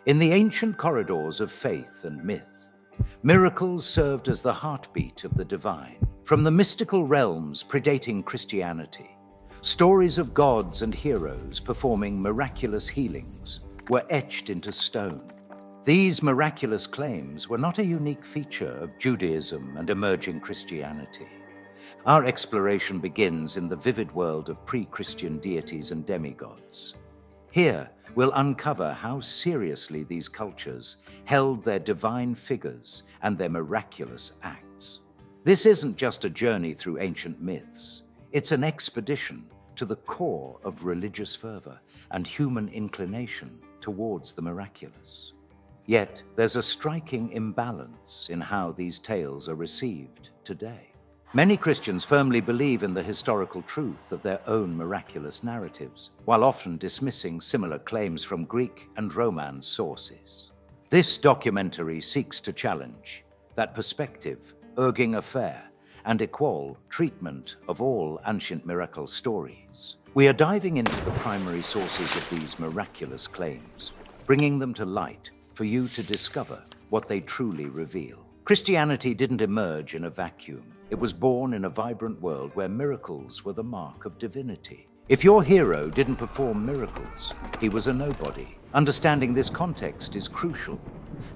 In the ancient corridors of faith and myth, miracles served as the heartbeat of the divine. From the mystical realms predating Christianity, stories of gods and heroes performing miraculous healings were etched into stone. These miraculous claims were not a unique feature of Judaism and emerging Christianity. Our exploration begins in the vivid world of pre-Christian deities and demigods. Here, we'll uncover how seriously these cultures held their divine figures and their miraculous acts. This isn't just a journey through ancient myths. It's an expedition to the core of religious fervor and human inclination towards the miraculous. Yet, there's a striking imbalance in how these tales are received today. Many Christians firmly believe in the historical truth of their own miraculous narratives, while often dismissing similar claims from Greek and Roman sources. This documentary seeks to challenge that perspective, urging a fair and equal treatment of all ancient miracle stories. We are diving into the primary sources of these miraculous claims, bringing them to light for you to discover what they truly reveal. Christianity didn't emerge in a vacuum. It was born in a vibrant world where miracles were the mark of divinity. If your hero didn't perform miracles, he was a nobody. Understanding this context is crucial.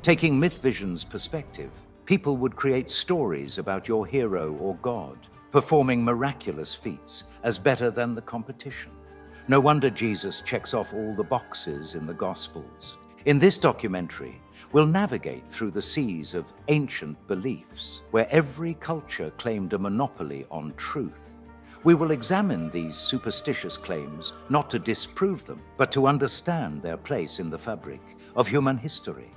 Taking MythVision's perspective, people would create stories about your hero or god, performing miraculous feats as better than the competition. No wonder Jesus checks off all the boxes in the Gospels. In this documentary, we'll navigate through the seas of ancient beliefs, where every culture claimed a monopoly on truth. We will examine these superstitious claims not to disprove them, but to understand their place in the fabric of human history.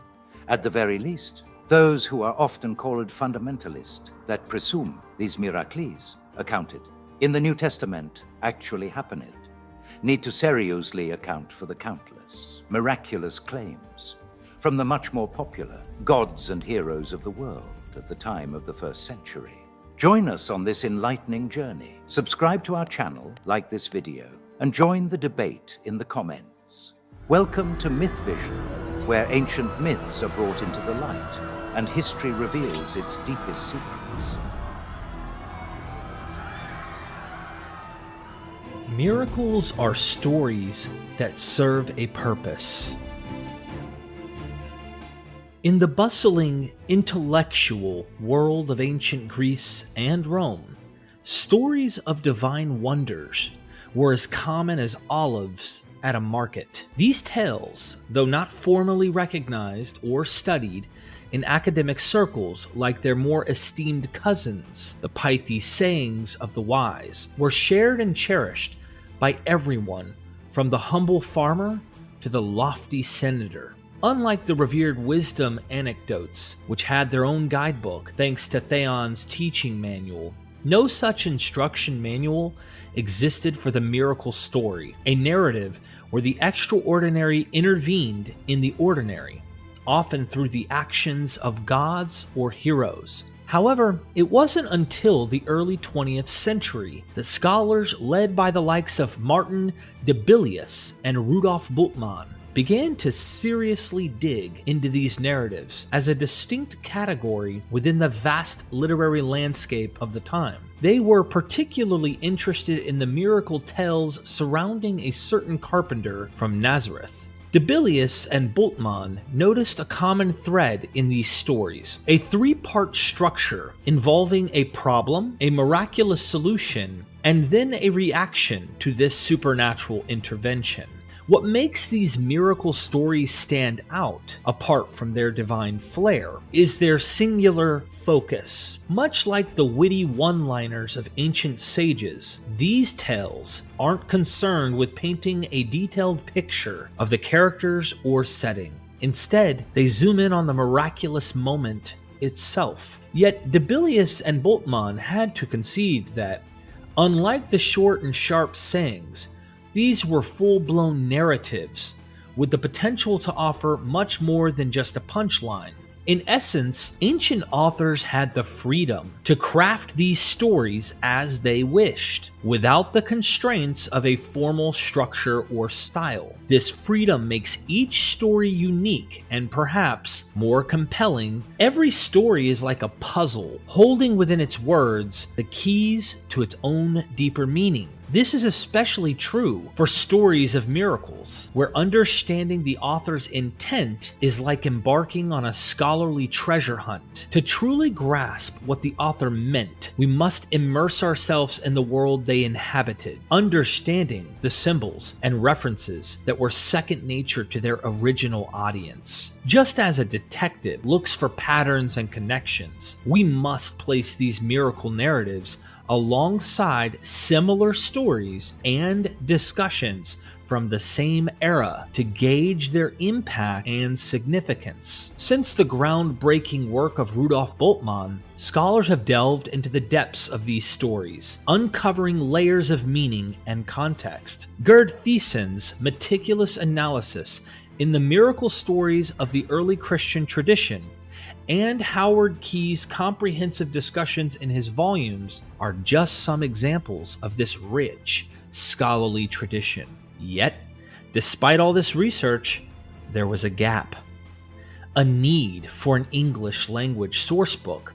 At the very least, those who are often called fundamentalist that presume these miracles accounted in the New Testament actually happened need to seriously account for the countless miraculous claims from the much more popular gods and heroes of the world at the time of the first century. Join us on this enlightening journey. Subscribe to our channel, like this video, and join the debate in the comments. Welcome to MythVision, where ancient myths are brought into the light and history reveals its deepest secrets. Miracles are stories that serve a purpose. In the bustling, intellectual world of ancient Greece and Rome, stories of divine wonders were as common as olives at a market. These tales, though not formally recognized or studied in academic circles like their more esteemed cousins, the pithy sayings of the wise, were shared and cherished by everyone from the humble farmer to the lofty senator. Unlike the revered wisdom anecdotes, which had their own guidebook thanks to Theon's teaching manual, no such instruction manual existed for the miracle story, a narrative where the extraordinary intervened in the ordinary, often through the actions of gods or heroes. However, it wasn't until the early 20th century that scholars led by the likes of Martin Debilius and Rudolf Bultmann began to seriously dig into these narratives as a distinct category within the vast literary landscape of the time. They were particularly interested in the miracle tales surrounding a certain carpenter from Nazareth. Debilius and Bultmann noticed a common thread in these stories, a three-part structure involving a problem, a miraculous solution, and then a reaction to this supernatural intervention. What makes these miracle stories stand out, apart from their divine flair, is their singular focus. Much like the witty one-liners of ancient sages, these tales aren't concerned with painting a detailed picture of the characters or setting. Instead, they zoom in on the miraculous moment itself. Yet Debilius and Bultmann had to concede that, unlike the short and sharp sayings, these were full-blown narratives with the potential to offer much more than just a punchline. In essence, ancient authors had the freedom to craft these stories as they wished, without the constraints of a formal structure or style. This freedom makes each story unique and perhaps more compelling. Every story is like a puzzle, holding within its words the keys to its own deeper meaning. This is especially true for stories of miracles, where understanding the author's intent is like embarking on a scholarly treasure hunt. To truly grasp what the author meant, we must immerse ourselves in the world they inhabited, understanding the symbols and references that were second nature to their original audience. Just as a detective looks for patterns and connections, we must place these miracle narratives alongside similar stories and discussions from the same era to gauge their impact and significance. Since the groundbreaking work of Rudolf Bultmann, scholars have delved into the depths of these stories, uncovering layers of meaning and context. Gerd Thiessen's meticulous analysis in the miracle stories of the early Christian tradition and Howard Key's comprehensive discussions in his volumes are just some examples of this rich, scholarly tradition. Yet, despite all this research, there was a gap, a need for an English language sourcebook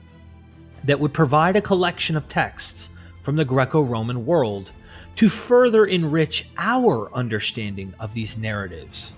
that would provide a collection of texts from the Greco-Roman world to further enrich our understanding of these narratives.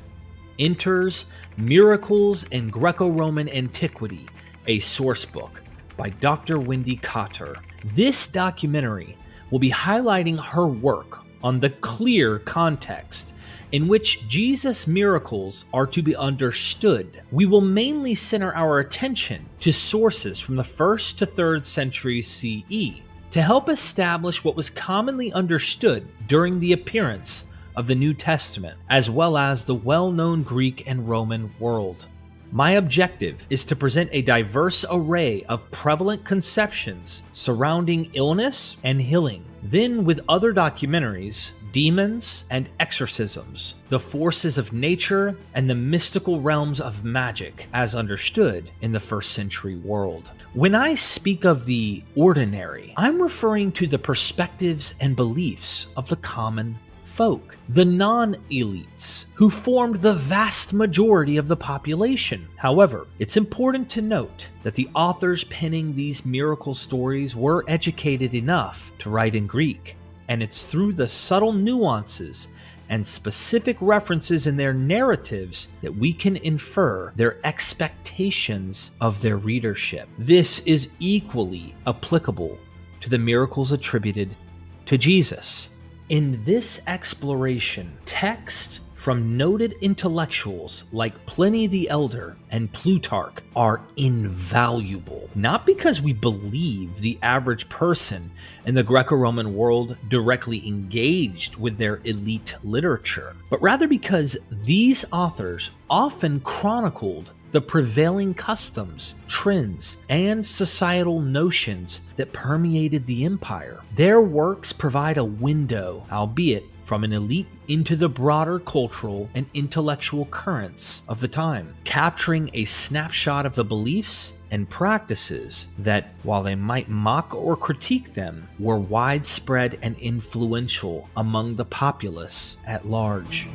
Enters Miracles in Greco-Roman Antiquity, a sourcebook by Dr. Wendy Cotter. This documentary will be highlighting her work on the clear context in which Jesus' miracles are to be understood. We will mainly center our attention to sources from the 1st to 3rd centuries CE to help establish what was commonly understood during the appearance of the New Testament, as well as the well-known Greek and Roman world. My objective is to present a diverse array of prevalent conceptions surrounding illness and healing. Then, with other documentaries, demons and exorcisms, the forces of nature and the mystical realms of magic as understood in the 1st century world. When I speak of the ordinary, I'm referring to the perspectives and beliefs of the common folk, the non-elites, who formed the vast majority of the population. However, it's important to note that the authors penning these miracle stories were educated enough to write in Greek, and it's through the subtle nuances and specific references in their narratives that we can infer their expectations of their readership. This is equally applicable to the miracles attributed to Jesus. In this exploration, text from noted intellectuals like Pliny the Elder and Plutarch are invaluable, not because we believe the average person in the Greco-Roman world directly engaged with their elite literature, but rather because these authors often chronicled the prevailing customs, trends, and societal notions that permeated the empire. Their works provide a window, albeit from an elite, into the broader cultural and intellectual currents of the time, capturing a snapshot of the beliefs and practices that, while they might mock or critique them, were widespread and influential among the populace at large.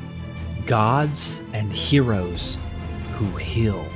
Gods and heroes who heal.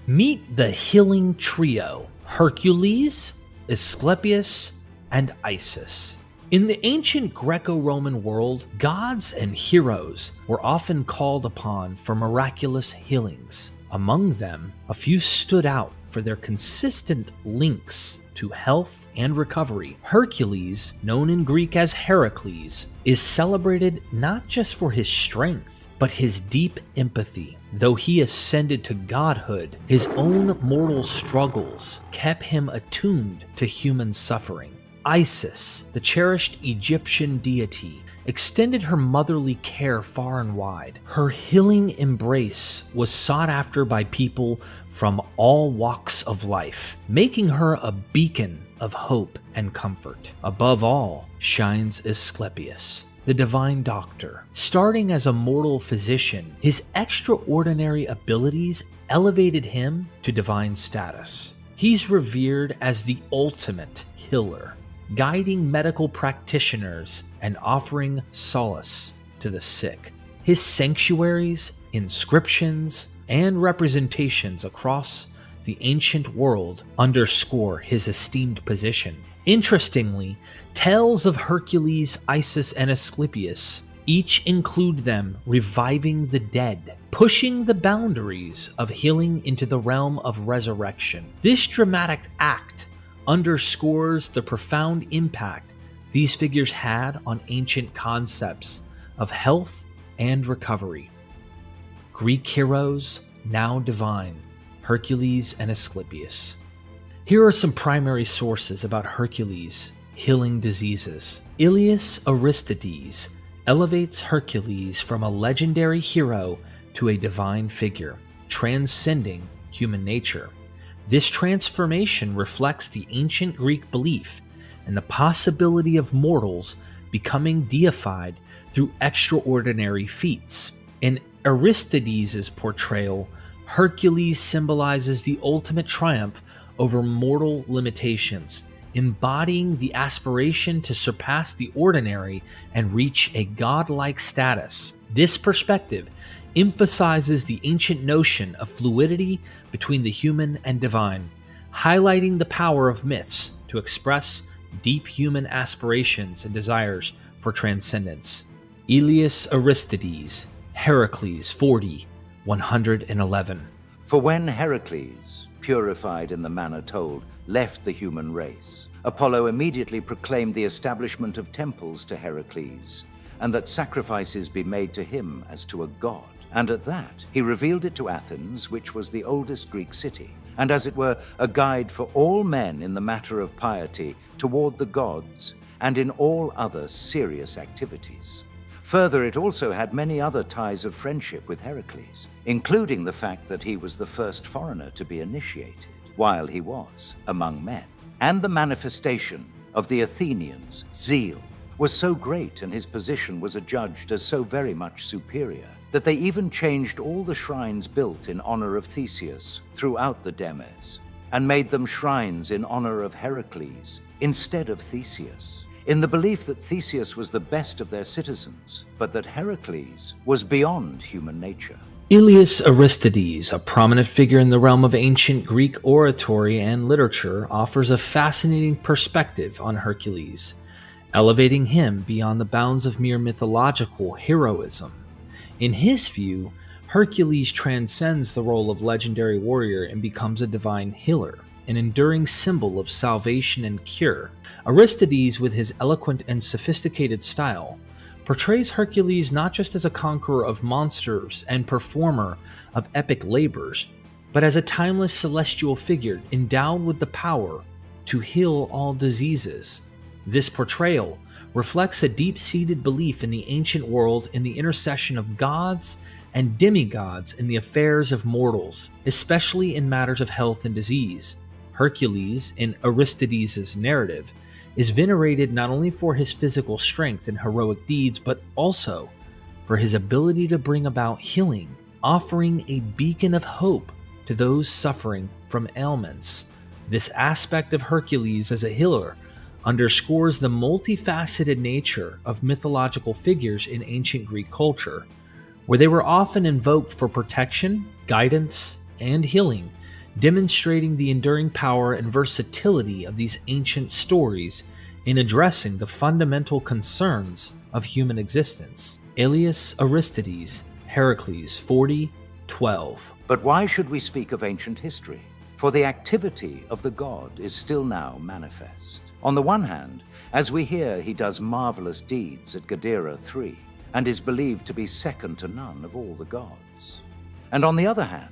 Meet the healing trio, Hercules, Asclepius, and Isis. In the ancient Greco-Roman world, gods and heroes were often called upon for miraculous healings. Among them, a few stood out for their consistent links to health and recovery. Hercules, known in Greek as Heracles, is celebrated not just for his strength, but his deep empathy. Though he ascended to godhood, his own mortal struggles kept him attuned to human suffering. Isis, the cherished Egyptian deity, extended her motherly care far and wide. Her healing embrace was sought after by people from all walks of life, making her a beacon of hope and comfort. Above all shines Asclepius, the divine doctor. Starting as a mortal physician, his extraordinary abilities elevated him to divine status. He's revered as the ultimate healer, guiding medical practitioners and offering solace to the sick. His sanctuaries, inscriptions, and representations across the ancient world underscore his esteemed position. Interestingly, tales of Hercules, Isis, and Asclepius each include them reviving the dead, pushing the boundaries of healing into the realm of resurrection. This dramatic act underscores the profound impact these figures had on ancient concepts of health and recovery. Greek heroes, now divine, Hercules and Asclepius. Here are some primary sources about Hercules healing diseases. Aelius Aristides elevates Hercules from a legendary hero to a divine figure, transcending human nature. This transformation reflects the ancient Greek belief in the possibility of mortals becoming deified through extraordinary feats. In Aristides' portrayal, Hercules symbolizes the ultimate triumph over mortal limitations, embodying the aspiration to surpass the ordinary and reach a godlike status. This perspective emphasizes the ancient notion of fluidity between the human and divine, highlighting the power of myths to express deep human aspirations and desires for transcendence. Aelius Aristides, Hercules 40, 111. For when Hercules, purified in the manner told, left the human race, Apollo immediately proclaimed the establishment of temples to Hercules, and that sacrifices be made to him as to a god. And at that he revealed it to Athens, which was the oldest Greek city, and as it were a guide for all men in the matter of piety toward the gods and in all other serious activities. Further, it also had many other ties of friendship with Hercules, including the fact that he was the first foreigner to be initiated, while he was among men. And the manifestation of the Athenians' zeal was so great, and his position was adjudged as so very much superior, that they even changed all the shrines built in honor of Theseus throughout the Demes, and made them shrines in honor of Hercules instead of Theseus, in the belief that Theseus was the best of their citizens, but that Hercules was beyond human nature. Aelius Aristides, a prominent figure in the realm of ancient Greek oratory and literature, offers a fascinating perspective on Hercules, elevating him beyond the bounds of mere mythological heroism. In his view, Hercules transcends the role of legendary warrior and becomes a divine healer, an enduring symbol of salvation and cure. Aristides, with his eloquent and sophisticated style, portrays Hercules not just as a conqueror of monsters and performer of epic labors, but as a timeless celestial figure endowed with the power to heal all diseases. This portrayal reflects a deep-seated belief in the ancient world in the intercession of gods and demigods in the affairs of mortals, especially in matters of health and disease. Hercules, in Aristides' narrative, is venerated not only for his physical strength and heroic deeds, but also for his ability to bring about healing, offering a beacon of hope to those suffering from ailments. This aspect of Hercules as a healer underscores the multifaceted nature of mythological figures in ancient Greek culture, where they were often invoked for protection, guidance, and healing, demonstrating the enduring power and versatility of these ancient stories in addressing the fundamental concerns of human existence. Aelius Aristides, Hercules 40:12. But why should we speak of ancient history? For the activity of the god is still now manifest. On the one hand, as we hear, he does marvelous deeds at Gadara 3, and is believed to be second to none of all the gods. And on the other hand,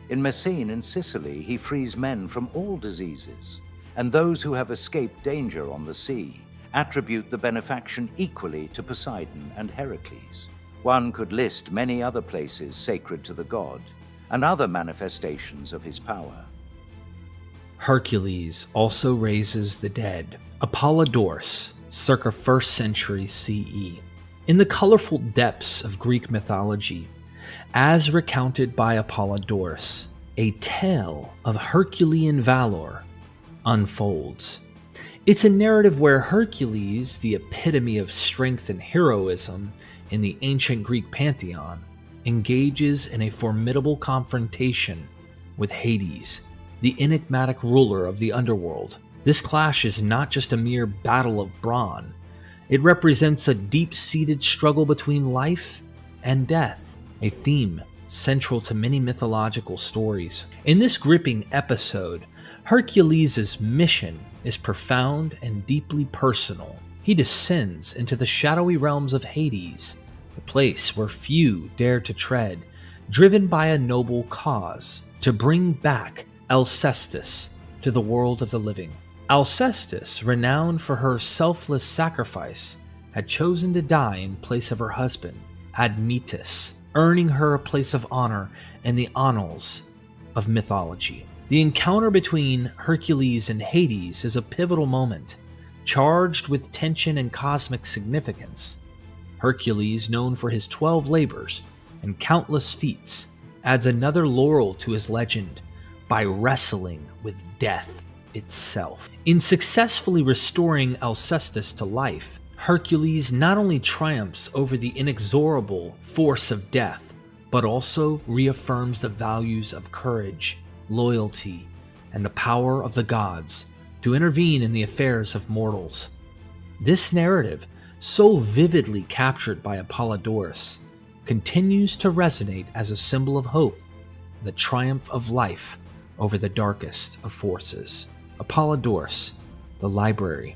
in Messene in Sicily, he frees men from all diseases, and those who have escaped danger on the sea attribute the benefaction equally to Poseidon and Hercules. One could list many other places sacred to the god, and other manifestations of his power. Hercules also raises the dead. Apollonius, circa 1st century CE. In the colorful depths of Greek mythology, as recounted by Apollonius, a tale of Herculean valor unfolds. It's a narrative where Hercules, the epitome of strength and heroism in the ancient Greek pantheon, engages in a formidable confrontation with Hades, the enigmatic ruler of the underworld. This clash is not just a mere battle of brawn. It represents a deep-seated struggle between life and death, a theme central to many mythological stories. In this gripping episode, Hercules' mission is profound and deeply personal. He descends into the shadowy realms of Hades, a place where few dare to tread, driven by a noble cause, to bring back Alcestis to the world of the living. Alcestis, renowned for her selfless sacrifice, had chosen to die in place of her husband, Admetus, earning her a place of honor in the annals of mythology. The encounter between Hercules and Hades is a pivotal moment, charged with tension and cosmic significance. Hercules, known for his 12 labors and countless feats, adds another laurel to his legend by wrestling with death itself. In successfully restoring Alcestis to life, Hercules not only triumphs over the inexorable force of death, but also reaffirms the values of courage, loyalty, and the power of the gods to intervene in the affairs of mortals. This narrative, so vividly captured by Apollonius, continues to resonate as a symbol of hope, the triumph of life over the darkest of forces. Apollonius, The Library,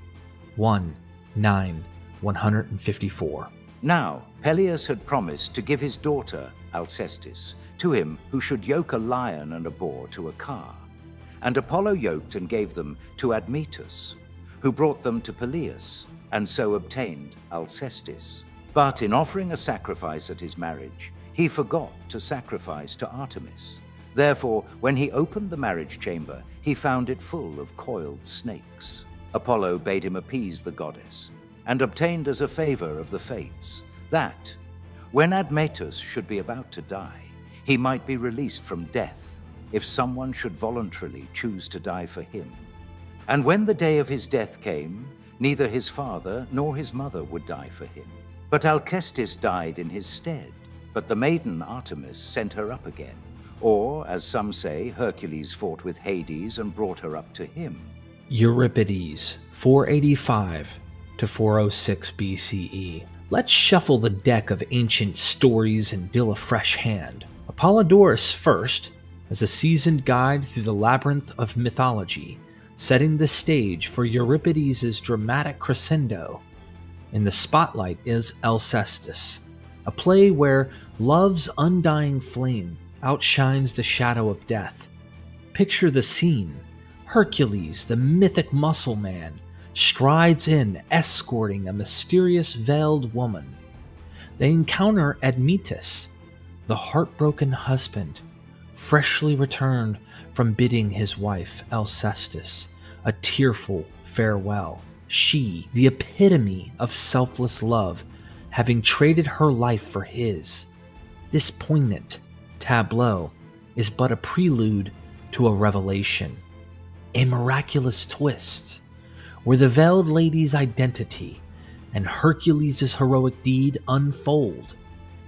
1:9-154. Now Peleus had promised to give his daughter, Alcestis, to him who should yoke a lion and a boar to a car. And Apollo yoked and gave them to Admetus, who brought them to Peleus, and so obtained Alcestis. But in offering a sacrifice at his marriage, he forgot to sacrifice to Artemis. Therefore, when he opened the marriage chamber, he found it full of coiled snakes. Apollo bade him appease the goddess, and obtained as a favor of the fates that, when Admetus should be about to die, he might be released from death if someone should voluntarily choose to die for him. And when the day of his death came, neither his father nor his mother would die for him. But Alcestis died in his stead, but the maiden Artemis sent her up again. Or, as some say, Hercules fought with Hades and brought her up to him. Euripides, 485 to 406 BCE. Let's shuffle the deck of ancient stories and deal a fresh hand. Apollonius first, as a seasoned guide through the labyrinth of mythology, setting the stage for Euripides' dramatic crescendo. In the spotlight is Alcestis, a play where love's undying flame outshines the shadow of death. Picture the scene. Hercules, the mythic muscle man, strides in, escorting a mysterious veiled woman. They encounter Admetus, the heartbroken husband, freshly returned from bidding his wife, Alcestis, a tearful farewell. She, the epitome of selfless love, having traded her life for his. This poignant tableau is but a prelude to a revelation, a miraculous twist, where the veiled lady's identity and Hercules' heroic deed unfold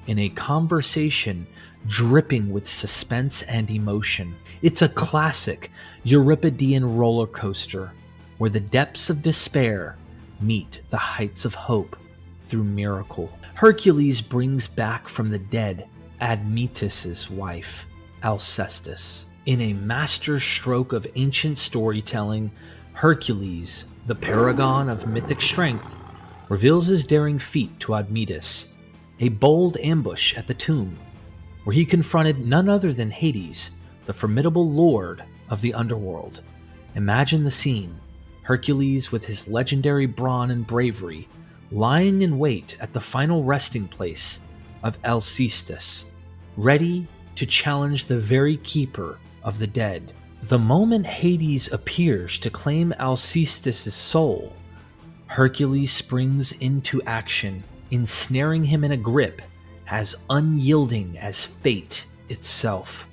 in a conversation dripping with suspense and emotion. It's a classic Euripidean roller coaster where the depths of despair meet the heights of hope through miracle. Hercules brings back from the dead Admetus' wife, Alcestis. In a master stroke of ancient storytelling, Hercules, the paragon of mythic strength, reveals his daring feat to Admetus, a bold ambush at the tomb, where he confronted none other than Hades, the formidable lord of the underworld. Imagine the scene: Hercules, with his legendary brawn and bravery, lying in wait at the final resting place of Alcestis, ready to challenge the very keeper of the dead. The moment Hades appears to claim Alcestis' soul, Hercules springs into action, ensnaring him in a grip as unyielding as fate itself.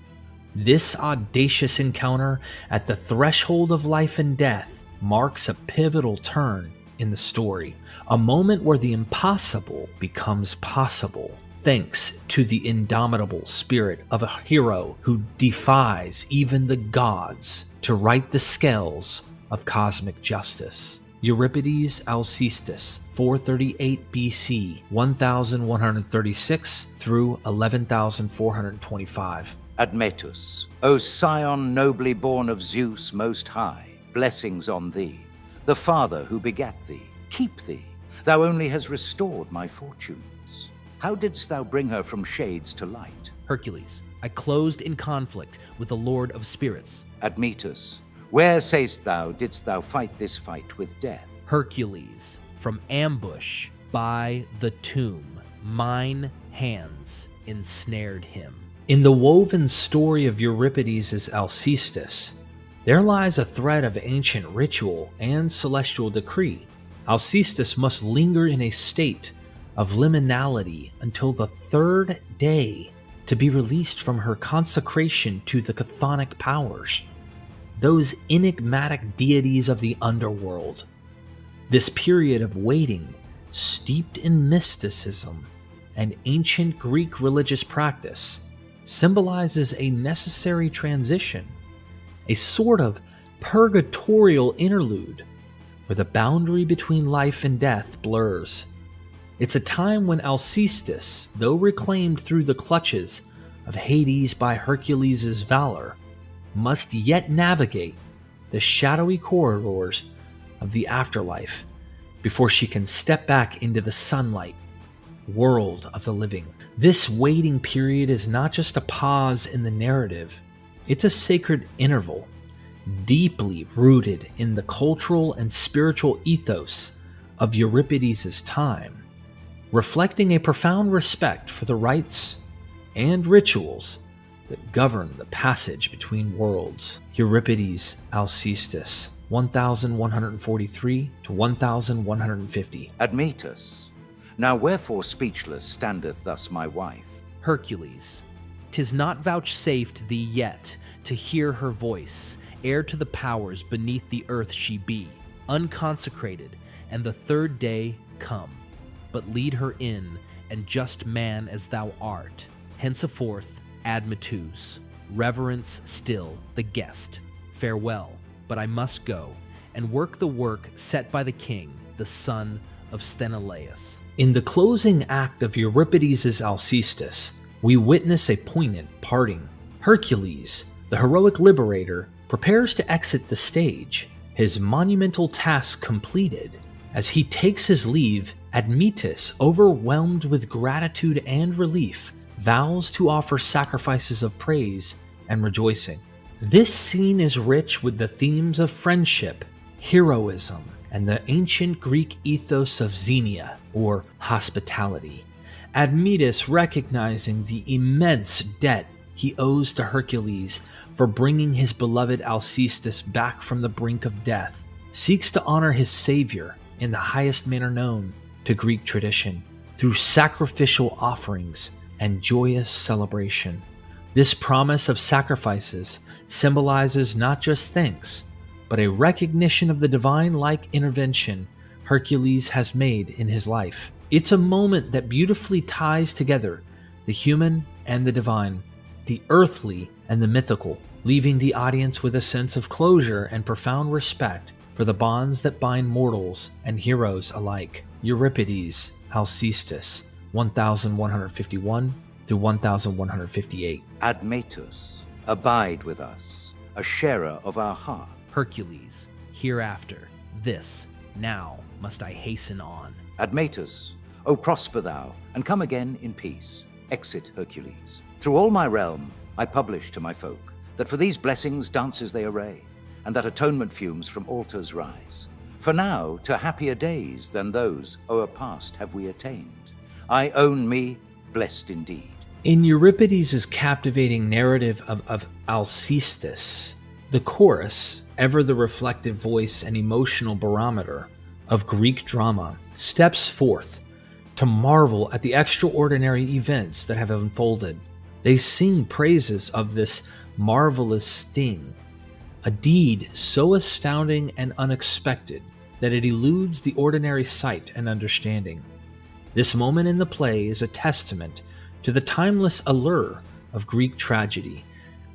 This audacious encounter at the threshold of life and death marks a pivotal turn in the story, a moment where the impossible becomes possible, thanks to the indomitable spirit of a hero who defies even the gods to right the scales of cosmic justice. Euripides Alcestis, 438 BC, 1136 through 11425. Admetus, O scion nobly born of Zeus most high, blessings on thee, the father who begat thee, keep thee, thou only hast restored my fortunes. How didst thou bring her from shades to light? Hercules, I closed in conflict with the Lord of Spirits. Admetus, where sayst thou didst thou fight this fight with death? Hercules, from ambush by the tomb, mine hands ensnared him. In the woven story of Euripides' Alcestis, there lies a thread of ancient ritual and celestial decree. Alcestis must linger in a state of liminality until the third day to be released from her consecration to the chthonic powers, those enigmatic deities of the underworld. This period of waiting, steeped in mysticism and ancient Greek religious practice, symbolizes a necessary transition, a sort of purgatorial interlude where the boundary between life and death blurs. It's a time when Alcestis, though reclaimed through the clutches of Hades by Hercules' valor, must yet navigate the shadowy corridors of the afterlife before she can step back into the sunlight world of the living. This waiting period is not just a pause in the narrative, it's a sacred interval, deeply rooted in the cultural and spiritual ethos of Euripides' time, reflecting a profound respect for the rites and rituals that govern the passage between worlds. Euripides Alcestis, 1143 to 1150. Admetus, now wherefore speechless standeth thus my wife? Hercules, 'tis not vouchsafed thee yet to hear her voice, ere to the powers beneath the earth she be, unconsecrated, and the third day come. But lead her in, and just man as thou art, henceforth Admetus, reverence still the guest. Farewell, but I must go, and work the work set by the king, the son of Sthenelaus. In the closing act of Euripides' Alcestis, we witness a poignant parting. Hercules, the heroic liberator, prepares to exit the stage, his monumental task completed. As he takes his leave, Admetus, overwhelmed with gratitude and relief, vows to offer sacrifices of praise and rejoicing. This scene is rich with the themes of friendship, heroism, and the ancient Greek ethos of xenia, or hospitality. Admetus, recognizing the immense debt he owes to Hercules for bringing his beloved Alcestis back from the brink of death, seeks to honor his savior in the highest manner known to Greek tradition, through sacrificial offerings and joyous celebration. This promise of sacrifices symbolizes not just thanks, but a recognition of the divine-like intervention Hercules has made in his life. It's a moment that beautifully ties together the human and the divine, the earthly and the mythical, leaving the audience with a sense of closure and profound respect for the bonds that bind mortals and heroes alike. Euripides Alcestis, 1151 through 1158. Admetus, abide with us, a sharer of our hearth. Hercules, hereafter, this, now must I hasten on. Admetus, O prosper thou, and come again in peace. Exit, Hercules. Through all my realm I publish to my folk, that for these blessings dances they array, and that atonement fumes from altars rise. For now to happier days than those o'erpast have we attained. I own me blessed indeed. In Euripides' captivating narrative of Alcestis, the chorus, ever the reflective voice and emotional barometer of Greek drama, steps forth to marvel at the extraordinary events that have unfolded. They sing praises of this marvelous thing, a deed so astounding and unexpected that it eludes the ordinary sight and understanding. This moment in the play is a testament to the timeless allure of Greek tragedy,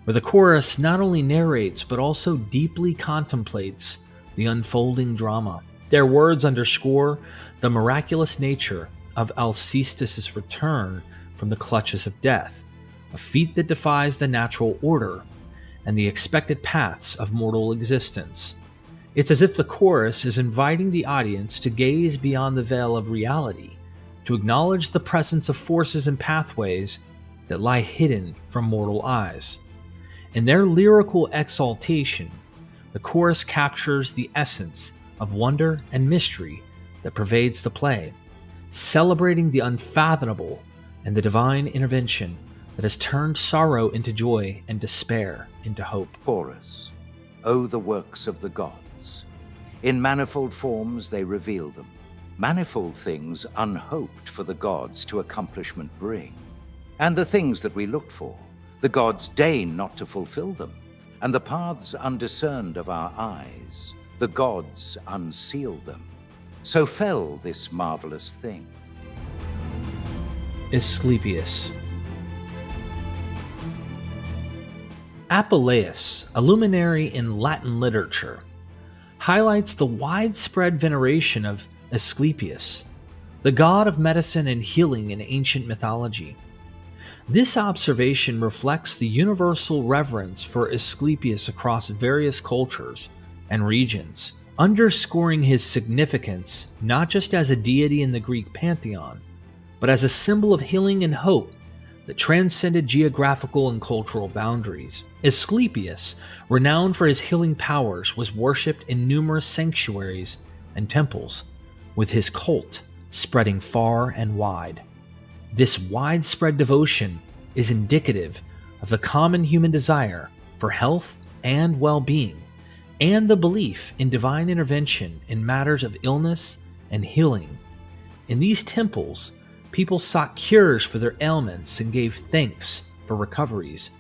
where the chorus not only narrates but also deeply contemplates the unfolding drama. Their words underscore the miraculous nature of Alcestis' return from the clutches of death, a feat that defies the natural order and the expected paths of mortal existence. It's as if the chorus is inviting the audience to gaze beyond the veil of reality, to acknowledge the presence of forces and pathways that lie hidden from mortal eyes. In their lyrical exaltation, the chorus captures the essence of wonder and mystery that pervades the play, celebrating the unfathomable and the divine intervention that has turned sorrow into joy and despair into hope. Chorus. Oh, the works of the gods. In manifold forms they reveal them. Manifold things unhoped for the gods to accomplishment bring. And the things that we looked for, the gods deign not to fulfill them. And the paths undiscerned of our eyes, the gods unseal them. So fell this marvelous thing. Asclepius. Apuleius, a luminary in Latin literature, highlights the widespread veneration of Asclepius, the god of medicine and healing in ancient mythology. This observation reflects the universal reverence for Asclepius across various cultures and regions, underscoring his significance not just as a deity in the Greek pantheon, but as a symbol of healing and hope that transcended geographical and cultural boundaries. Asclepius, renowned for his healing powers, was worshipped in numerous sanctuaries and temples, with his cult spreading far and wide. This widespread devotion is indicative of the common human desire for health and well-being, and the belief in divine intervention in matters of illness and healing. In these temples, people sought cures for their ailments and gave thanks for recoveries,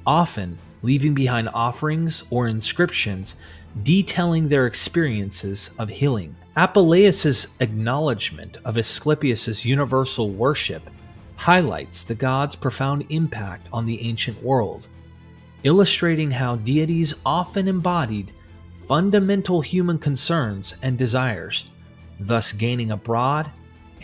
often leaving behind offerings or inscriptions detailing their experiences of healing. Apuleius' acknowledgement of Asclepius' universal worship highlights the god's profound impact on the ancient world, illustrating how deities often embodied fundamental human concerns and desires, thus gaining a broad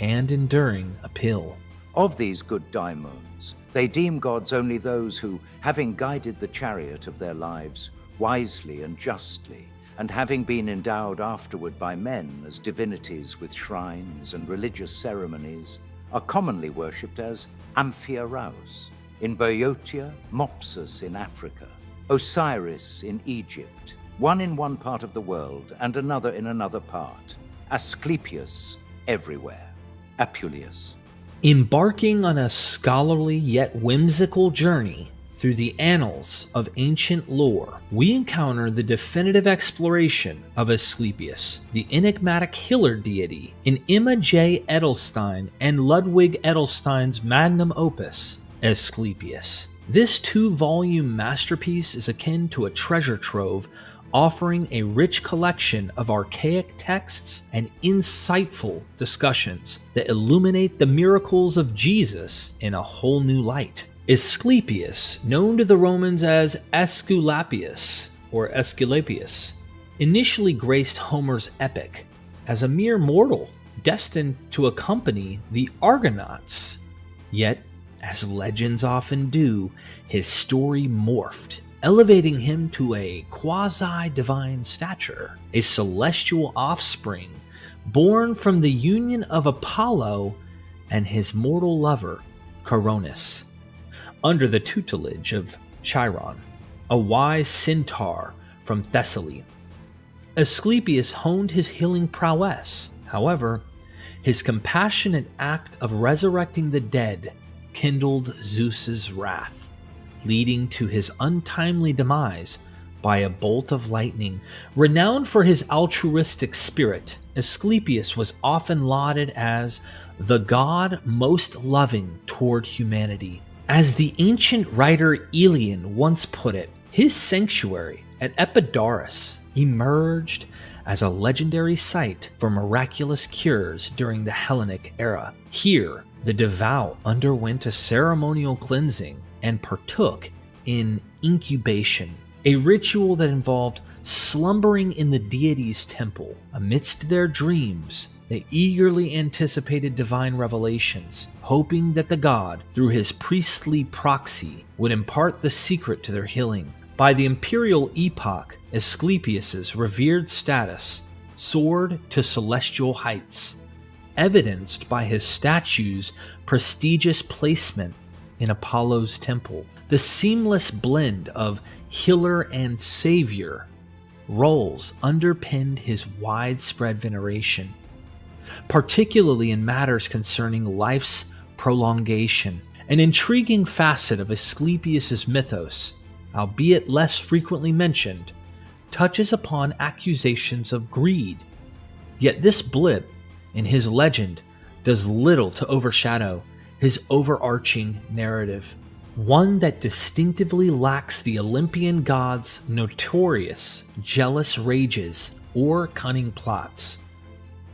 and enduring appeal. Of these good daimons, they deem gods only those who, having guided the chariot of their lives wisely and justly, and having been endowed afterward by men as divinities with shrines and religious ceremonies, are commonly worshipped as Amphiaraus in Boeotia, Mopsus in Africa, Osiris in Egypt, one in one part of the world and another in another part, Asclepius everywhere, Apuleius. Embarking on a scholarly yet whimsical journey through the annals of ancient lore, we encounter the definitive exploration of Asclepius, the enigmatic healer deity, in Emma J. Edelstein and Ludwig Edelstein's magnum opus, Asclepius. This 2-volume masterpiece is akin to a treasure trove, offering a rich collection of archaic texts and insightful discussions that illuminate the miracles of Jesus in a whole new light. Asclepius, known to the Romans as Asclepius or Asclepius, initially graced Homer's epic as a mere mortal destined to accompany the Argonauts. Yet, as legends often do, his story morphed, elevating him to a quasi-divine stature, a celestial offspring born from the union of Apollo and his mortal lover, Coronis, under the tutelage of Chiron, a wise centaur from Thessaly. Asclepius honed his healing prowess. However, his compassionate act of resurrecting the dead kindled Zeus's wrath, leading to his untimely demise by a bolt of lightning. Renowned for his altruistic spirit, Asclepius was often lauded as the god most loving toward humanity. As the ancient writer Elian once put it, his sanctuary at Epidaurus emerged as a legendary site for miraculous cures during the Hellenic era. Here, the devout underwent a ceremonial cleansing and partook in incubation, a ritual that involved slumbering in the deity's temple. Amidst their dreams, they eagerly anticipated divine revelations, hoping that the god, through his priestly proxy, would impart the secret to their healing. By the imperial epoch, Asclepius's revered status soared to celestial heights, evidenced by his statue's prestigious placement in Apollo's temple. The seamless blend of healer and savior roles underpinned his widespread veneration, particularly in matters concerning life's prolongation. An intriguing facet of Asclepius's mythos, albeit less frequently mentioned, touches upon accusations of greed. Yet this blip in his legend does little to overshadow his overarching narrative, one that distinctively lacks the Olympian god's notorious jealous rages or cunning plots.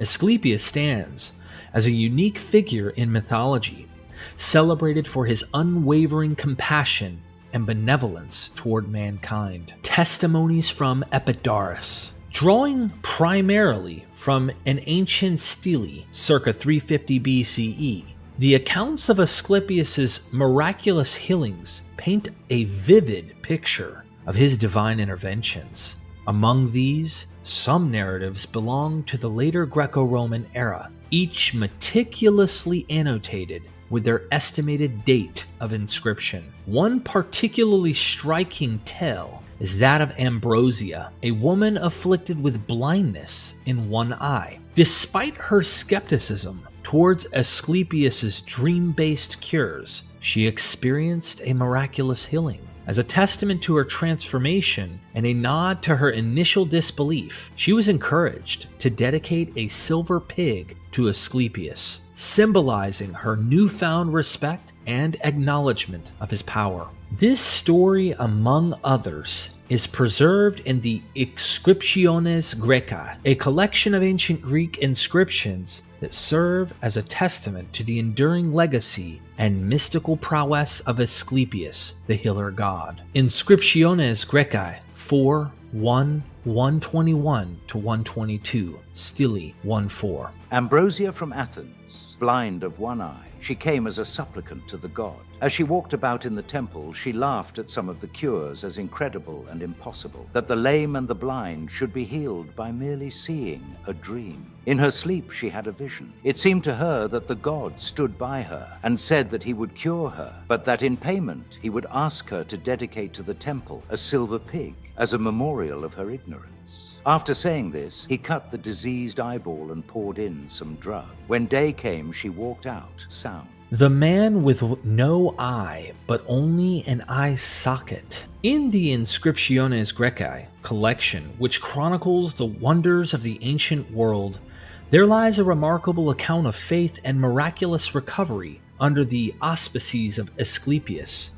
Asclepius stands as a unique figure in mythology, celebrated for his unwavering compassion and benevolence toward mankind. Testimonies from Epidaurus. Drawing primarily from an ancient stele circa 350 BCE, the accounts of Asclepius's miraculous healings paint a vivid picture of his divine interventions. Among these, some narratives belong to the later Greco-Roman era, each meticulously annotated with their estimated date of inscription. One particularly striking tale is that of Ambrosia, a woman afflicted with blindness in one eye. Despite her skepticism towards Asclepius's dream-based cures, she experienced a miraculous healing. As a testament to her transformation and a nod to her initial disbelief, she was encouraged to dedicate a silver pig to Asclepius, symbolizing her newfound respect and acknowledgement of his power. This story, among others, is preserved in the Inscriptiones Graecae, a collection of ancient Greek inscriptions that serve as a testament to the enduring legacy and mystical prowess of Asclepius, the healer god. Inscriptiones Graecae 121 to 122, Stele 1:4. Ambrosia from Athens, blind of one eye, she came as a supplicant to the god. As she walked about in the temple, she laughed at some of the cures as incredible and impossible, that the lame and the blind should be healed by merely seeing a dream. In her sleep she had a vision. It seemed to her that the god stood by her and said that he would cure her, but that in payment he would ask her to dedicate to the temple a silver pig as a memorial of her ignorance. After saying this, he cut the diseased eyeball and poured in some drug. When day came, she walked out sound. The man with no eye, but only an eye socket. In the Inscriptiones Graecae collection, which chronicles the wonders of the ancient world, there lies a remarkable account of faith and miraculous recovery under the auspices of Asclepius.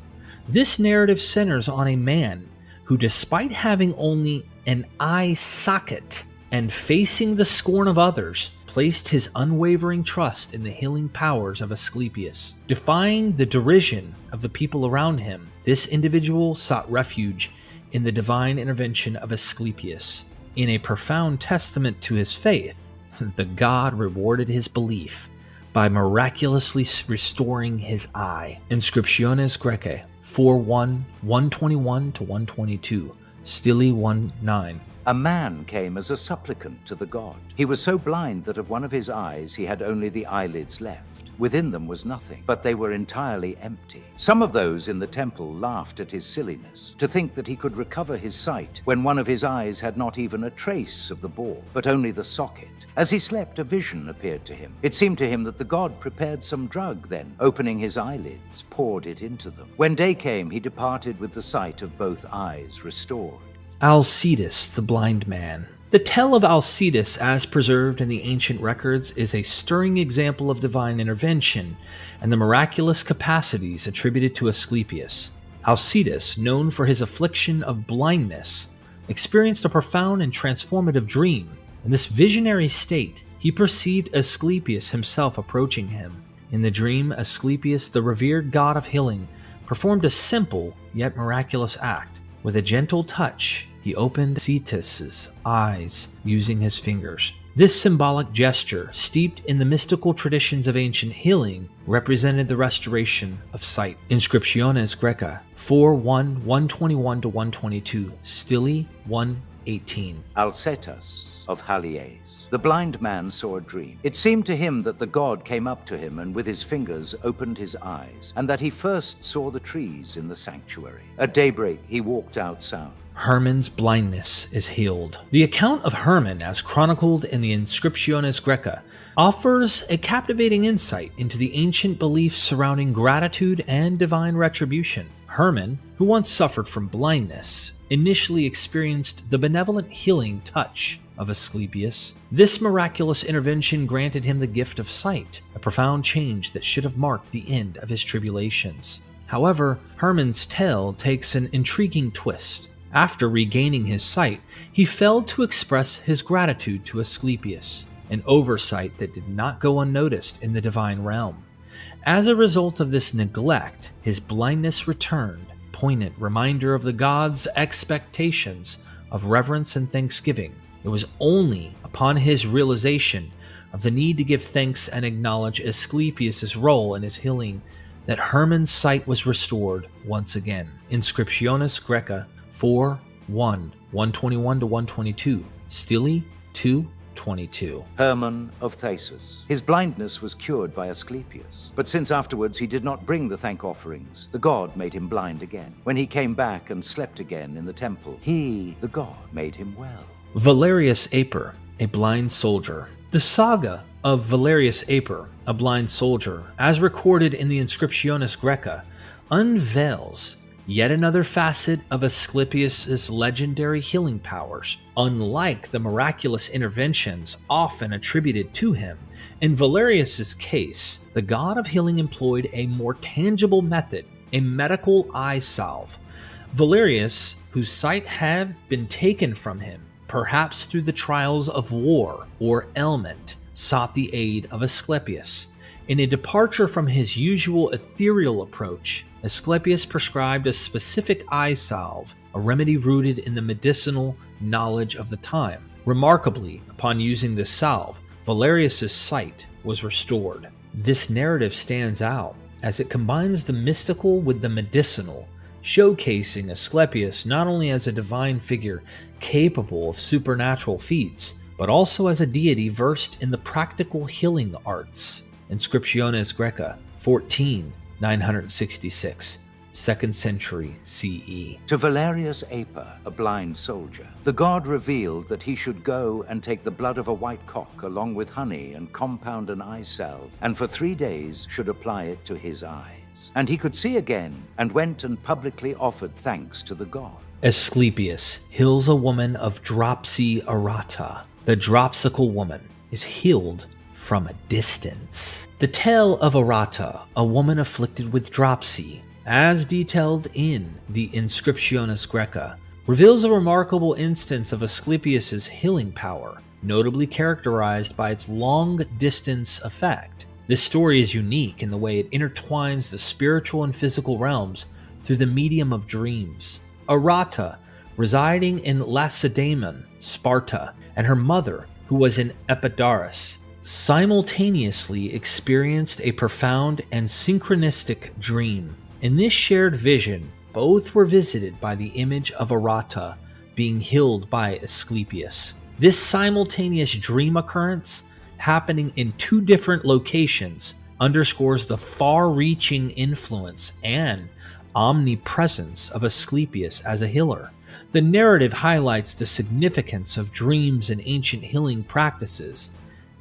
This narrative centers on a man who, despite having only an eye socket and facing the scorn of others, placed his unwavering trust in the healing powers of Asclepius. Defying the derision of the people around him, this individual sought refuge in the divine intervention of Asclepius. In a profound testament to his faith, the god rewarded his belief by miraculously restoring his eye. Inscriptiones Graecae 121 to 122, Stele 1:9. A man came as a supplicant to the god. He was so blind that of one of his eyes he had only the eyelids left. Within them was nothing, but they were entirely empty. Some of those in the temple laughed at his silliness, to think that he could recover his sight when one of his eyes had not even a trace of the ball, but only the socket. As he slept, a vision appeared to him. It seemed to him that the god prepared some drug, then, opening his eyelids, poured it into them. When day came, he departed with the sight of both eyes restored. Alcides, the blind man. The tale of Alcetus, as preserved in the ancient records, is a stirring example of divine intervention and the miraculous capacities attributed to Asclepius. Alcetus, known for his affliction of blindness, experienced a profound and transformative dream. In this visionary state, he perceived Asclepius himself approaching him. In the dream, Asclepius, the revered god of healing, performed a simple yet miraculous act. With a gentle touch, he opened Cetus's eyes using his fingers. This symbolic gesture, steeped in the mystical traditions of ancient healing, represented the restoration of sight. Inscriptiones Graeca 121-122, Stili 1:18. Alcetus of Haliaes. The blind man saw a dream. It seemed to him that the god came up to him and with his fingers opened his eyes, and that he first saw the trees in the sanctuary. At daybreak he walked out south. Hermann's blindness is healed. The account of Hermann, as chronicled in the Inscriptiones Graeca, offers a captivating insight into the ancient beliefs surrounding gratitude and divine retribution. Hermann, who once suffered from blindness, initially experienced the benevolent healing touch of Asclepius. This miraculous intervention granted him the gift of sight, a profound change that should have marked the end of his tribulations. However, Hermann's tale takes an intriguing twist. After regaining his sight, he failed to express his gratitude to Asclepius, an oversight that did not go unnoticed in the divine realm. As a result of this neglect, his blindness returned, poignant reminder of the god's expectations of reverence and thanksgiving. It was only upon his realization of the need to give thanks and acknowledge Asclepius' role in his healing that Hermann's sight was restored once again. Inscriptiones Graeca 121-122, Stili 2:22. Hermann of Thasus. His blindness was cured by Asclepius, but since afterwards he did not bring the thank offerings, the god made him blind again. When he came back and slept again in the temple, he, the god, made him well. Valerius Aper, a blind soldier. The saga of Valerius Aper, a blind soldier, as recorded in the Inscriptiones Graeca, unveils yet another facet of Asclepius' legendary healing powers. Unlike the miraculous interventions often attributed to him, in Valerius' case, the god of healing employed a more tangible method, a medical eye salve. Valerius, whose sight had been taken from him, perhaps through the trials of war or ailment, sought the aid of Asclepius. In a departure from his usual ethereal approach, Asclepius prescribed a specific eye salve, a remedy rooted in the medicinal knowledge of the time. Remarkably, upon using this salve, Valerius' sight was restored. This narrative stands out as it combines the mystical with the medicinal, showcasing Asclepius not only as a divine figure capable of supernatural feats, but also as a deity versed in the practical healing arts. Inscriptiones Graeca 14,966, 2nd century CE. To Valerius Aper, a blind soldier, the god revealed that he should go and take the blood of a white cock along with honey and compound an eye salve, and for 3 days should apply it to his eyes. And he could see again, and went and publicly offered thanks to the god. Asclepius heals a woman of dropsy errata. The dropsical woman is healed from a distance. The tale of Errata, a woman afflicted with dropsy, as detailed in the Inscriptiones Graeca, reveals a remarkable instance of Asclepius' healing power, notably characterized by its long-distance effect. This story is unique in the way it intertwines the spiritual and physical realms through the medium of dreams. Errata, residing in Lacedaemon, Sparta, and her mother, who was in Empedocles, simultaneously experienced a profound and synchronistic dream. In this shared vision, both were visited by the image of Errata being healed by Asclepius. This simultaneous dream occurrence, happening in 2 different locations, underscores the far-reaching influence and omnipresence of Asclepius as a healer. The narrative highlights the significance of dreams in ancient healing practices,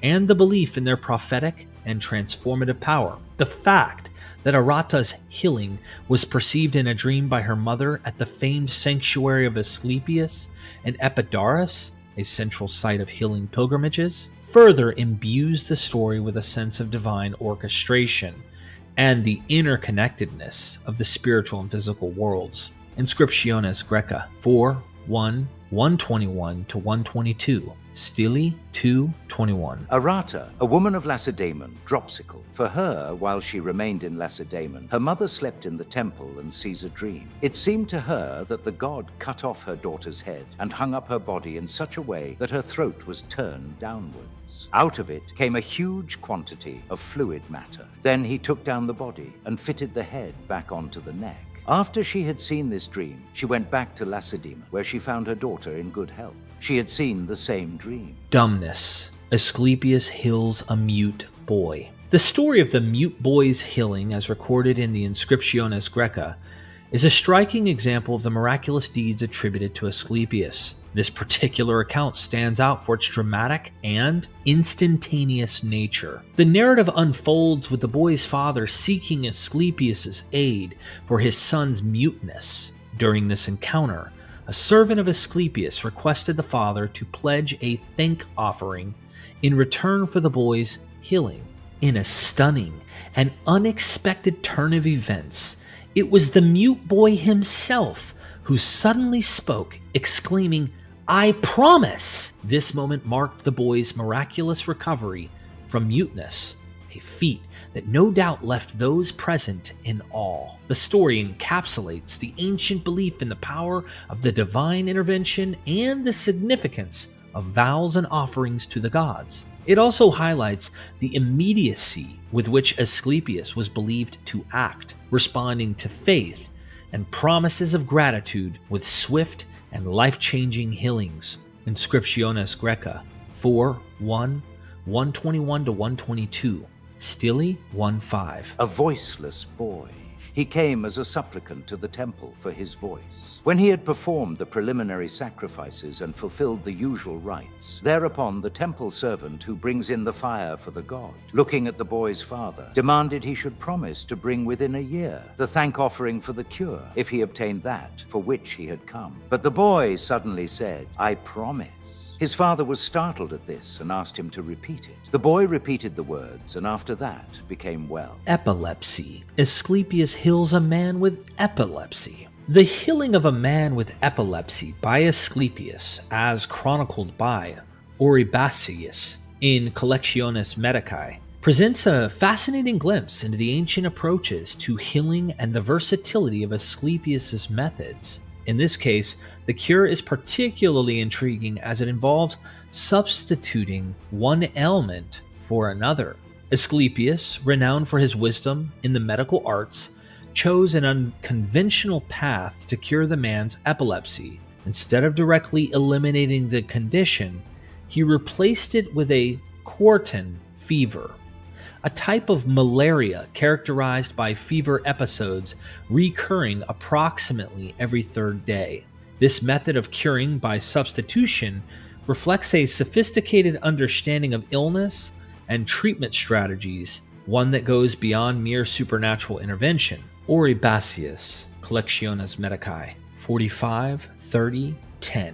and the belief in their prophetic and transformative power. The fact that Errata's healing was perceived in a dream by her mother at the famed sanctuary of Asclepius and Empedocles a central site of healing pilgrimages, further imbues the story with a sense of divine orchestration and the interconnectedness of the spiritual and physical worlds. Inscriptiones Graeca 4:1, 121 to 122. Stili 2:21. Arata, a woman of Lacedaemon, dropsicle. For her, while she remained in Lacedaemon, her mother slept in the temple and sees a dream. It seemed to her that the god cut off her daughter's head and hung up her body in such a way that her throat was turned downwards. Out of it came a huge quantity of fluid matter. Then he took down the body and fitted the head back onto the neck. After she had seen this dream, she went back to Lacedaemon, where she found her daughter in good health. She had seen the same dream. Dumbness. Asclepius heals a mute boy. The story of the mute boy's healing, as recorded in the Inscriptiones Graeca, is a striking example of the miraculous deeds attributed to Asclepius. This particular account stands out for its dramatic and instantaneous nature. The narrative unfolds with the boy's father seeking Asclepius' aid for his son's muteness. During this encounter, a servant of Asclepius requested the father to pledge a thank offering in return for the boy's healing. In a stunning and unexpected turn of events, it was the mute boy himself who suddenly spoke, exclaiming, "I promise!" This moment marked the boy's miraculous recovery from muteness, a feat that no doubt left those present in awe. The story encapsulates the ancient belief in the power of the divine intervention and the significance of vows and offerings to the gods. It also highlights the immediacy with which Asclepius was believed to act, responding to faith and promises of gratitude with swift and life-changing healings. Inscriptiones Graeca 4:1, 121 to 122. Stili 1:5. A voiceless boy. He came as a supplicant to the temple for his voice. When he had performed the preliminary sacrifices and fulfilled the usual rites, thereupon the temple servant who brings in the fire for the god, looking at the boy's father, demanded he should promise to bring within a year the thank offering for the cure, if he obtained that for which he had come. But the boy suddenly said, "I promise." His father was startled at this and asked him to repeat it. The boy repeated the words and after that became well. Epilepsy. Asclepius heals a man with epilepsy. The healing of a man with epilepsy by Asclepius, as chronicled by Oribasius in Collectiones Medicae, presents a fascinating glimpse into the ancient approaches to healing and the versatility of Asclepius' methods. In this case, the cure is particularly intriguing as it involves substituting one ailment for another. Asclepius, renowned for his wisdom in the medical arts, chose an unconventional path to cure the man's epilepsy. Instead of directly eliminating the condition, he replaced it with a quartan fever, a type of malaria characterized by fever episodes recurring approximately every third day. This method of curing by substitution reflects a sophisticated understanding of illness and treatment strategies, one that goes beyond mere supernatural intervention. Oribasius, Collectiones Medicae, 45, 30, 10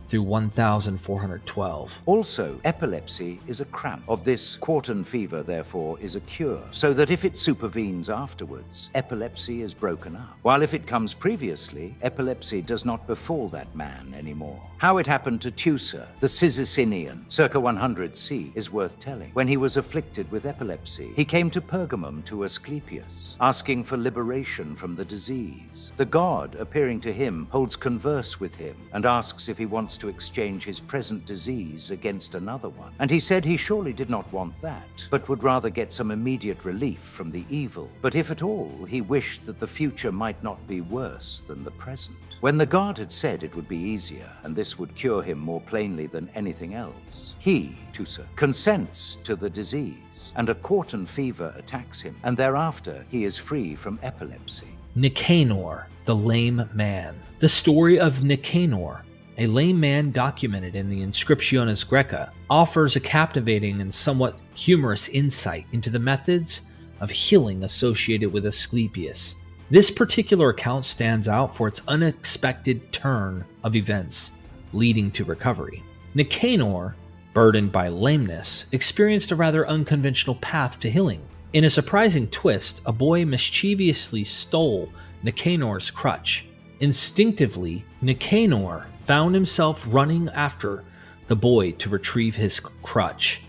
through 1412. Also, epilepsy is a cramp. Of this, quartan fever, therefore, is a cure, so that if it supervenes afterwards, epilepsy is broken up. While if it comes previously, epilepsy does not befall that man anymore. How it happened to Teucer, the Cyzicinian, circa 100 C, is worth telling. When he was afflicted with epilepsy, he came to Pergamum to Asclepius, asking for liberation from the disease. The god, appearing to him, holds converse with him and asks if he wants to exchange his present disease against another one. And he said he surely did not want that, but would rather get some immediate relief from the evil. But if at all, he wished that the future might not be worse than the present. When the god had said it would be easier, and this would cure him more plainly than anything else, he, Teucer, consents to the disease, and a quartan fever attacks him, and thereafter he is free from epilepsy. Nicanor, the lame man. The story of Nicanor, a lame man documented in the Inscriptiones Graeca, offers a captivating and somewhat humorous insight into the methods of healing associated with Asclepius. This particular account stands out for its unexpected turn of events leading to recovery. Nicanor, burdened by lameness, experienced a rather unconventional path to healing. In a surprising twist, a boy mischievously stole Nicanor's crutch. Instinctively, Nicanor found himself running after the boy to retrieve his crutch.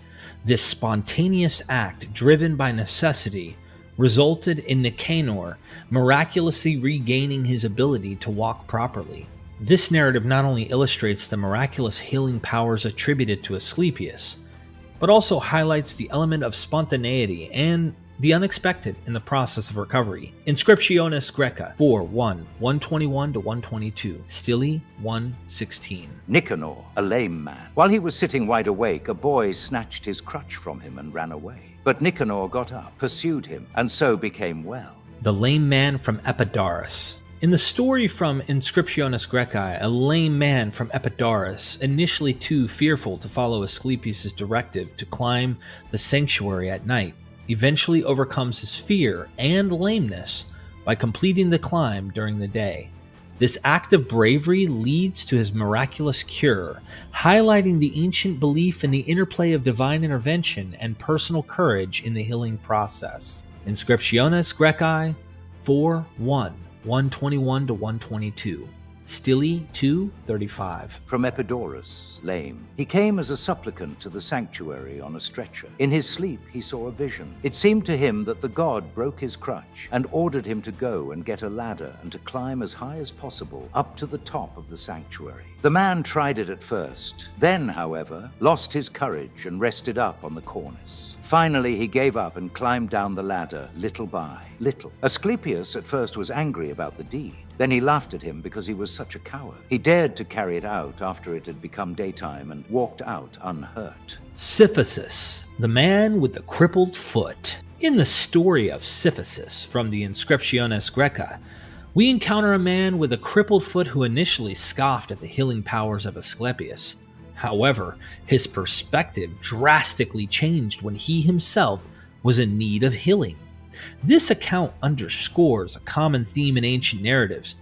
This spontaneous act, driven by necessity, resulted in Nicanor miraculously regaining his ability to walk properly. This narrative not only illustrates the miraculous healing powers attributed to Asclepius, but also highlights the element of spontaneity and the unexpected in the process of recovery. Inscriptiones Graeca 4:1, 121-122, Stili 1:16. Nicanor, a lame man. While he was sitting wide awake, a boy snatched his crutch from him and ran away. But Nicanor got up, pursued him, and so became well. The lame man from Empedocles. In the story from Inscriptiones Graecae, a lame man from Empedocles, initially too fearful to follow Asclepius' directive to climb the sanctuary at night, eventually overcomes his fear and lameness by completing the climb during the day. This act of bravery leads to his miraculous cure, highlighting the ancient belief in the interplay of divine intervention and personal courage in the healing process. Inscriptiones Graecae 4:1, 121-122, Stili 2:35. From Epidaurus, lame. He came as a supplicant to the sanctuary on a stretcher. In his sleep he saw a vision. It seemed to him that the god broke his crutch and ordered him to go and get a ladder and to climb as high as possible up to the top of the sanctuary. The man tried it at first, then, however, lost his courage and rested up on the cornice. Finally, he gave up and climbed down the ladder little by little. Asclepius at first was angry about the deed. Then he laughed at him because he was such a coward. He dared to carry it out after it had become daytime and walked out unhurt. Cephisus, the man with the crippled foot. In the story of Cephisus from the Inscriptiones Graecae, we encounter a man with a crippled foot who initially scoffed at the healing powers of Asclepius. However, his perspective drastically changed when he himself was in need of healing. This account underscores a common theme in ancient narratives: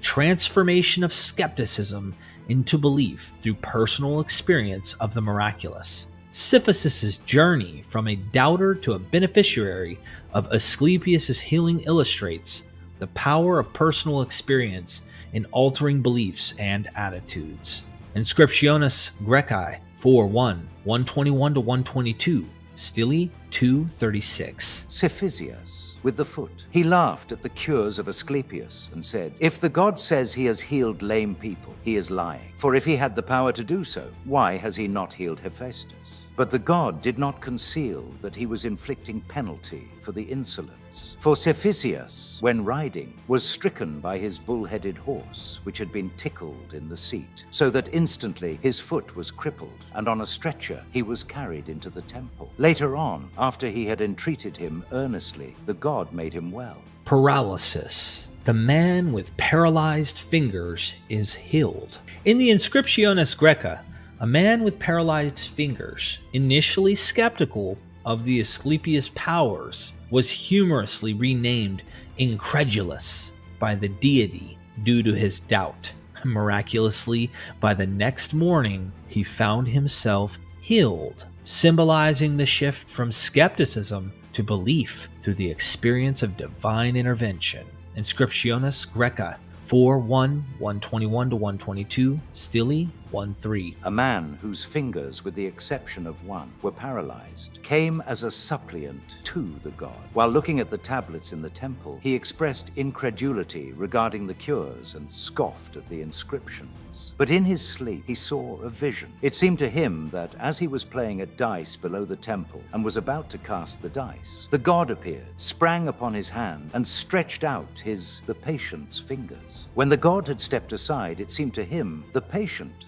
transformation of skepticism into belief through personal experience of the miraculous. Cephisus' journey from a doubter to a beneficiary of Asclepius' healing illustrates the power of personal experience in altering beliefs and attitudes. Inscriptiones Graecae 4:1, 121-122, Stili 2:36. Cephisus, with the foot. He laughed at the cures of Asclepius and said, "If the god says he has healed lame people, he is lying. For if he had the power to do so, why has he not healed Hephaestus?" But the god did not conceal that he was inflicting penalty for the insolence. For Cephisus, when riding, was stricken by his bull-headed horse, which had been tickled in the seat, so that instantly his foot was crippled, and on a stretcher he was carried into the temple. Later on, after he had entreated him earnestly, the god made him well. Paralysis. The man with paralyzed fingers is healed. In the Inscriptiones Graecae, a man with paralyzed fingers, initially skeptical of the Asclepius powers, was humorously renamed Incredulous by the deity due to his doubt. Miraculously, by the next morning, he found himself healed, symbolizing the shift from skepticism to belief through the experience of divine intervention. Inscriptiones Graecae 4:1, 121-122, Stili 1:3. A man whose fingers, with the exception of one, were paralyzed, came as a suppliant to the god. While looking at the tablets in the temple, he expressed incredulity regarding the cures and scoffed at the inscriptions. But in his sleep, he saw a vision. It seemed to him that as he was playing at dice below the temple and was about to cast the dice, the god appeared, sprang upon his hand, and stretched out the patient's fingers. When the god had stepped aside, it seemed to him, the patient,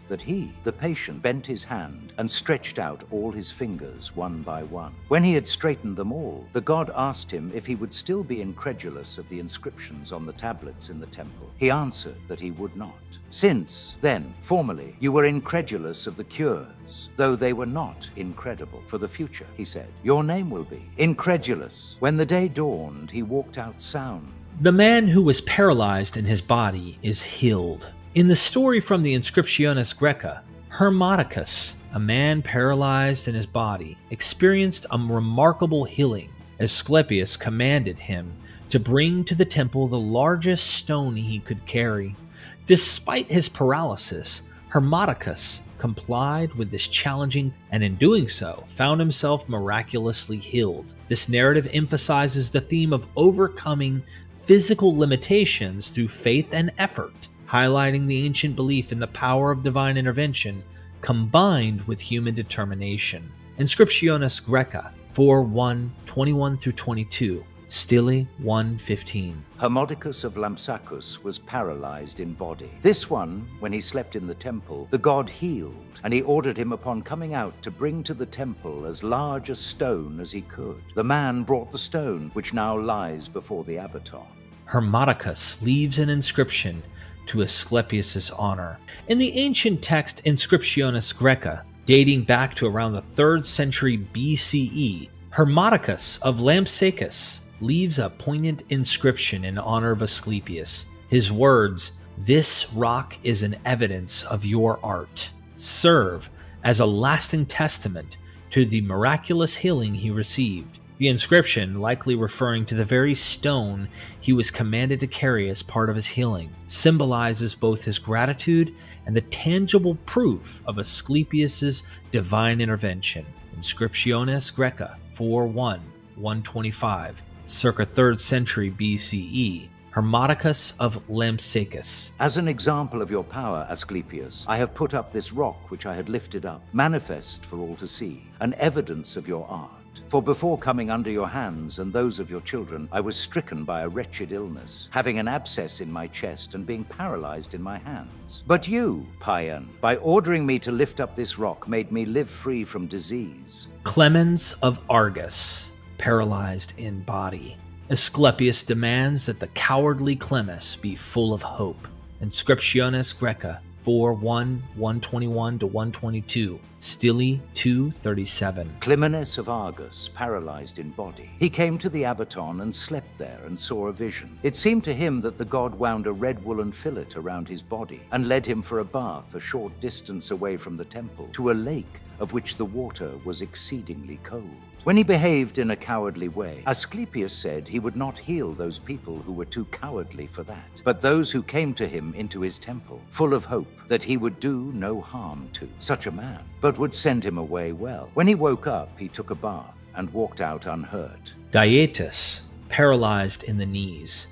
bent his hand and stretched out all his fingers one by one. When he had straightened them all, the god asked him if he would still be incredulous of the inscriptions on the tablets in the temple. He answered that he would not. Since, then, formerly, you were incredulous of the cures, though they were not incredible. For the future, he said, your name will be incredulous. When the day dawned, he walked out sound. The man who was paralyzed in his body is healed. In the story from the Inscriptiones Graecae, Hermodocus, a man paralyzed in his body, experienced a remarkable healing. Asclepius commanded him to bring to the temple the largest stone he could carry. Despite his paralysis, Hermodocus complied with this challenging, and in doing so, found himself miraculously healed. This narrative emphasizes the theme of overcoming physical limitations through faith and effort, highlighting the ancient belief in the power of divine intervention combined with human determination. Inscriptiones Graeca 4:1-21-22, Stele 1:15. Hermodocus of Lampsacus was paralyzed in body. This one, when he slept in the temple, the god healed, and he ordered him upon coming out to bring to the temple as large a stone as he could. The man brought the stone, which now lies before the abaton. Hermodocus leaves an inscription to Asclepius' honor. In the ancient text Inscriptiones Graeca, dating back to around the 3rd century BCE, Hermodocus of Lampsacus leaves a poignant inscription in honor of Asclepius. His words, "This rock is an evidence of your art," serve as a lasting testament to the miraculous healing he received. The inscription, likely referring to the very stone he was commanded to carry as part of his healing, symbolizes both his gratitude and the tangible proof of Asclepius' divine intervention. Inscriptiones Graeca 4:1-125, circa 3rd century BCE, Hermodocus of Lampsacus. As an example of your power, Asclepius, I have put up this rock which I had lifted up, manifest for all to see, an evidence of your art. For before coming under your hands and those of your children, I was stricken by a wretched illness, having an abscess in my chest and being paralyzed in my hands. But you, Paean, by ordering me to lift up this rock, made me live free from disease. Clemens of Argus, paralyzed in body. Asclepius demands that the cowardly Clemens be full of hope. Inscriptiones Graeca 4:1-121-122, Stele 2:37. Clemenes of Argus, paralyzed in body. He came to the abaton and slept there and saw a vision. It seemed to him that the god wound a red woolen fillet around his body and led him for a bath a short distance away from the temple to a lake of which the water was exceedingly cold. When he behaved in a cowardly way, Asclepius said he would not heal those people who were too cowardly for that, but those who came to him into his temple, full of hope that he would do no harm to such a man, but would send him away well. When he woke up, he took a bath and walked out unhurt. Dietus, paralyzed in the knees.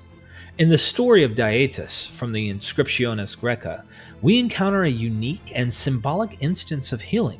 In the story of Dietus from the Inscriptiones Graeca, we encounter a unique and symbolic instance of healing.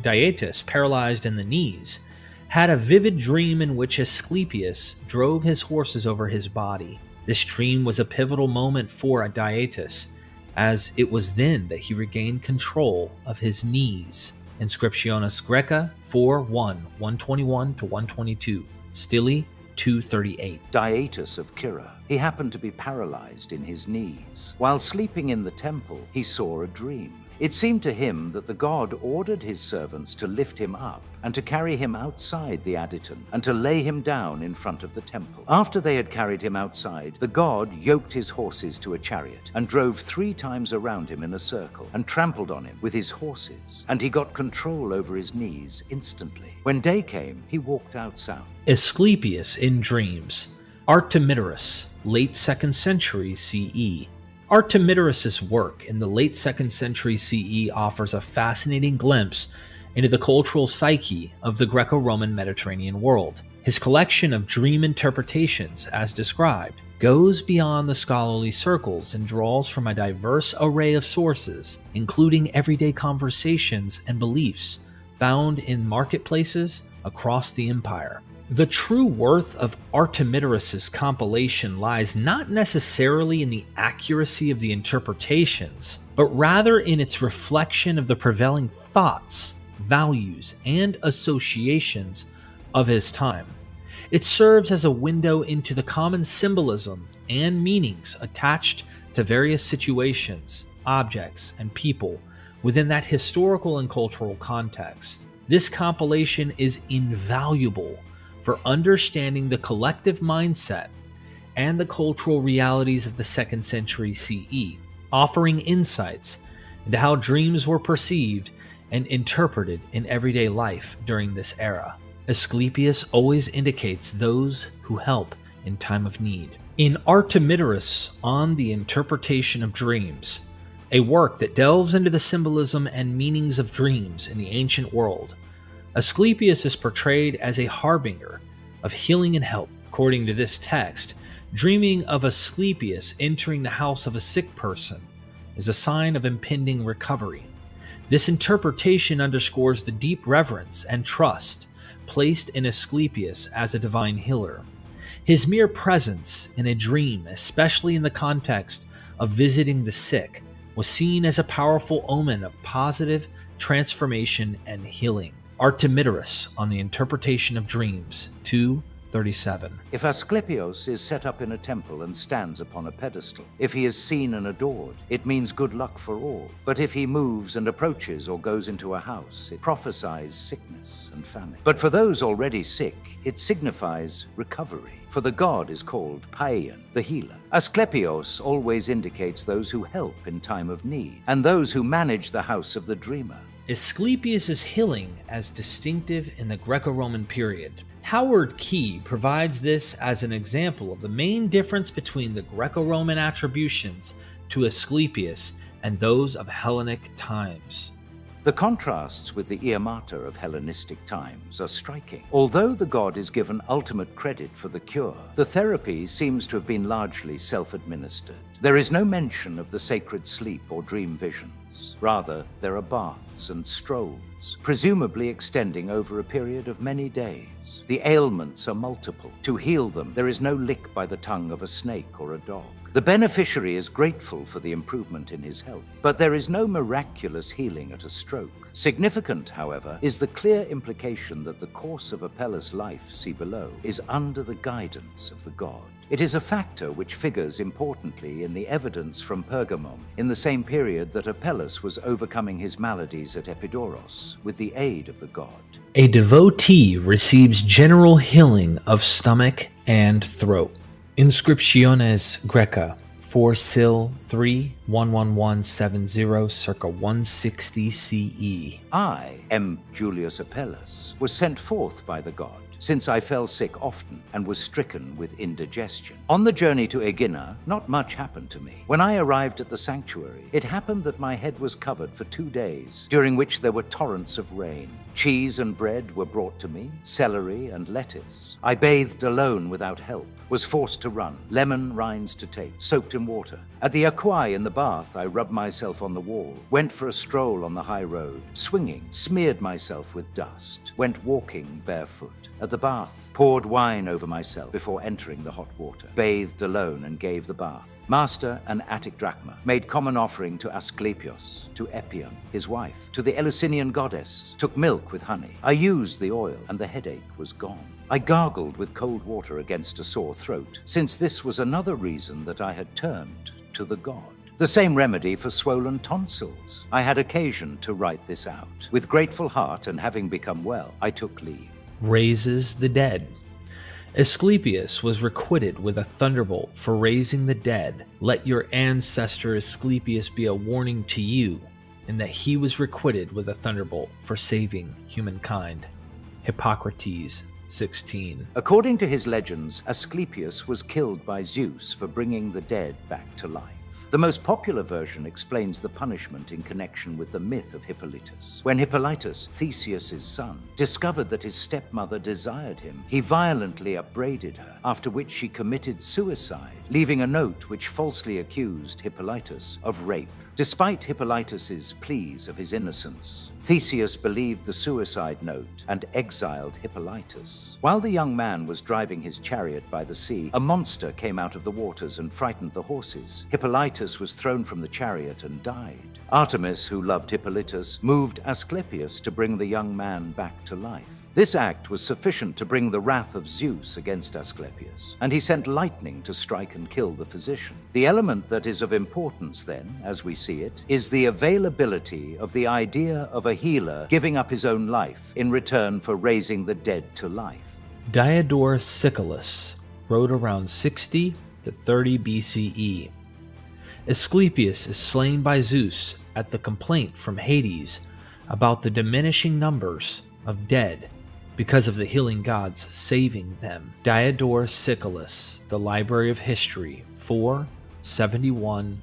Dietus, paralyzed in the knees, had a vivid dream in which Asclepius drove his horses over his body. This dream was a pivotal moment for Dietus, as it was then that he regained control of his knees. Inscriptiones Graeca 4:1-121-122, Stele 2:38. Dietus of Kira. He happened to be paralyzed in his knees. While sleeping in the temple, he saw a dream. It seemed to him that the god ordered his servants to lift him up and to carry him outside the adyton and to lay him down in front of the temple. After they had carried him outside, the god yoked his horses to a chariot and drove 3 times around him in a circle and trampled on him with his horses, and he got control over his knees instantly. When day came, he walked out sound. Asclepius in dreams. Artemidorus, late 2nd century CE. Artemidorus' work in the late 2nd century CE offers a fascinating glimpse into the cultural psyche of the Greco-Roman Mediterranean world. His collection of dream interpretations, as described, goes beyond the scholarly circles and draws from a diverse array of sources, including everyday conversations and beliefs found in marketplaces across the empire. The true worth of Artemidorus' compilation lies not necessarily in the accuracy of the interpretations, but rather in its reflection of the prevailing thoughts, values, and associations of his time. It serves as a window into the common symbolism and meanings attached to various situations, objects, and people within that historical and cultural context. This compilation is invaluable for understanding the collective mindset and the cultural realities of the 2nd century CE, offering insights into how dreams were perceived and interpreted in everyday life during this era. Asclepius always indicates those who help in time of need. In Artemidorus on the Interpretation of Dreams, a work that delves into the symbolism and meanings of dreams in the ancient world, Asclepius is portrayed as a harbinger of healing and help. According to this text, dreaming of Asclepius entering the house of a sick person is a sign of impending recovery. This interpretation underscores the deep reverence and trust placed in Asclepius as a divine healer. His mere presence in a dream, especially in the context of visiting the sick, was seen as a powerful omen of positive transformation and healing. Artemidorus on the Interpretation of Dreams, 2:37. If Asclepios is set up in a temple and stands upon a pedestal, if he is seen and adored, it means good luck for all. But if he moves and approaches or goes into a house, it prophesies sickness and famine. But for those already sick, it signifies recovery, for the god is called Paean, the healer. Asclepios always indicates those who help in time of need, and those who manage the house of the dreamer. Asclepius' healing as distinctive in the Greco-Roman period. Howard Key provides this as an example of the main difference between the Greco-Roman attributions to Asclepius and those of Hellenic times. The contrasts with the iamata of Hellenistic times are striking. Although the god is given ultimate credit for the cure, the therapy seems to have been largely self-administered. There is no mention of the sacred sleep or dream visions. Rather, there are baths and strolls, presumably extending over a period of many days. The ailments are multiple. To heal them, there is no lick by the tongue of a snake or a dog. The beneficiary is grateful for the improvement in his health, but there is no miraculous healing at a stroke. Significant, however, is the clear implication that the course of Apelles' life, see below, is under the guidance of the god. It is a factor which figures importantly in the evidence from Pergamum in the same period that Apelles was overcoming his maladies at Epidaurus with the aid of the god. A devotee receives general healing of stomach and throat. Inscriptiones Graeca, 4 Sil 3 11170, circa 160 CE. I, M. Julius Apelles, was sent forth by the god, since I fell sick often and was stricken with indigestion. On the journey to Aegina, not much happened to me. When I arrived at the sanctuary, it happened that my head was covered for 2 days, during which there were torrents of rain. Cheese and bread were brought to me, celery and lettuce. I bathed alone without help, was forced to run, lemon rinds to take, soaked in water. At the Aquae in the bath, I rubbed myself on the wall, went for a stroll on the high road, swinging, smeared myself with dust, went walking barefoot. At the bath, poured wine over myself before entering the hot water, bathed alone and gave the bath. Master an Attic drachma, made common offering to Asclepios, to Epion, his wife, to the Eleusinian goddess, took milk with honey. I used the oil, and the headache was gone. I gargled with cold water against a sore throat, since this was another reason that I had turned to the god. The same remedy for swollen tonsils. I had occasion to write this out. With grateful heart and having become well, I took leave. Raises the dead. Asclepius was requited with a thunderbolt for raising the dead. Let your ancestor Asclepius be a warning to you, in that he was requited with a thunderbolt for saving humankind. Hippocrates 16. According to his legends, Asclepius was killed by Zeus for bringing the dead back to life. The most popular version explains the punishment in connection with the myth of Hippolytus. When Hippolytus, Theseus's son, discovered that his stepmother desired him, he violently upbraided her, after which she committed suicide, leaving a note which falsely accused Hippolytus of rape. Despite Hippolytus's pleas of his innocence, Theseus believed the suicide note and exiled Hippolytus. While the young man was driving his chariot by the sea, a monster came out of the waters and frightened the horses. Hippolytus was thrown from the chariot and died. Artemis, who loved Hippolytus, moved Asclepius to bring the young man back to life. This act was sufficient to bring the wrath of Zeus against Asclepius, and he sent lightning to strike and kill the physician. The element that is of importance then, as we see it, is the availability of the idea of a healer giving up his own life in return for raising the dead to life. Diodorus Siculus wrote around 60 to 30 BCE. Asclepius is slain by Zeus at the complaint from Hades about the diminishing numbers of dead because of the healing gods saving them. Diodorus Siculus, The Library of History, 471-1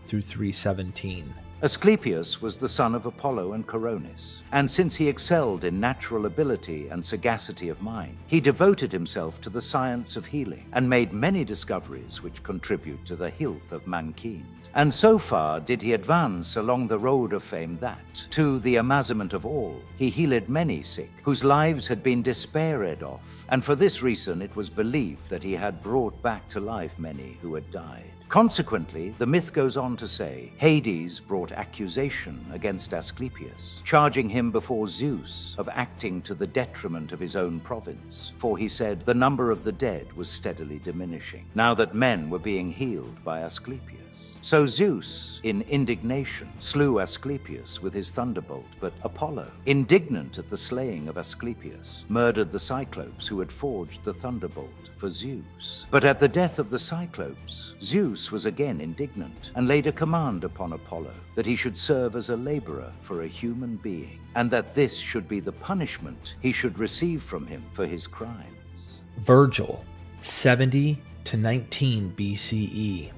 through 317. Asclepius was the son of Apollo and Coronis, and since he excelled in natural ability and sagacity of mind, he devoted himself to the science of healing and made many discoveries which contribute to the health of mankind. And so far did he advance along the road of fame that, to the amazement of all, he healed many sick, whose lives had been despaired of, and for this reason it was believed that he had brought back to life many who had died. Consequently, the myth goes on to say, Hades brought accusation against Asclepius, charging him before Zeus of acting to the detriment of his own province, for he said the number of the dead was steadily diminishing, now that men were being healed by Asclepius. So Zeus, in indignation, slew Asclepius with his thunderbolt, but Apollo, indignant at the slaying of Asclepius, murdered the Cyclopes who had forged the thunderbolt for Zeus. But at the death of the Cyclopes, Zeus was again indignant and laid a command upon Apollo that he should serve as a laborer for a human being, and that this should be the punishment he should receive from him for his crimes. Virgil, 70 to 19 BCE.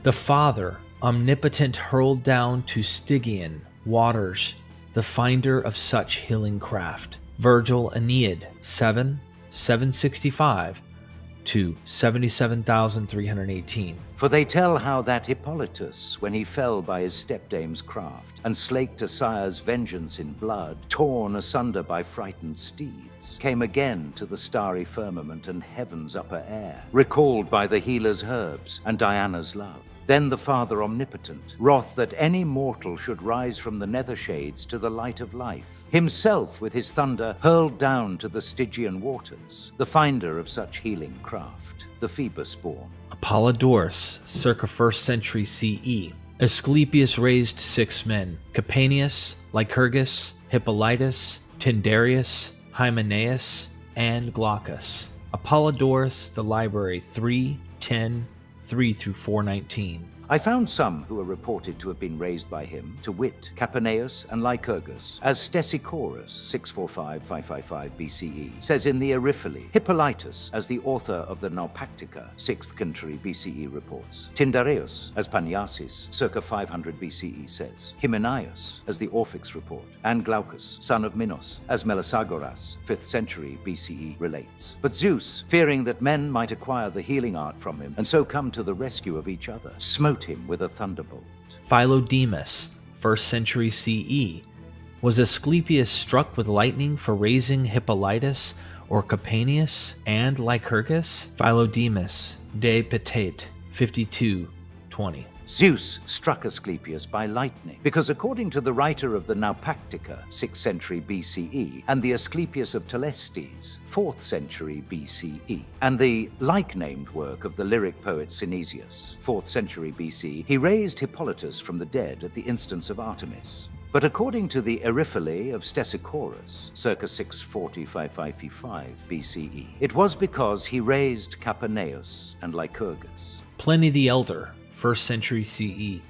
The Father, omnipotent, hurled down to Stygian waters the finder of such healing craft. Virgil, Aeneid, 765 to 77,318. For they tell how that Hippolytus, when he fell by his stepdame's craft, and slaked a sire's vengeance in blood, torn asunder by frightened steeds, came again to the starry firmament and heaven's upper air, recalled by the healer's herbs and Diana's love. Then the Father omnipotent, wroth that any mortal should rise from the nether shades to the light of life, himself with his thunder hurled down to the Stygian waters, the finder of such healing craft, the Phoebus-born. Apollodorus, circa 1st century CE. Asclepius raised 6 men: Capaneus, Lycurgus, Hippolytus, Tyndareus, Hymenaeus, and Glaucus. Apollodorus, The Library, 310 3 through 419. I found some who are reported to have been raised by him, to wit, Capaneus and Lycurgus, as Stesichorus, 645-555 BCE, says in the Eriphyle. Hippolytus, as the author of the Naupactica, 6th century BCE reports. Tyndareus, as Panyasis, circa 500 BCE says. Hymenaeus, as the Orphics report. And Glaucus, son of Minos, as Melasagoras, 5th century BCE relates. But Zeus, fearing that men might acquire the healing art from him, and so come to the rescue of each other, smote him with a thunderbolt. Philodemus, 1st century CE. Was Asclepius struck with lightning for raising Hippolytus or Capaneus and Lycurgus? Philodemus, De Petate, 52-20. Zeus struck Asclepius by lightning, because according to the writer of the Naupactica, 6th century BCE, and the Asclepius of Telestes, 4th century BCE, and the like-named work of the lyric poet Synesius, 4th century BC, he raised Hippolytus from the dead at the instance of Artemis. But according to the Eriphyle of Stesichorus, circa 640-555 BCE, it was because he raised Capaneus and Lycurgus. Pliny the Elder, 1st century CE.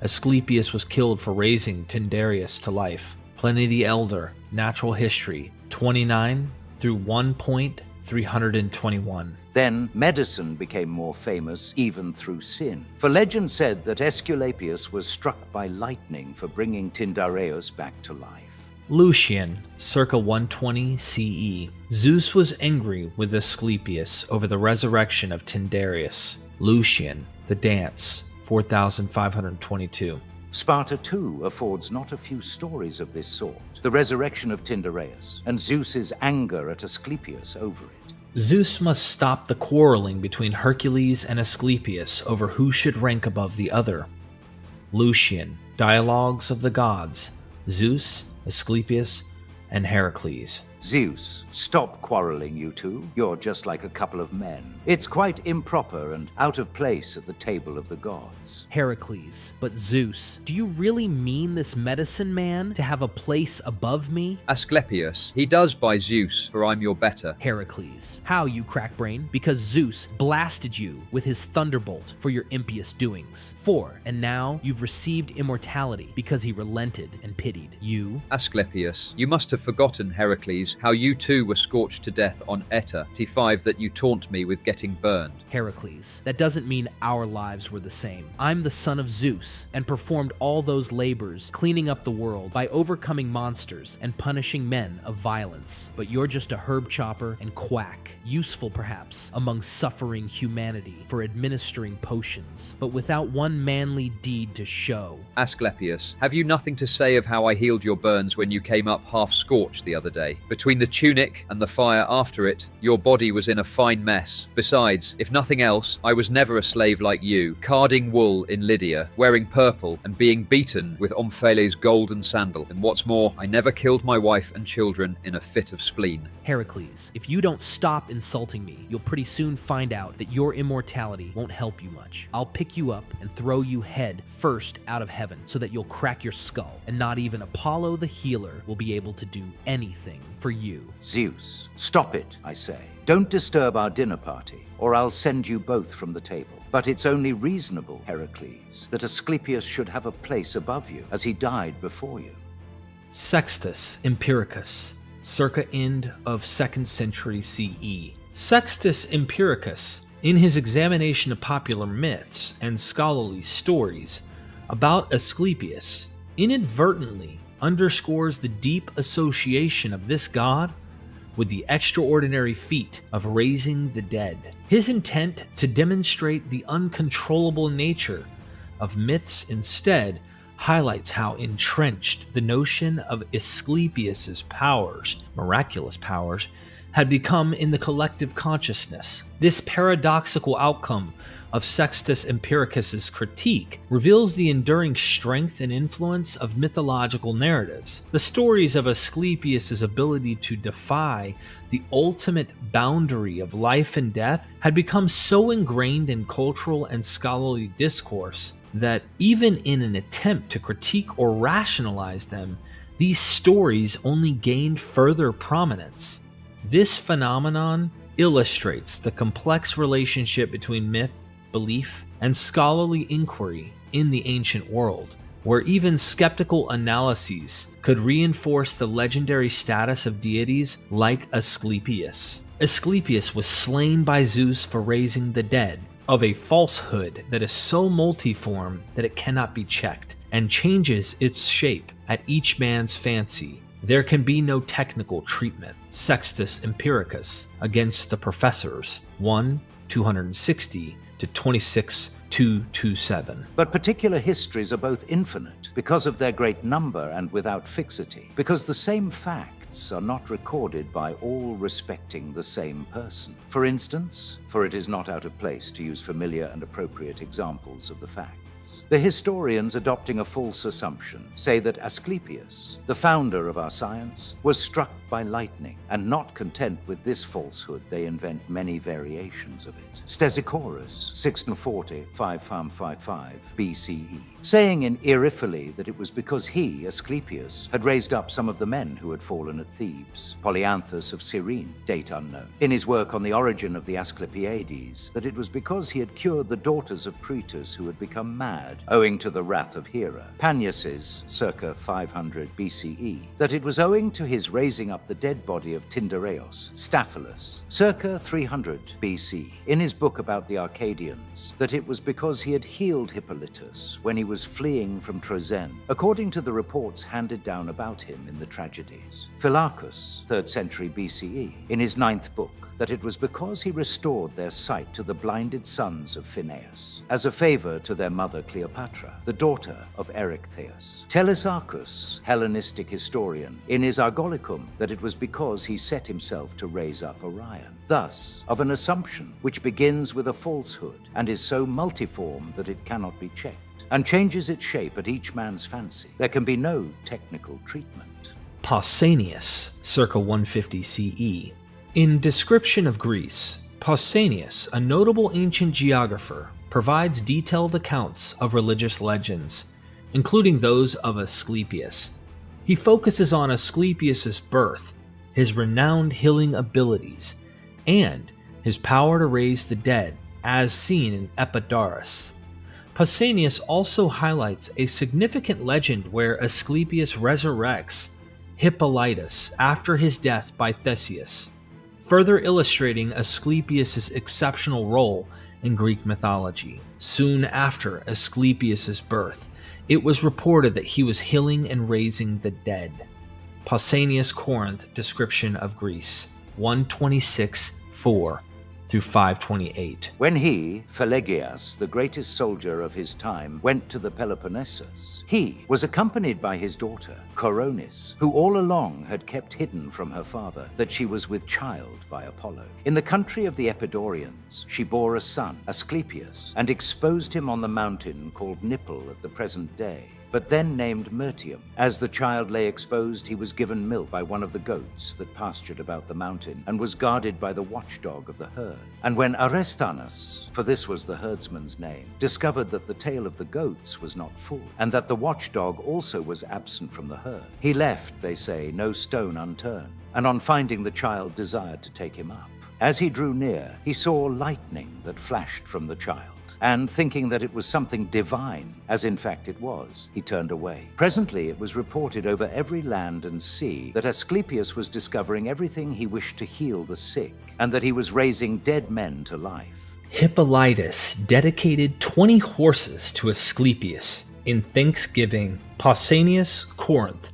Asclepius was killed for raising Tyndareus to life. Pliny the Elder, Natural History, 29 through 1.321. Then medicine became more famous even through sin. For legend said that Asclepius was struck by lightning for bringing Tyndareus back to life. Lucian, circa 120 CE. Zeus was angry with Asclepius over the resurrection of Tyndareus. Lucian, The Dance, 4522. Sparta too affords not a few stories of this sort. The resurrection of Tyndareus, and Zeus's anger at Asclepius over it. Zeus must stop the quarreling between Hercules and Asclepius over who should rank above the other. Lucian, Dialogues of the Gods, Zeus, Asclepius, and Hercules. Zeus, stop quarreling, you two. You're just like a couple of men. It's quite improper and out of place at the table of the gods. Heracles, but Zeus, do you really mean this medicine man to have a place above me? Asclepius, he does by Zeus, for I'm your better. Heracles, how, you crackbrain? Because Zeus blasted you with his thunderbolt for your impious doings. 4. And now you've received immortality because he relented and pitied you. Asclepius, you must have forgotten, Heracles, how you too were scorched to death on Eta. T5 that you taunt me with getting burned. Heracles, that doesn't mean our lives were the same. I'm the son of Zeus and performed all those labors, cleaning up the world by overcoming monsters and punishing men of violence. But you're just a herb chopper and quack, useful perhaps among suffering humanity for administering potions, but without one manly deed to show. Asclepius, have you nothing to say of how I healed your burns when you came up half scorched the other day? Between the tunic and the fire after it, your body was in a fine mess. Besides, if nothing else, I was never a slave like you, carding wool in Lydia, wearing purple, and being beaten with Omphale's golden sandal. And what's more, I never killed my wife and children in a fit of spleen. Heracles, if you don't stop insulting me, you'll pretty soon find out that your immortality won't help you much. I'll pick you up and throw you head first out of heaven so that you'll crack your skull, and not even Apollo the healer will be able to do anything for you. Zeus, stop it, I say. Don't disturb our dinner party, or I'll send you both from the table. But it's only reasonable, Heracles, that Asclepius should have a place above you, as he died before you. Sextus Empiricus, circa end of 2nd century CE. Sextus Empiricus, in his examination of popular myths and scholarly stories about Asclepius, inadvertently underscores the deep association of this god with the extraordinary feat of raising the dead. His intent to demonstrate the uncontrollable nature of myths instead highlights how entrenched the notion of Asclepius's powers, miraculous powers, had become in the collective consciousness. This paradoxical outcome of Sextus Empiricus's critique reveals the enduring strength and influence of mythological narratives. The stories of Asclepius's ability to defy the ultimate boundary of life and death had become so ingrained in cultural and scholarly discourse that even in an attempt to critique or rationalize them, these stories only gained further prominence. This phenomenon illustrates the complex relationship between myth, belief, and scholarly inquiry in the ancient world, where even skeptical analyses could reinforce the legendary status of deities like Asclepius. Asclepius was slain by Zeus for raising the dead, of a falsehood that is so multiform that it cannot be checked, and changes its shape at each man's fancy. There can be no technical treatment. Sextus Empiricus against the Professors, 1-260 to 26-227. But particular histories are both infinite, because of their great number and without fixity, because the same facts are not recorded by all respecting the same person. For instance, for it is not out of place to use familiar and appropriate examples of the facts, the historians, adopting a false assumption, say that Asclepius, the founder of our science, was struck by lightning, and not content with this falsehood, they invent many variations of it. Stesichorus, 640-5555 BCE, saying in Eryphile that it was because he, Asclepius, had raised up some of the men who had fallen at Thebes. Polyanthus of Cyrene, date unknown, in his work on the origin of the Asclepiades, that it was because he had cured the daughters of Pyrrhus who had become mad, owing to the wrath of Hera. Panias, circa 500 BCE, that it was owing to his raising up the dead body of Tyndareos, Staphylos, circa 300 BC, in his book about the Arcadians, that it was because he had healed Hippolytus when he was fleeing from Trozen, according to the reports handed down about him in the tragedies. Philachus, 3rd century BCE, in his 9th book, that it was because he restored their sight to the blinded sons of Phineus, as a favor to their mother Cleopatra, the daughter of Erechtheus. Telesarchus, Hellenistic historian, in his Argolicum, that it was because he set himself to raise up Orion. Thus, of an assumption which begins with a falsehood and is so multiform that it cannot be checked, and changes its shape at each man's fancy, there can be no technical treatment. Pausanias, circa 150 CE. In Description of Greece, Pausanias, a notable ancient geographer, provides detailed accounts of religious legends, including those of Asclepius. He focuses on Asclepius' birth, his renowned healing abilities, and his power to raise the dead, as seen in Empedocles. Pausanias also highlights a significant legend where Asclepius resurrects Hippolytus after his death by Theseus, further illustrating Asclepius' exceptional role in Greek mythology. Soon after Asclepius' birth, it was reported that he was healing and raising the dead. Pausanias Corinth, Description of Greece, 126-4 through 528. When he, Phaleggius, the greatest soldier of his time, went to the Peloponnesus, he was accompanied by his daughter, Coronis, who all along had kept hidden from her father that she was with child by Apollo. In the country of the Epidaurians, she bore a son, Asclepius, and exposed him on the mountain called Nipple at the present day, but then named Myrtium. As the child lay exposed, he was given milk by one of the goats that pastured about the mountain, and was guarded by the watchdog of the herd. And when Arestanus, for this was the herdsman's name, discovered that the tail of the goats was not full, and that the watchdog also was absent from the herd, he left, they say, no stone unturned, and on finding the child desired to take him up. As he drew near, he saw lightning that flashed from the child, and thinking that it was something divine, as in fact it was, he turned away. Presently it was reported over every land and sea that Asclepius was discovering everything he wished to heal the sick, and that he was raising dead men to life. Hippolytus dedicated 20 horses to Asclepius in thanksgiving. Pausanias Corinth,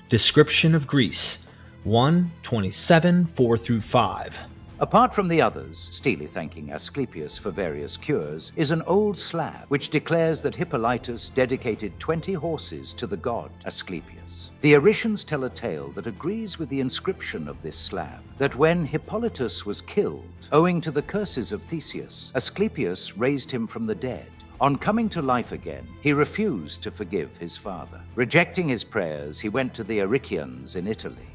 Description of Greece, 127-4 through 5. Apart from the others, Stele thanking Asclepius for various cures, is an old slab which declares that Hippolytus dedicated 20 horses to the god Asclepius. The Aricians tell a tale that agrees with the inscription of this slab, that when Hippolytus was killed, owing to the curses of Theseus, Asclepius raised him from the dead. On coming to life again, he refused to forgive his father. Rejecting his prayers, he went to the Aricians in Italy.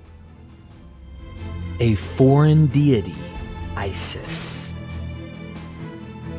A foreign deity, Isis.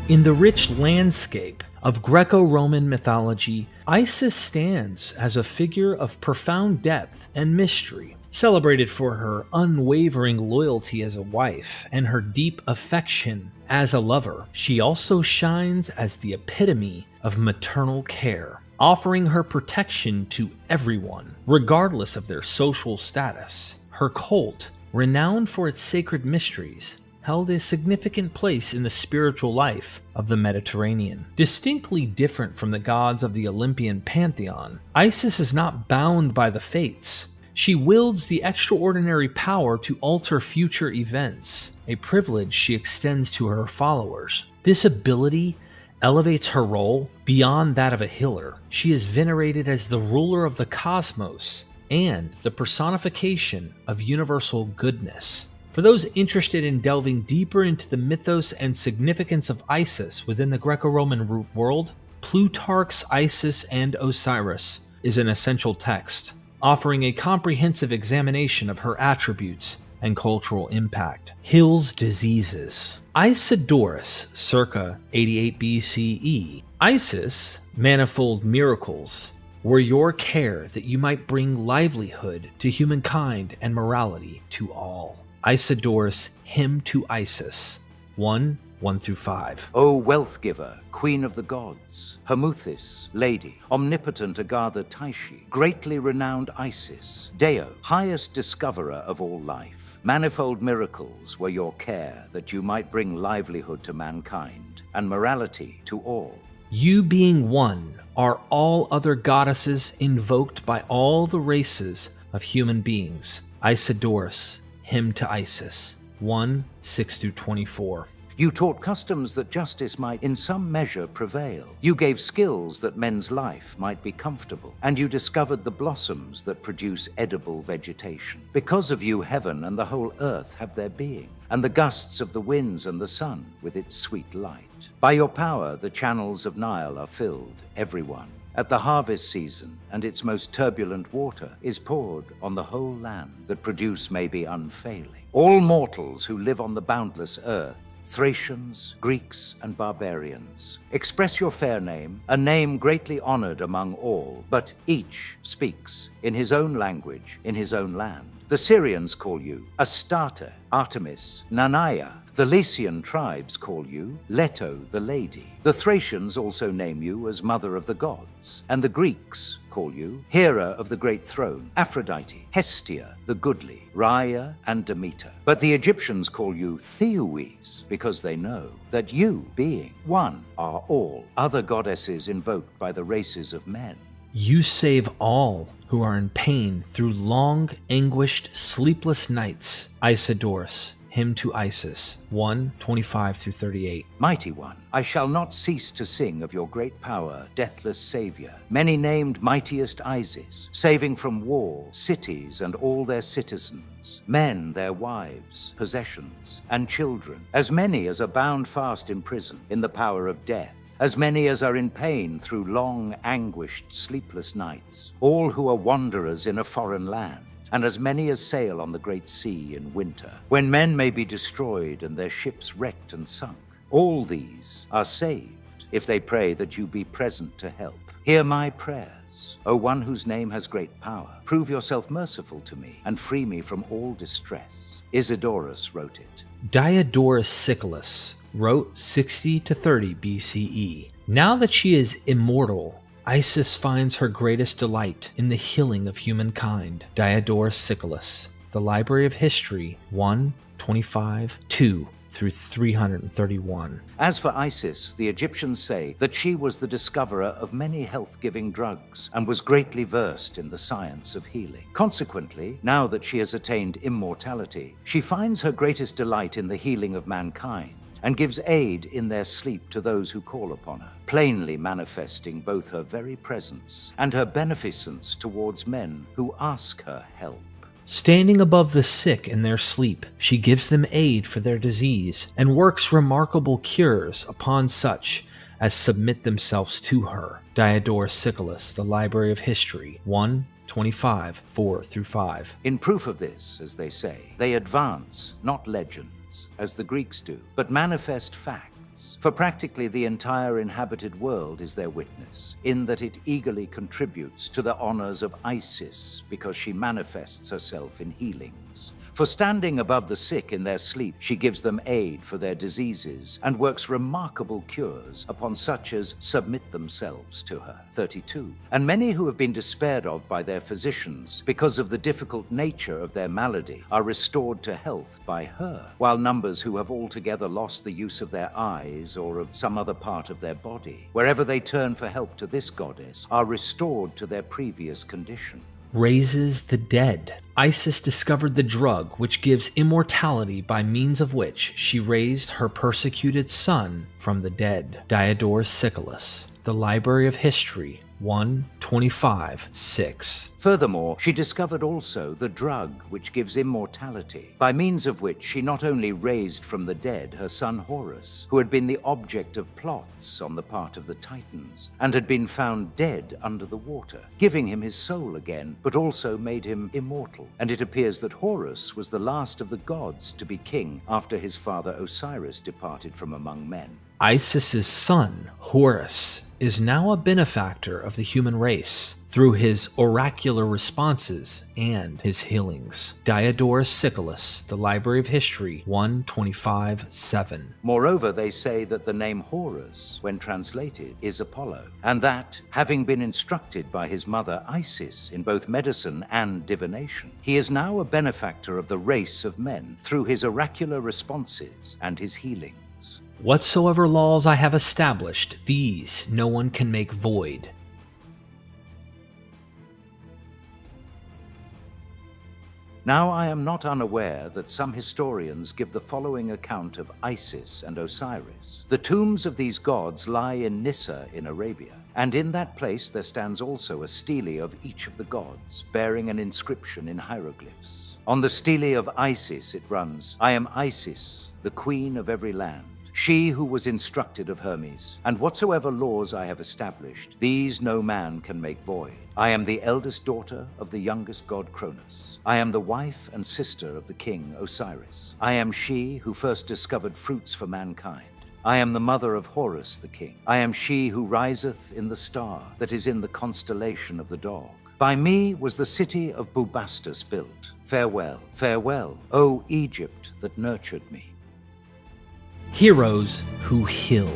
In the rich landscape of Greco-Roman mythology, Isis stands as a figure of profound depth and mystery, celebrated for her unwavering loyalty as a wife and her deep affection as a lover. She also shines as the epitome of maternal care, offering her protection to everyone, regardless of their social status. Her cult, renowned for its sacred mysteries, held a significant place in the spiritual life of the Mediterranean. Distinctly different from the gods of the Olympian pantheon, Isis is not bound by the fates. She wields the extraordinary power to alter future events, a privilege she extends to her followers. This ability elevates her role beyond that of a healer. She is venerated as the ruler of the cosmos and the personification of universal goodness. For those interested in delving deeper into the mythos and significance of Isis within the Greco-Roman world, Plutarch's Isis and Osiris is an essential text, offering a comprehensive examination of her attributes and cultural impact. Heals diseases. Isidorus, circa 88 BCE. Isis, manifold miracles, were your care that you might bring livelihood to humankind and morality to all. Isidorus, Hymn to Isis, 1:1-5. O wealth giver, queen of the gods, Hermuthis, lady, omnipotent Agatha Taishi, greatly renowned Isis, Deo, highest discoverer of all life, manifold miracles were your care that you might bring livelihood to mankind and morality to all. You being one are all other goddesses invoked by all the races of human beings. Isidorus, Hymn to Isis, 1:6-24. You taught customs that justice might in some measure prevail. You gave skills that men's life might be comfortable. And you discovered the blossoms that produce edible vegetation. Because of you, heaven and the whole earth have their being, and the gusts of the winds and the sun with its sweet light. By your power, the channels of Nile are filled, everyone. at the harvest season, and its most turbulent water is poured on the whole land, that produce may be unfailing. All mortals who live on the boundless earth, Thracians, Greeks, and barbarians, express your fair name, a name greatly honored among all, but each speaks in his own language, in his own land. The Syrians call you Astarte, Artemis, Nanaya. The Lycian tribes call you Leto, the Lady. The Thracians also name you as Mother of the Gods, and the Greeks call you Hera of the Great Throne, Aphrodite, Hestia, the Goodly, Rhea, and Demeter. But the Egyptians call you Theois, because they know that you, being one, are all other goddesses invoked by the races of men. You save all who are in pain through long, anguished, sleepless nights. Isidorus, Hymn to Isis, 1:25-38. Mighty One, I shall not cease to sing of your great power, deathless Savior, many named mightiest Isis, saving from war cities and all their citizens, men, their wives, possessions, and children, as many as are bound fast in prison in the power of death, as many as are in pain through long, anguished, sleepless nights, all who are wanderers in a foreign land, and as many as sail on the great sea in winter, when men may be destroyed and their ships wrecked and sunk. All these are saved if they pray that you be present to help. Hear my prayers, O one whose name has great power. Prove yourself merciful to me and free me from all distress. Isidorus wrote it. Diodorus Siculus wrote 60-30 BCE. Now that she is immortal, Isis finds her greatest delight in the healing of humankind. Diodorus Siculus, The Library of History, 1:25-2-331. As for Isis, the Egyptians say that she was the discoverer of many health-giving drugs and was greatly versed in the science of healing. Consequently, now that she has attained immortality, she finds her greatest delight in the healing of mankind, and gives aid in their sleep to those who call upon her, plainly manifesting both her very presence and her beneficence towards men who ask her help. Standing above the sick in their sleep, she gives them aid for their disease, and works remarkable cures upon such as submit themselves to her. Diodorus Siculus, The Library of History, 1:25-4-5. In proof of this, as they say, they advance, not legends, as the Greeks do, but manifest facts. For practically the entire inhabited world is their witness, in that it eagerly contributes to the honors of Isis, because she manifests herself in healings. For standing above the sick in their sleep, she gives them aid for their diseases, and works remarkable cures upon such as submit themselves to her. 32. And many who have been despaired of by their physicians, because of the difficult nature of their malady, are restored to health by her, while numbers who have altogether lost the use of their eyes or of some other part of their body, wherever they turn for help to this goddess, are restored to their previous condition. Raises the dead. Isis discovered the drug which gives immortality, by means of which she raised her persecuted son from the dead. Diodorus Siculus, The Library of History, 1:25-6. Furthermore, she discovered also the drug which gives immortality, by means of which she not only raised from the dead her son Horus, who had been the object of plots on the part of the Titans, and had been found dead under the water, giving him his soul again, but also made him immortal. And it appears that Horus was the last of the gods to be king after his father Osiris departed from among men. Isis's son, Horus, is now a benefactor of the human race through his oracular responses and his healings. Diodorus Siculus, The Library of History, 1:25-7. Moreover, they say that the name Horus, when translated, is Apollo, and that, having been instructed by his mother Isis in both medicine and divination, he is now a benefactor of the race of men through his oracular responses and his healing. Whatsoever laws I have established, these no one can make void. Now I am not unaware that some historians give the following account of Isis and Osiris. The tombs of these gods lie in Nissa in Arabia, and in that place there stands also a stele of each of the gods, bearing an inscription in hieroglyphs. On the stele of Isis it runs, I am Isis, the queen of every land. she who was instructed of Hermes. And whatsoever laws I have established, these no man can make void. I am the eldest daughter of the youngest god Cronus. I am the wife and sister of the king Osiris. I am she who first discovered fruits for mankind. I am the mother of Horus the king. I am she who riseth in the star that is in the constellation of the dog. By me was the city of Bubastis built. Farewell, farewell, O Egypt that nurtured me. Heroes who heal.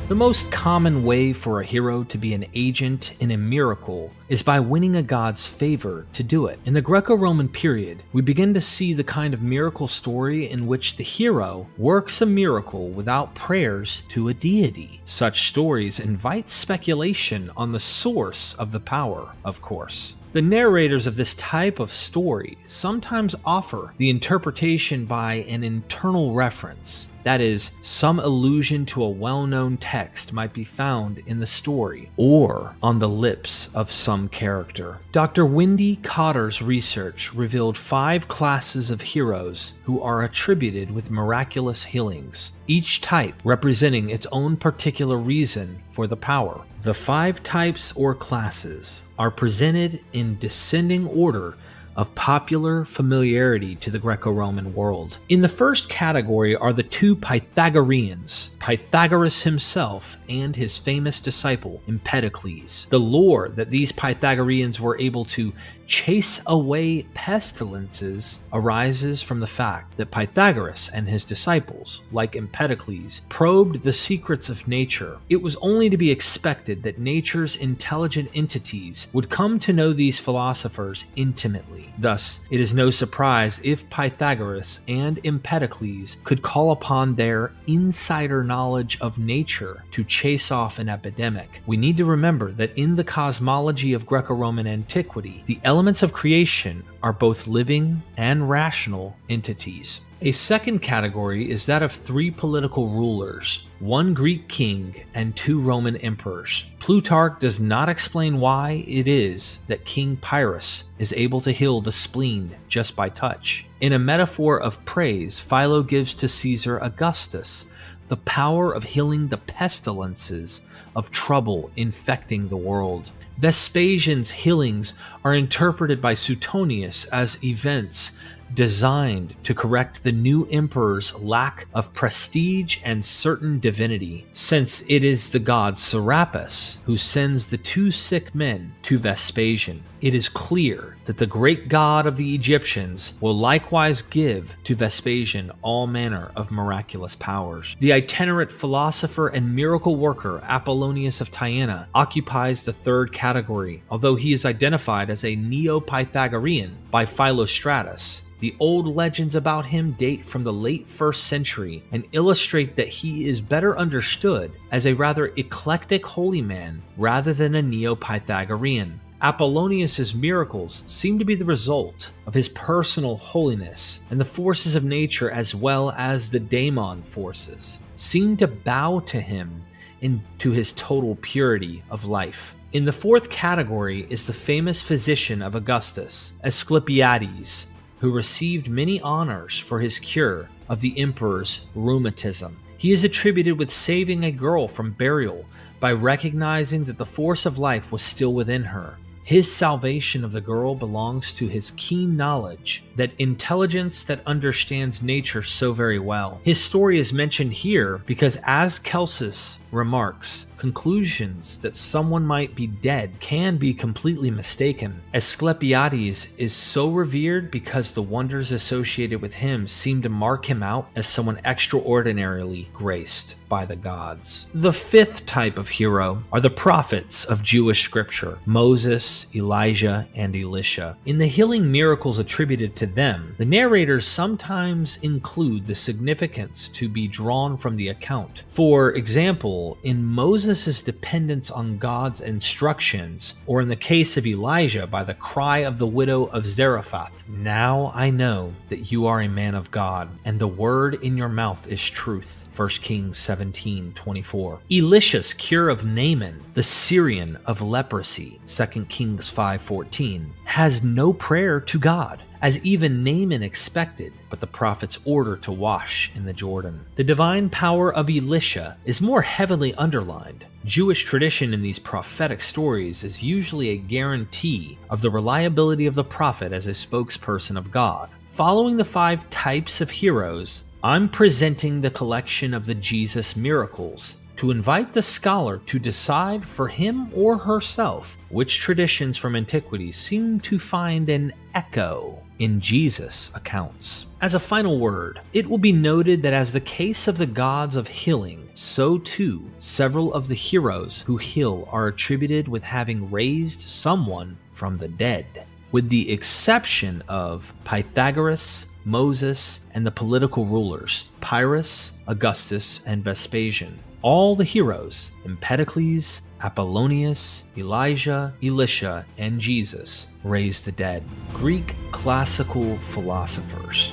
The most common way for a hero to be an agent in a miracle is by winning a god's favor to do it. In the Greco-Roman period, we begin to see the kind of miracle story in which the hero works a miracle without prayers to a deity. Such stories invite speculation on the source of the power, of course. The narrators of this type of story sometimes offer the interpretation by an internal reference. That is, some allusion to a well-known text might be found in the story, or on the lips of some character. Dr. Wendy Cotter's research revealed 5 classes of heroes who are attributed with miraculous healings, each type representing its own particular reason for the power. The 5 types or classes are presented in descending order of popular familiarity to the Greco-Roman world. In the first category are the 2 Pythagoreans, Pythagoras himself and his famous disciple Empedocles. The lore that these Pythagoreans were able to chase away pestilences arises from the fact that Pythagoras and his disciples, like Empedocles, probed the secrets of nature. It was only to be expected that nature's intelligent entities would come to know these philosophers intimately. Thus, it is no surprise if Pythagoras and Empedocles could call upon their insider knowledge of nature to chase off an epidemic. We need to remember that in the cosmology of Greco-Roman antiquity, the elements of creation are both living and rational entities. A second category is that of 3 political rulers, 1 Greek king and 2 Roman emperors. Plutarch does not explain why it is that King Pyrrhus is able to heal the spleen just by touch. In a metaphor of praise, Philo gives to Caesar Augustus the power of healing the pestilences of trouble infecting the world. Vespasian's healings are interpreted by Suetonius as events designed to correct the new emperor's lack of prestige and certain divinity, since it is the god Serapis who sends the 2 sick men to Vespasian. It is clear that the great god of the Egyptians will likewise give to Vespasian all manner of miraculous powers. The itinerant philosopher and miracle worker Apollonius of Tyana occupies the 3rd category, although he is identified as a Neo-Pythagorean by Philostratus. The old legends about him date from the late 1st century and illustrate that he is better understood as a rather eclectic holy man rather than a Neo-Pythagorean. Apollonius's miracles seem to be the result of his personal holiness, and the forces of nature as well as the daemon forces seem to bow to him and to his total purity of life. In the 4th category is the famous physician of Augustus, Asclepiades, who received many honors for his cure of the emperor's rheumatism. He is attributed with saving a girl from burial by recognizing that the force of life was still within her. His salvation of the girl belongs to his keen knowledge, that intelligence that understands nature so very well. His story is mentioned here because, as Celsus remarks, conclusions that someone might be dead can be completely mistaken. Asclepiades is so revered because the wonders associated with him seem to mark him out as someone extraordinarily graced by the gods. The 5th type of hero are the prophets of Jewish scripture, Moses, Elijah, and Elisha. In the healing miracles attributed to them, the narrators sometimes include the significance to be drawn from the account. For example, in Moses' dependence on God's instructions, or in the case of Elijah by the cry of the widow of Zarephath, "Now I know that you are a man of God, and the word in your mouth is truth." 1 Kings 17:24. Elisha's cure of Naaman, the Syrian of leprosy, 2 Kings 5:14, has no prayer to God. as even Naaman expected, but the prophet's order to wash in the Jordan. The divine power of Elisha is more heavily underlined. Jewish tradition in these prophetic stories is usually a guarantee of the reliability of the prophet as a spokesperson of God. Following the 5 types of heroes, I'm presenting the collection of the Jesus miracles to invite the scholar to decide for him or herself which traditions from antiquity seem to find an echo in Jesus' accounts. As a final word, it will be noted that as the case of the gods of healing, so too several of the heroes who heal are attributed with having raised someone from the dead, with the exception of Pythagoras, Moses, and the political rulers, Pyrrhus, Augustus, and Vespasian. All the heroes, Empedocles, Apollonius, Elijah, Elisha, and Jesus, raised the dead. Greek classical philosophers.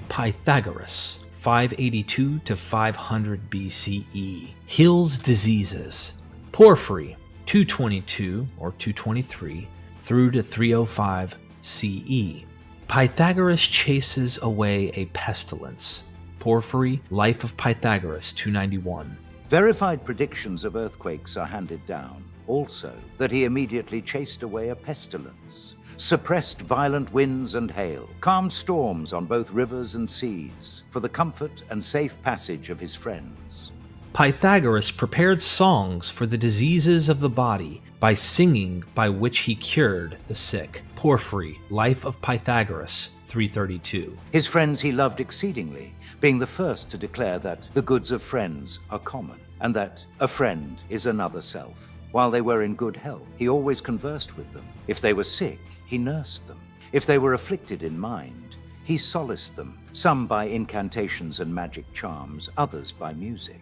Pythagoras, 582 to 500 BCE, heals diseases. Porphyry, 222 or 223 through to 305 CE. Pythagoras chases away a pestilence. Porphyry, Life of Pythagoras, 291. Verified predictions of earthquakes are handed down. Also, that he immediately chased away a pestilence, suppressed violent winds and hail, calmed storms on both rivers and seas, for the comfort and safe passage of his friends. Pythagoras prepared songs for the diseases of the body by singing, by which he cured the sick. Porphyry, Life of Pythagoras, 332. His friends he loved exceedingly, being the first to declare that the goods of friends are common, and that a friend is another self. While they were in good health, he always conversed with them. If they were sick, he nursed them. If they were afflicted in mind, he solaced them, some by incantations and magic charms, others by music.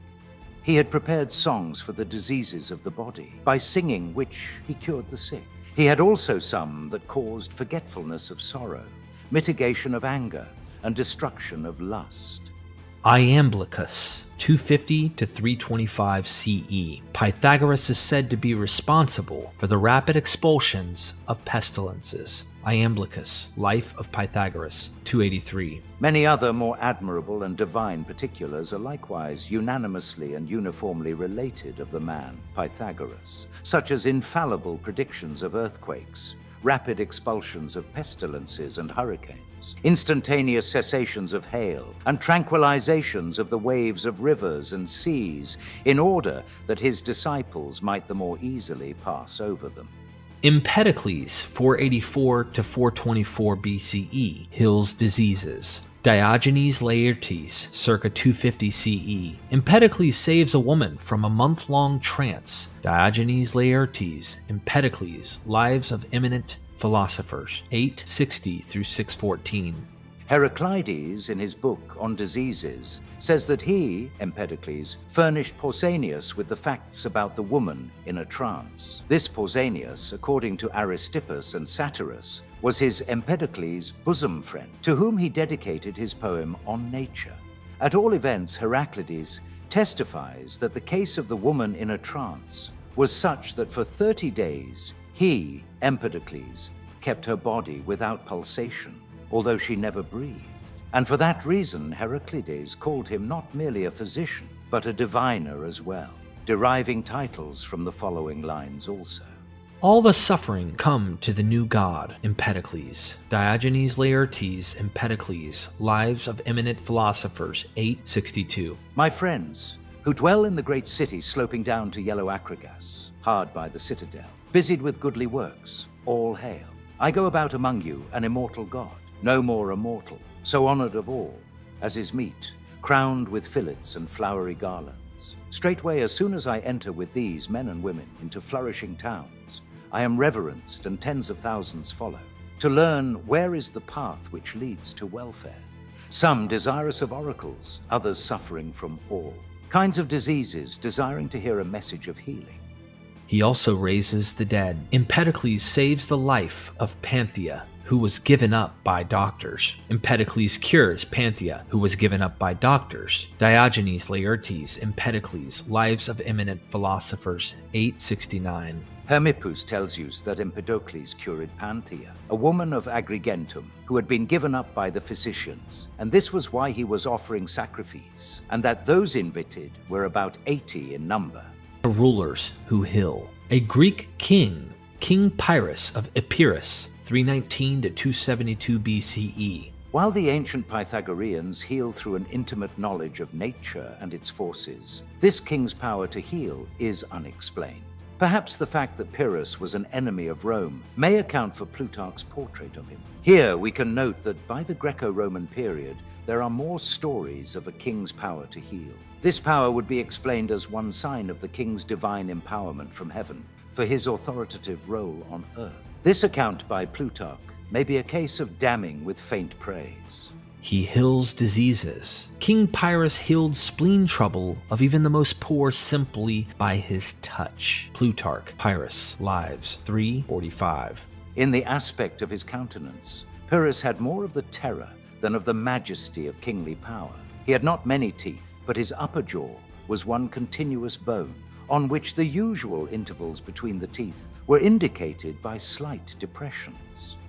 He had prepared songs for the diseases of the body, by singing which he cured the sick. He had also some that caused forgetfulness of sorrow, mitigation of anger, and destruction of lust. Iamblichus, 250 to 325 CE. Pythagoras is said to be responsible for the rapid expulsions of pestilences. Iamblichus, Life of Pythagoras, 283. Many other more admirable and divine particulars are likewise unanimously and uniformly related of the man Pythagoras, such as infallible predictions of earthquakes, rapid expulsions of pestilences and hurricanes, instantaneous cessations of hail, and tranquilizations of the waves of rivers and seas, in order that his disciples might the more easily pass over them. Empedocles, 484 to 424 BCE, heals diseases. Diogenes Laertes, circa 250 CE. Empedocles saves a woman from a month-long trance. Diogenes Laertes, Empedocles, Lives of Eminent Philosophers, 860 through 614. Hercules, in his book on diseases, says that he, Empedocles, furnished Pausanias with the facts about the woman in a trance. This Pausanias, according to Aristippus and Satyrus, was his Empedocles' bosom friend, to whom he dedicated his poem On Nature. At all events, Heraclides testifies that the case of the woman in a trance was such that for 30 days he, Empedocles, kept her body without pulsation, although she never breathed. And for that reason, Heraclides called him not merely a physician, but a diviner as well, deriving titles from the following lines also. All the suffering come to the new god, Empedocles. Diogenes Laertes, Empedocles, Lives of Eminent Philosophers, 862. My friends, who dwell in the great city sloping down to yellow Acragas, hard by the citadel, busied with goodly works, all hail. I go about among you an immortal god, no more immortal, so honored of all, as is meet, crowned with fillets and flowery garlands. Straightway, as soon as I enter with these men and women into flourishing towns, I am reverenced and tens of thousands follow, to learn where is the path which leads to welfare. Some desirous of oracles, others suffering from all kinds of diseases, desiring to hear a message of healing. He also raises the dead. Empedocles saves the life of Panthea, who was given up by doctors. Empedocles cures Panthea, who was given up by doctors. Diogenes Laertes, Empedocles, Lives of Eminent Philosophers, 869. Hermippus tells you that Empedocles cured Panthea, a woman of Agrigentum who had been given up by the physicians, and this was why he was offering sacrifice, and that those invited were about 80 in number. The rulers who heal. A Greek king, King Pyrrhus of Epirus, 319 to 272 BCE. While the ancient Pythagoreans heal through an intimate knowledge of nature and its forces, this king's power to heal is unexplained. Perhaps the fact that Pyrrhus was an enemy of Rome may account for Plutarch's portrait of him. Here we can note that by the Greco-Roman period, there are more stories of a king's power to heal. This power would be explained as one sign of the king's divine empowerment from heaven for his authoritative role on earth. This account by Plutarch may be a case of damning with faint praise. He heals diseases. King Pyrrhus healed spleen trouble of even the most poor simply by his touch. Plutarch, Pyrrhus, Lives, 345. In the aspect of his countenance, Pyrrhus had more of the terror than of the majesty of kingly power. He had not many teeth, but his upper jaw was one continuous bone, on which the usual intervals between the teeth were indicated by slight depressions.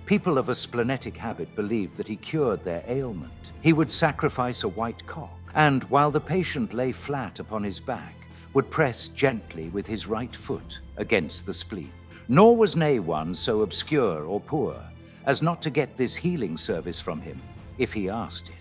People of a splenetic habit believed that he cured their ailment. He would sacrifice a white cock, and while the patient lay flat upon his back, would press gently with his right foot against the spleen. Nor was nay one so obscure or poor as not to get this healing service from him, if he asked it.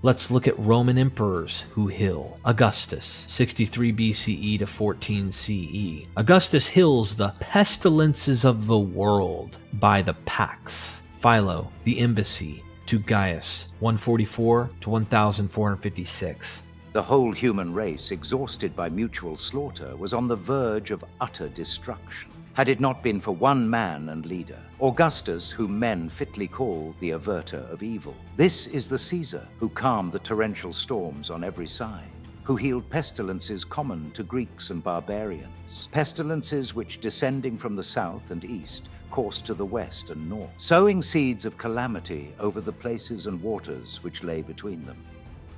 Let's look at Roman emperors who heal. Augustus, 63 BCE to 14 CE. Augustus heals the pestilences of the world by the pax. Philo, the embassy, to Gaius, 144 to 1456. The whole human race, exhausted by mutual slaughter, was on the verge of utter destruction. Had it not been for one man and leader, Augustus, whom men fitly call the averter of evil. This is the Caesar who calmed the torrential storms on every side, who healed pestilences common to Greeks and barbarians, pestilences which, descending from the south and east, coursed to the west and north, sowing seeds of calamity over the places and waters which lay between them.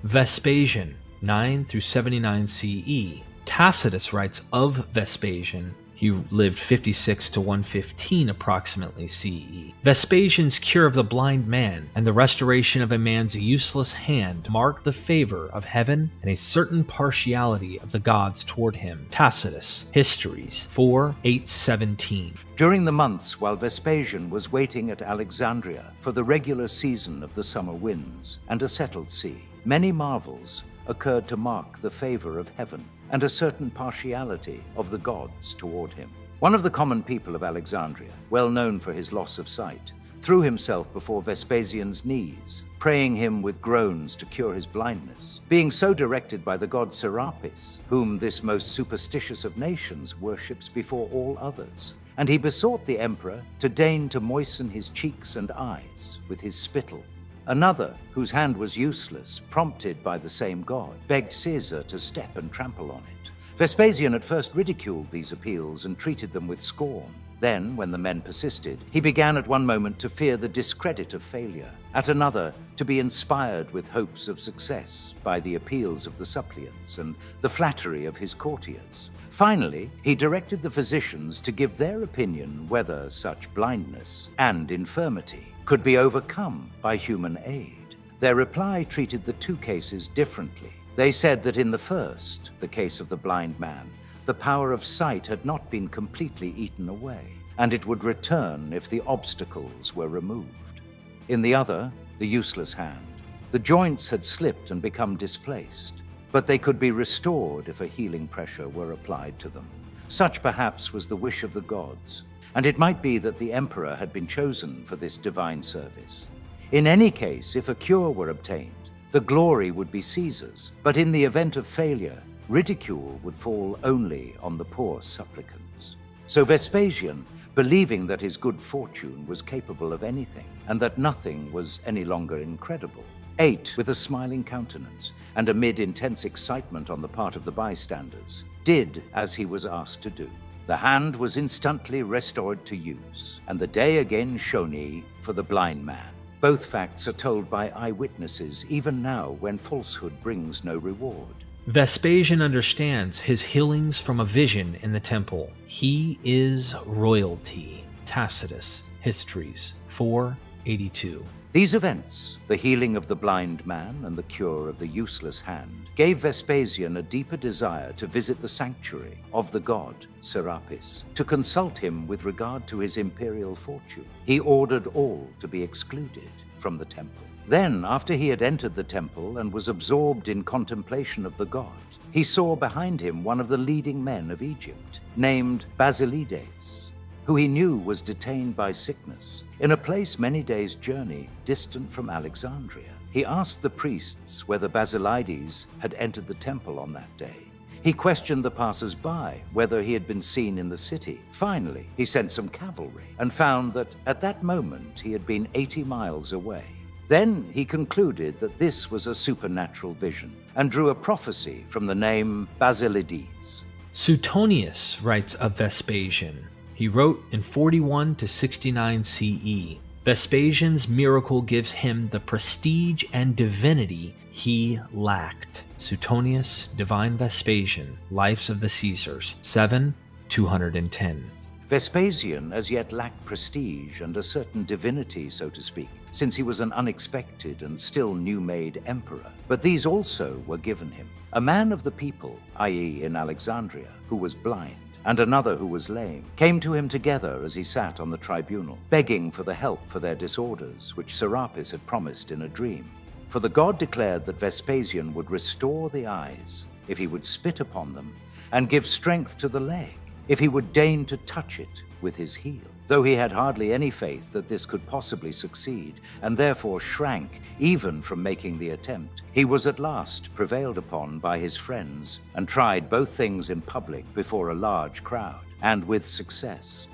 Vespasian, 9 through 79 CE. Tacitus writes of Vespasian. He lived 56 to 115 approximately CE. Vespasian's cure of the blind man and the restoration of a man's useless hand marked the favor of heaven and a certain partiality of the gods toward him. Tacitus, Histories, 4:8-17. During the months while Vespasian was waiting at Alexandria for the regular season of the summer winds and a settled sea, many marvels occurred to mark the favor of heaven and a certain partiality of the gods toward him. One of the common people of Alexandria, well known for his loss of sight, threw himself before Vespasian's knees, praying him with groans to cure his blindness, being so directed by the god Serapis, whom this most superstitious of nations worships before all others. And he besought the emperor to deign to moisten his cheeks and eyes with his spittle. Another, whose hand was useless, prompted by the same god, begged Caesar to step and trample on it. Vespasian at first ridiculed these appeals and treated them with scorn. Then, when the men persisted, he began at one moment to fear the discredit of failure, at another to be inspired with hopes of success by the appeals of the suppliants and the flattery of his courtiers. Finally, he directed the physicians to give their opinion whether such blindness and infirmity could be overcome by human aid. Their reply treated the two cases differently. They said that in the first, the case of the blind man, the power of sight had not been completely eaten away, and it would return if the obstacles were removed. In the other, the useless hand, the joints had slipped and become displaced, but they could be restored if a healing pressure were applied to them. Such perhaps was the wish of the gods, and it might be that the emperor had been chosen for this divine service. In any case, if a cure were obtained, the glory would be Caesar's, but in the event of failure, ridicule would fall only on the poor supplicants. So Vespasian, believing that his good fortune was capable of anything, and that nothing was any longer incredible, ate with a smiling countenance, and amid intense excitement on the part of the bystanders, did as he was asked to do. The hand was instantly restored to use, and the day again shone for the blind man. Both facts are told by eyewitnesses even now when falsehood brings no reward. Vespasian understands his healings from a vision in the temple. He is royalty. Tacitus, Histories 482. These events, the healing of the blind man and the cure of the useless hand, gave Vespasian a deeper desire to visit the sanctuary of the god Serapis, to consult him with regard to his imperial fortune. He ordered all to be excluded from the temple. Then, after he had entered the temple and was absorbed in contemplation of the god, he saw behind him one of the leading men of Egypt, named Basilides, who he knew was detained by sickness in a place many days' journey distant from Alexandria. He asked the priests whether Basilides had entered the temple on that day. He questioned the passers-by whether he had been seen in the city. Finally, he sent some cavalry and found that at that moment he had been 80 miles away. Then he concluded that this was a supernatural vision and drew a prophecy from the name Basilides. Suetonius writes of Vespasian. He wrote in 41 to 69 CE. Vespasian's miracle gives him the prestige and divinity he lacked. Suetonius, Divine Vespasian, Lives of the Caesars, 7, 210. Vespasian as yet lacked prestige and a certain divinity, so to speak, since he was an unexpected and still new-made emperor. But these also were given him. A man of the people, i.e. in Alexandria, who was blind, and another who was lame, came to him together as he sat on the tribunal, begging for the help for their disorders, which Serapis had promised in a dream. For the god declared that Vespasian would restore the eyes if he would spit upon them, and give strength to the leg if he would deign to touch it with his heel. Though he had hardly any faith that this could possibly succeed, and therefore shrank even from making the attempt, he was at last prevailed upon by his friends and tried both things in public before a large crowd, and with success.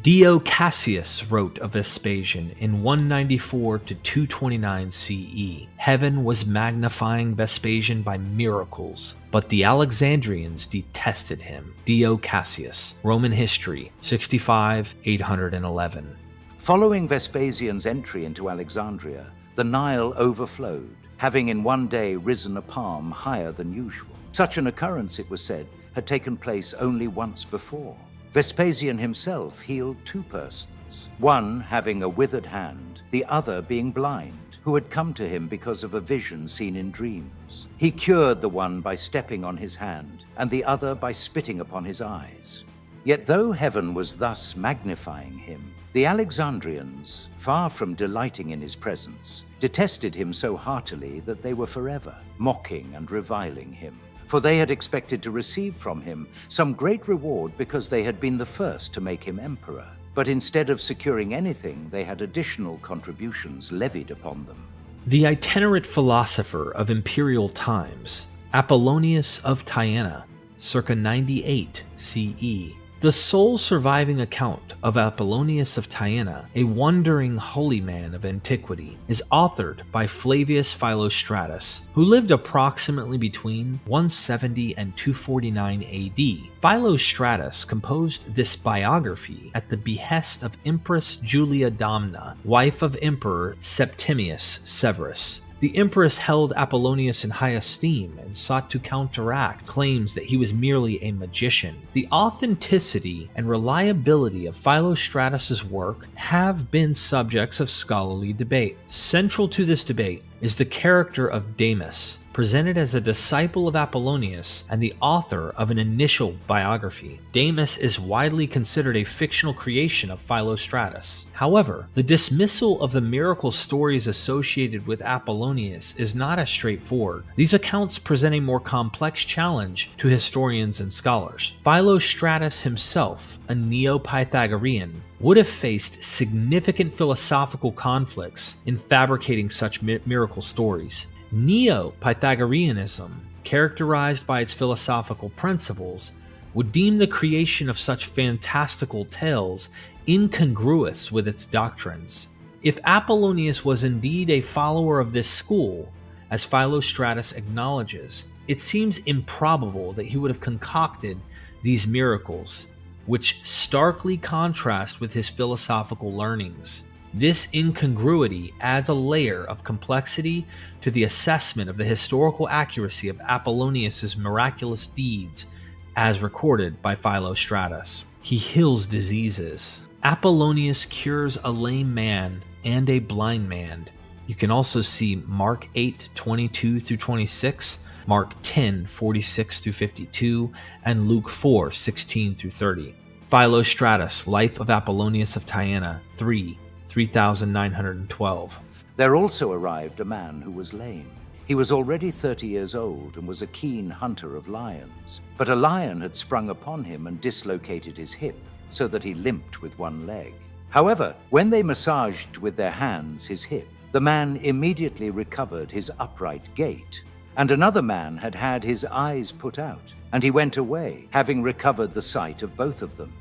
Dio Cassius wrote of Vespasian in 194 to 229 CE. Heaven was magnifying Vespasian by miracles, but the Alexandrians detested him. Dio Cassius, Roman History, 65, 811. Following Vespasian's entry into Alexandria, the Nile overflowed, having in one day risen a palm higher than usual. Such an occurrence, it was said, had taken place only once before. Vespasian himself healed 2 persons, one having a withered hand, the other being blind, who had come to him because of a vision seen in dreams. He cured the one by stepping on his hand, and the other by spitting upon his eyes. Yet though heaven was thus magnifying him, the Alexandrians, far from delighting in his presence, detested him so heartily that they were forever mocking and reviling him. For they had expected to receive from him some great reward because they had been the first to make him emperor. But instead of securing anything, they had additional contributions levied upon them. The itinerant philosopher of imperial times, Apollonius of Tyana, circa 98 CE. The sole surviving account of Apollonius of Tyana, a wandering holy man of antiquity, is authored by Flavius Philostratus, who lived approximately between 170 and 249 AD. Philostratus composed this biography at the behest of Empress Julia Domna, wife of Emperor Septimius Severus. The empress held Apollonius in high esteem and sought to counteract claims that he was merely a magician. The authenticity and reliability of Philostratus's work have been subjects of scholarly debate. Central to this debate is the character of Damis, presented as a disciple of Apollonius and the author of an initial biography. Damis is widely considered a fictional creation of Philostratus. However, the dismissal of the miracle stories associated with Apollonius is not as straightforward. These accounts present a more complex challenge to historians and scholars. Philostratus himself, a Neo-Pythagorean, would have faced significant philosophical conflicts in fabricating such miracle stories. Neo-Pythagoreanism, characterized by its philosophical principles, would deem the creation of such fantastical tales incongruous with its doctrines. If Apollonius was indeed a follower of this school, as Philostratus acknowledges, it seems improbable that he would have concocted these miracles, which starkly contrast with his philosophical learnings. This incongruity adds a layer of complexity to the assessment of the historical accuracy of Apollonius's miraculous deeds as recorded by Philostratus. He heals diseases. Apollonius cures a lame man and a blind man. You can also see Mark 8:22-26, Mark 10:46-52, and Luke 4:16-30. Philostratus, Life of Apollonius of Tyana, 3,912. There also arrived a man who was lame. He was already 30 years old and was a keen hunter of lions. But a lion had sprung upon him and dislocated his hip, so that he limped with one leg. However, when they massaged with their hands his hip, the man immediately recovered his upright gait. And another man had had his eyes put out, and he went away, having recovered the sight of both of them.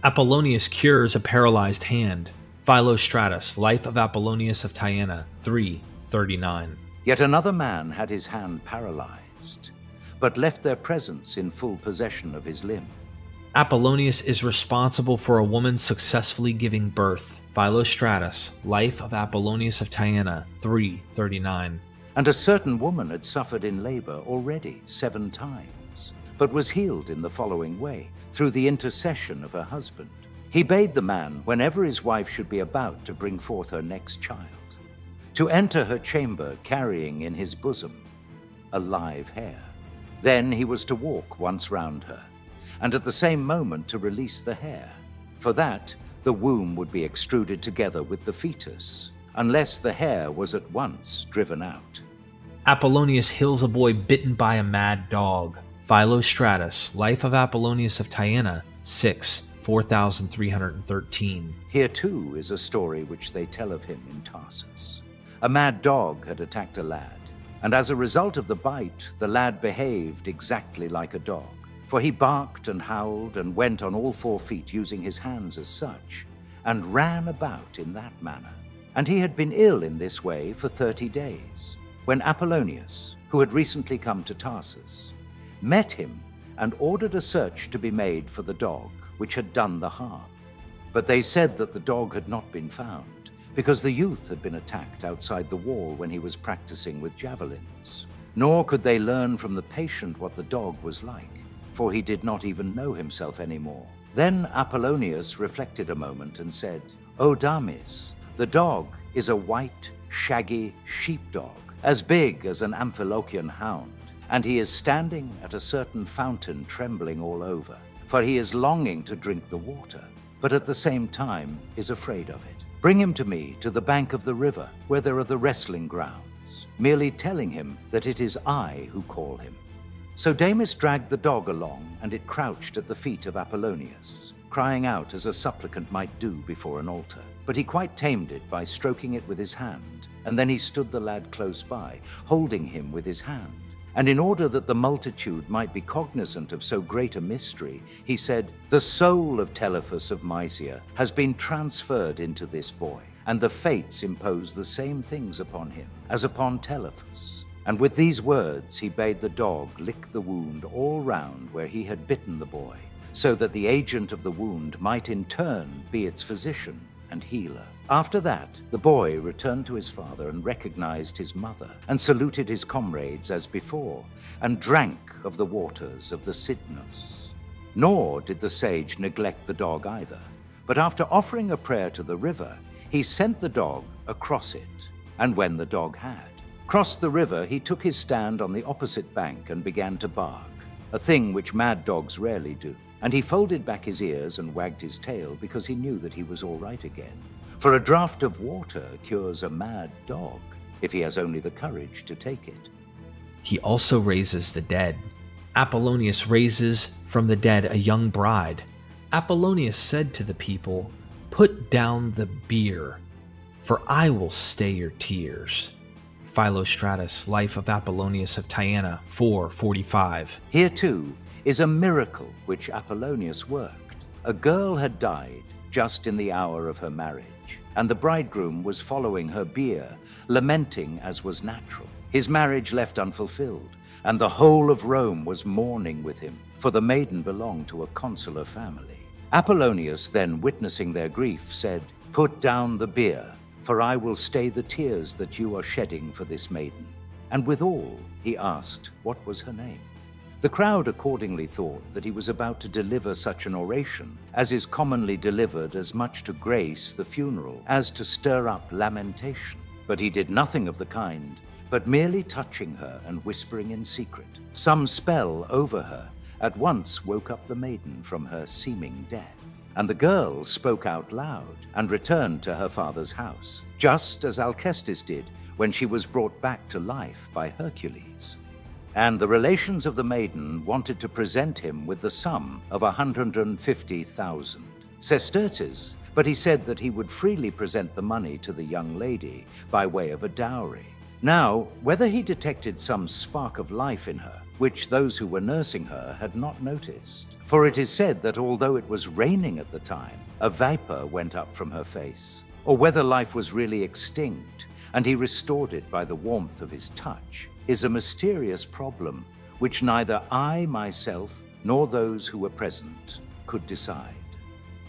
Apollonius cures a paralyzed hand. Philostratus, Life of Apollonius of Tyana, 339. Yet another man had his hand paralyzed, but left their presence in full possession of his limb. Apollonius is responsible for a woman successfully giving birth. Philostratus, Life of Apollonius of Tyana, 339. And a certain woman had suffered in labor already 7 times, but was healed in the following way, through the intercession of her husband. He bade the man, whenever his wife should be about to bring forth her next child, to enter her chamber carrying in his bosom a live hare. Then he was to walk once round her, and at the same moment to release the hare. For that, the womb would be extruded together with the fetus, unless the hare was at once driven out. Apollonius heals a boy bitten by a mad dog. Philostratus, Life of Apollonius of Tyana, 4,313. Here too is a story which they tell of him in Tarsus. A mad dog had attacked a lad, and as a result of the bite, the lad behaved exactly like a dog, for he barked and howled and went on all 4 feet using his hands as such, and ran about in that manner. And he had been ill in this way for 30 days, when Apollonius, who had recently come to Tarsus, met him and ordered a search to be made for the dog which had done the harm. But they said that the dog had not been found, because the youth had been attacked outside the wall when he was practicing with javelins. Nor could they learn from the patient what the dog was like, for he did not even know himself anymore. Then Apollonius reflected a moment and said, "O Damis, the dog is a white, shaggy sheepdog, as big as an Amphilochian hound, and he is standing at a certain fountain trembling all over, for he is longing to drink the water, but at the same time is afraid of it. Bring him to me to the bank of the river, where there are the wrestling grounds, merely telling him that it is I who call him." So Damis dragged the dog along, and it crouched at the feet of Apollonius, crying out as a supplicant might do before an altar. But he quite tamed it by stroking it with his hand, and then he stood the lad close by, holding him with his hand. And in order that the multitude might be cognizant of so great a mystery, he said, "The soul of Telephus of Mysia has been transferred into this boy, and the fates impose the same things upon him as upon Telephus." And with these words he bade the dog lick the wound all round where he had bitten the boy, so that the agent of the wound might in turn be its physician and healer. After that, the boy returned to his father and recognized his mother, and saluted his comrades as before, and drank of the waters of the Cydnus. Nor did the sage neglect the dog either, but after offering a prayer to the river, he sent the dog across it. And when the dog had crossed the river, he took his stand on the opposite bank and began to bark, a thing which mad dogs rarely do. And he folded back his ears and wagged his tail, because he knew that he was all right again. For a draught of water cures a mad dog, if he has only the courage to take it. He also raises the dead. Apollonius raises from the dead a young bride. Apollonius said to the people, "Put down the beer, for I will stay your tears." Philostratus, Life of Apollonius of Tyana, 445. Here too is a miracle which Apollonius worked. A girl had died just in the hour of her marriage, and the bridegroom was following her bier, lamenting as was natural. His marriage left unfulfilled, and the whole of Rome was mourning with him, for the maiden belonged to a consular family. Apollonius then, witnessing their grief, said, "Put down the bier, for I will stay the tears that you are shedding for this maiden." And withal, he asked what was her name. The crowd accordingly thought that he was about to deliver such an oration as is commonly delivered as much to grace the funeral as to stir up lamentation. But he did nothing of the kind, but merely touching her and whispering in secret. Some spell over her at once woke up the maiden from her seeming death, and the girl spoke out loud and returned to her father's house, just as Alcestis did when she was brought back to life by Hercules. And the relations of the maiden wanted to present him with the sum of 150,000 sesterces, but he said that he would freely present the money to the young lady by way of a dowry. Now, whether he detected some spark of life in her, which those who were nursing her had not noticed, for it is said that although it was raining at the time, a vapor went up from her face, or whether life was really extinct, and he restored it by the warmth of his touch, is a mysterious problem which neither I myself nor those who were present could decide.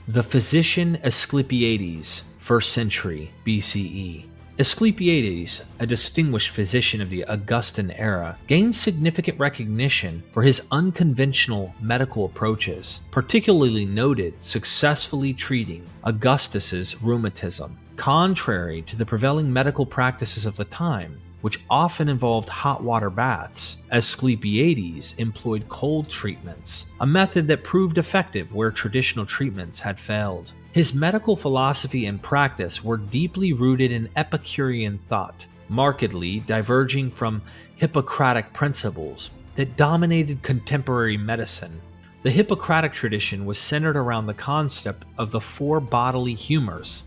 The physician Asclepiades, 1st century BCE. Asclepiades, a distinguished physician of the Augustan era, gained significant recognition for his unconventional medical approaches, particularly noted successfully treating Augustus's rheumatism. Contrary to the prevailing medical practices of the time, which often involved hot water baths, Asclepiades employed cold treatments, a method that proved effective where traditional treatments had failed. His medical philosophy and practice were deeply rooted in Epicurean thought, markedly diverging from Hippocratic principles that dominated contemporary medicine. The Hippocratic tradition was centered around the concept of the 4 bodily humors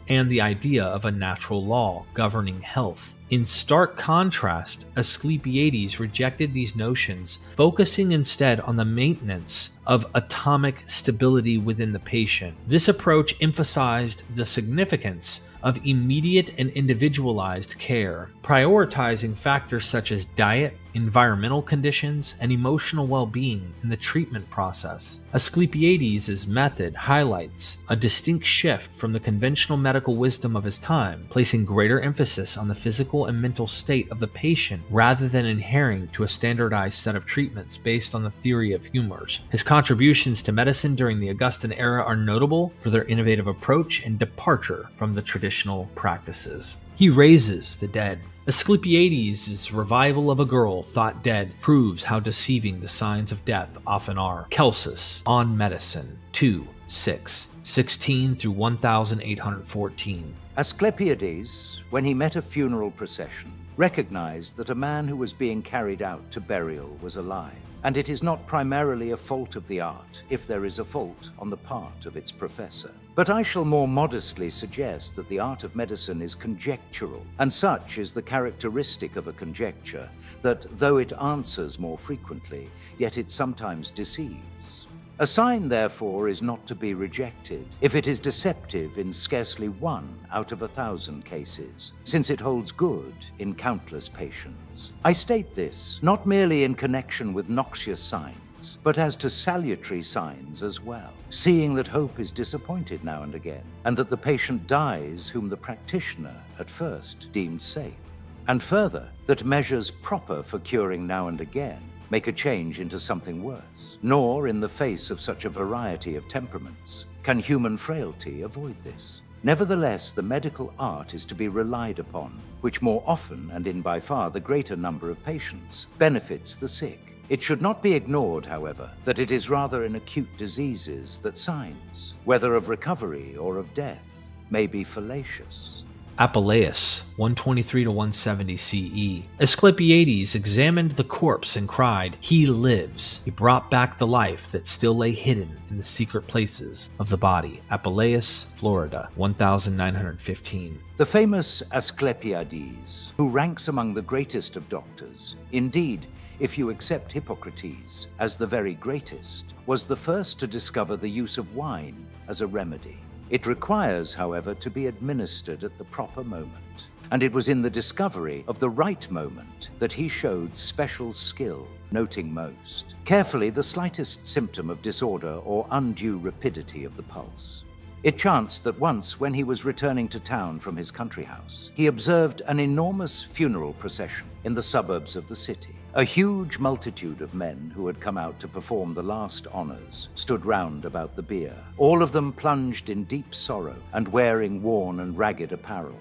and the idea of a natural law governing health. In stark contrast, Asclepiades rejected these notions, focusing instead on the maintenance of atomic stability within the patient. This approach emphasized the significance of immediate and individualized care, prioritizing factors such as diet, environmental conditions, and emotional well-being in the treatment process. Asclepiades' method highlights a distinct shift from the conventional medical wisdom of his time, placing greater emphasis on the physical and mental state of the patient rather than adhering to a standardized set of treatments based on the theory of humors. His contributions to medicine during the Augustan era are notable for their innovative approach and departure from the traditional practices. He raises the dead. Asclepiades' revival of a girl thought dead proves how deceiving the signs of death often are. Celsus, On Medicine, 2:6, 16 through 1814. Asclepiades, when he met a funeral procession, recognized that a man who was being carried out to burial was alive, and it is not primarily a fault of the art if there is a fault on the part of its professor. But I shall more modestly suggest that the art of medicine is conjectural, and such is the characteristic of a conjecture that, though it answers more frequently, yet it sometimes deceives. A sign, therefore, is not to be rejected if it is deceptive in scarcely 1 out of 1,000 cases, since it holds good in countless patients. I state this not merely in connection with noxious signs, but as to salutary signs as well, seeing that hope is disappointed now and again, and that the patient dies whom the practitioner at first deemed safe. And further, that measures proper for curing now and again make a change into something worse. Nor, in the face of such a variety of temperaments, can human frailty avoid this. Nevertheless, the medical art is to be relied upon, which more often, and in by far the greater number of patients, benefits the sick. It should not be ignored, however, that it is rather in acute diseases that signs, whether of recovery or of death, may be fallacious. Apollonius, 123 to 170 CE. Asclepiades examined the corpse and cried, "He lives." He brought back the life that still lay hidden in the secret places of the body. Apollonius, Florida, 1915. The famous Asclepiades, who ranks among the greatest of doctors, indeed, if you accept Hippocrates as the very greatest, was the first to discover the use of wine as a remedy. It requires, however, to be administered at the proper moment, and it was in the discovery of the right moment that he showed special skill, noting most carefully the slightest symptom of disorder or undue rapidity of the pulse. It chanced that once, when he was returning to town from his country house, he observed an enormous funeral procession in the suburbs of the city. A huge multitude of men who had come out to perform the last honors stood round about the bier, all of them plunged in deep sorrow and wearing worn and ragged apparel.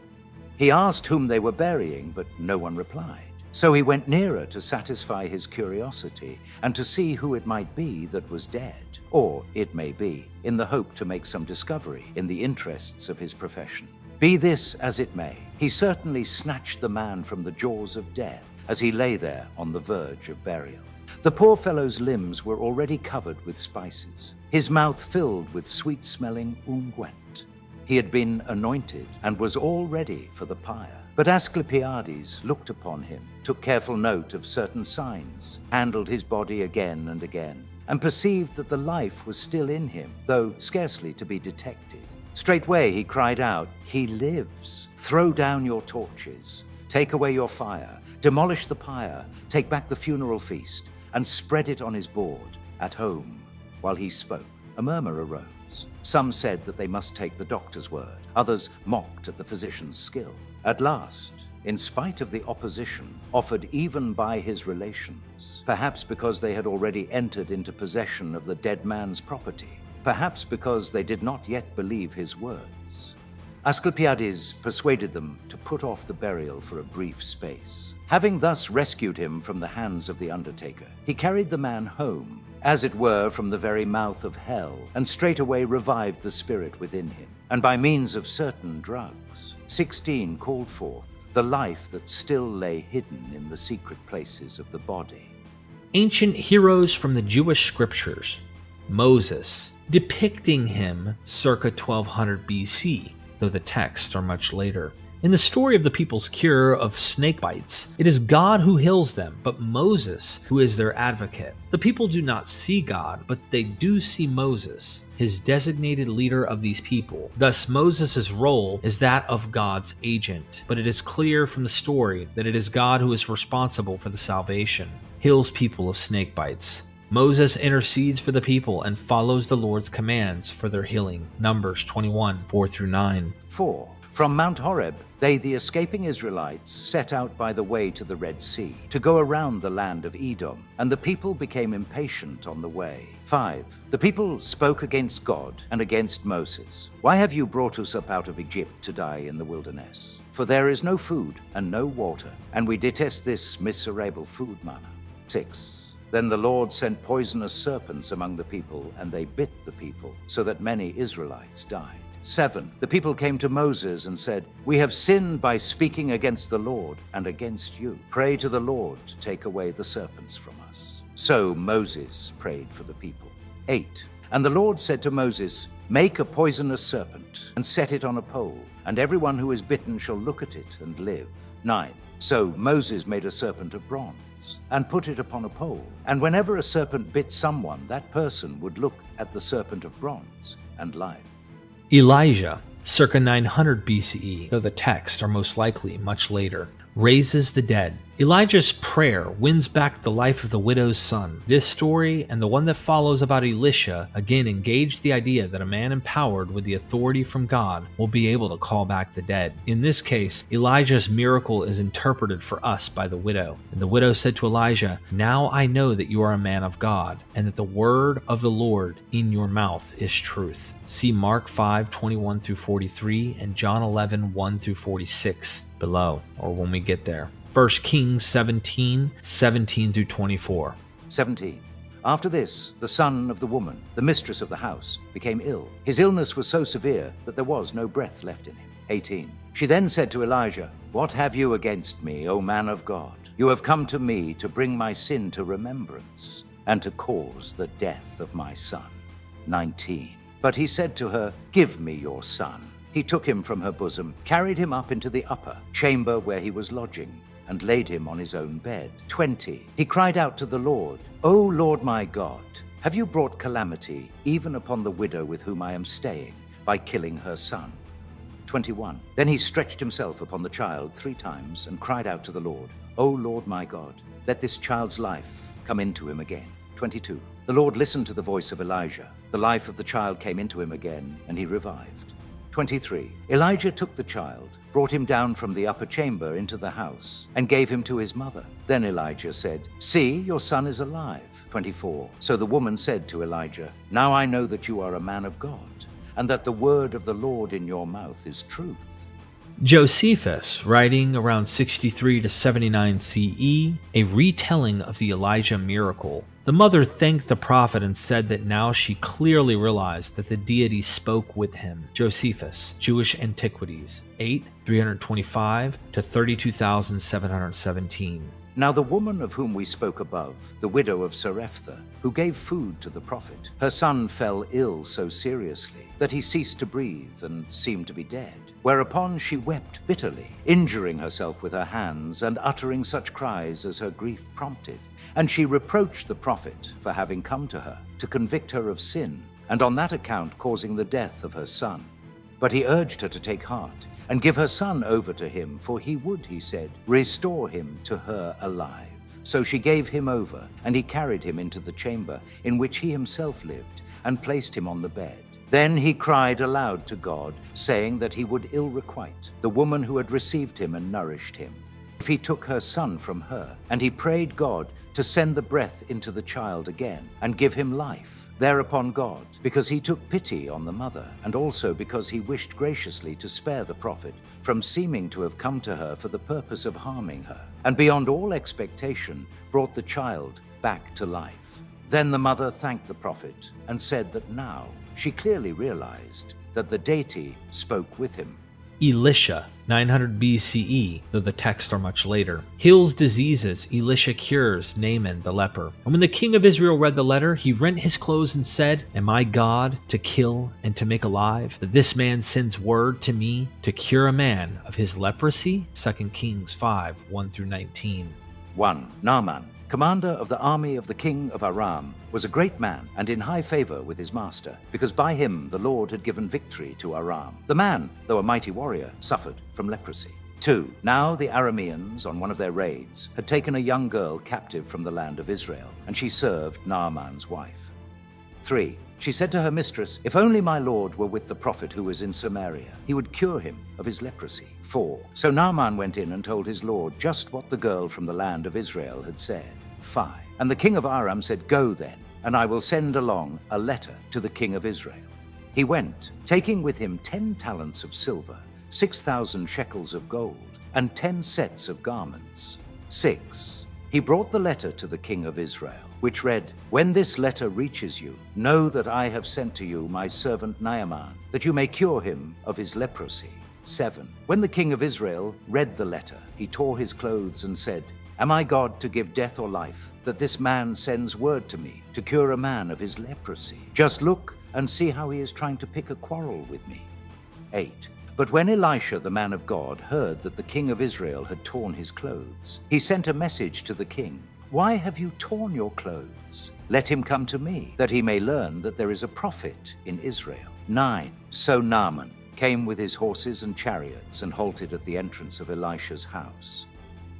He asked whom they were burying, but no one replied. So he went nearer to satisfy his curiosity and to see who it might be that was dead, or, it may be, in the hope to make some discovery in the interests of his profession. Be this as it may, he certainly snatched the man from the jaws of death as he lay there on the verge of burial. The poor fellow's limbs were already covered with spices, his mouth filled with sweet-smelling unguent. He had been anointed and was all ready for the pyre. But Asclepiades looked upon him, took careful note of certain signs, handled his body again and again, and perceived that the life was still in him, though scarcely to be detected. Straightway he cried out, "He lives! Throw down your torches, take away your fire, demolish the pyre, take back the funeral feast, and spread it on his board at home." While he spoke, a murmur arose. Some said that they must take the doctor's word, others mocked at the physician's skill. At last, in spite of the opposition offered even by his relations, perhaps because they had already entered into possession of the dead man's property, perhaps because they did not yet believe his words, Asclepiades persuaded them to put off the burial for a brief space. Having thus rescued him from the hands of the undertaker, he carried the man home, as it were from the very mouth of hell, and straightway revived the spirit within him, and by means of certain drugs, 16 called forth the life that still lay hidden in the secret places of the body. Ancient heroes from the Jewish scriptures. Moses, depicting him circa 1200 BC, though the texts are much later. In the story of the people's cure of snake bites, it is God who heals them, but Moses who is their advocate. The people do not see God, but they do see Moses, his designated leader of these people. Thus, Moses' role is that of God's agent, but it is clear from the story that it is God who is responsible for the salvation, heals people of snake bites. Moses intercedes for the people and follows the Lord's commands for their healing. Numbers 21, 4-9. 4. From Mount Horeb, they, the escaping Israelites, set out by the way to the Red Sea, to go around the land of Edom, and the people became impatient on the way. 5. The people spoke against God and against Moses. "Why have you brought us up out of Egypt to die in the wilderness? For there is no food and no water, and we detest this miserable food manna." 6. Then the Lord sent poisonous serpents among the people, and they bit the people, so that many Israelites died. 7. The people came to Moses and said, "We have sinned by speaking against the Lord and against you. Pray to the Lord to take away the serpents from us." So Moses prayed for the people. 8. And the Lord said to Moses, "Make a poisonous serpent and set it on a pole, and everyone who is bitten shall look at it and live." 9. So Moses made a serpent of bronze and put it upon a pole, and whenever a serpent bit someone, that person would look at the serpent of bronze and live. Elijah, circa 900 BCE, though the texts are most likely much later, raises the dead. Elijah's prayer wins back the life of the widow's son. This story and the one that follows about Elisha again engage the idea that a man empowered with the authority from God will be able to call back the dead. In this case, Elijah's miracle is interpreted for us by the widow. And the widow said to Elijah, "Now I know that you are a man of God, and that the word of the Lord in your mouth is truth." See Mark 5:21-43 and John 11:1-46 below, or when we get there. 1 Kings 17:17-24. 17. After this, the son of the woman, the mistress of the house, became ill. His illness was so severe that there was no breath left in him. 18. She then said to Elijah, "What have you against me, O man of God? You have come to me to bring my sin to remembrance and to cause the death of my son." 19. But he said to her, "Give me your son." He took him from her bosom, carried him up into the upper chamber where he was lodging, and laid him on his own bed. 20. He cried out to the Lord, "O Lord my God, have you brought calamity even upon the widow with whom I am staying by killing her son?" 21. Then he stretched himself upon the child 3 times and cried out to the Lord, "O Lord my God, let this child's life come into him again." 22. The Lord listened to the voice of Elijah. The life of the child came into him again, and he revived. 23. Elijah took the child, brought him down from the upper chamber into the house, and gave him to his mother. Then Elijah said, "See, your son is alive." 24. So the woman said to Elijah, "Now I know that you are a man of God, and that the word of the Lord in your mouth is truth." Josephus, writing around 63 to 79 CE, a retelling of the Elijah miracle. The mother thanked the prophet and said that now she clearly realized that the deity spoke with him. Josephus, Jewish Antiquities, 8, 325 to 32,717. Now the woman of whom we spoke above, the widow of Sarepta, who gave food to the prophet, her son fell ill so seriously that he ceased to breathe and seemed to be dead. Whereupon she wept bitterly, injuring herself with her hands and uttering such cries as her grief prompted. And she reproached the prophet for having come to her to convict her of sin, and on that account causing the death of her son. But he urged her to take heart and give her son over to him, for he would, he said, restore him to her alive. So she gave him over, and he carried him into the chamber in which he himself lived, and placed him on the bed. Then he cried aloud to God, saying that he would ill requite the woman who had received him and nourished him, if he took her son from her. And he prayed God to send the breath into the child again, and give him life. Thereupon God, because he took pity on the mother, and also because he wished graciously to spare the prophet from seeming to have come to her for the purpose of harming her, and beyond all expectation brought the child back to life. Then the mother thanked the prophet and said that now she clearly realized that the deity spoke with him. Elisha, 900 BCE, though the texts are much later, heals diseases. Elisha cures Naaman the leper. And when the king of Israel read the letter, he rent his clothes and said, "Am I God to kill and to make alive, that this man sends word to me to cure a man of his leprosy?" 2 Kings 5, 1 through 19. 1. Naaman, commander of the army of the king of Aram, was a great man and in high favor with his master, because by him the Lord had given victory to Aram. The man, though a mighty warrior, suffered from leprosy. 2. Now the Arameans, on one of their raids, had taken a young girl captive from the land of Israel, and she served Naaman's wife. 3. She said to her mistress, "If only my lord were with the prophet who is in Samaria, he would cure him of his leprosy." 4. So Naaman went in and told his lord just what the girl from the land of Israel had said. 5. And the king of Aram said, "Go then, and I will send along a letter to the king of Israel." He went, taking with him 10 talents of silver, 6,000 shekels of gold, and 10 sets of garments. 6. He brought the letter to the king of Israel, which read, "When this letter reaches you, know that I have sent to you my servant Naaman, that you may cure him of his leprosy." 7. When the king of Israel read the letter, he tore his clothes and said, "Am I God to give death or life, that this man sends word to me to cure a man of his leprosy? Just look and see how he is trying to pick a quarrel with me." 8. But when Elisha, the man of God, heard that the king of Israel had torn his clothes, he sent a message to the king, "Why have you torn your clothes? Let him come to me, that he may learn that there is a prophet in Israel." 9. So Naaman came with his horses and chariots and halted at the entrance of Elisha's house.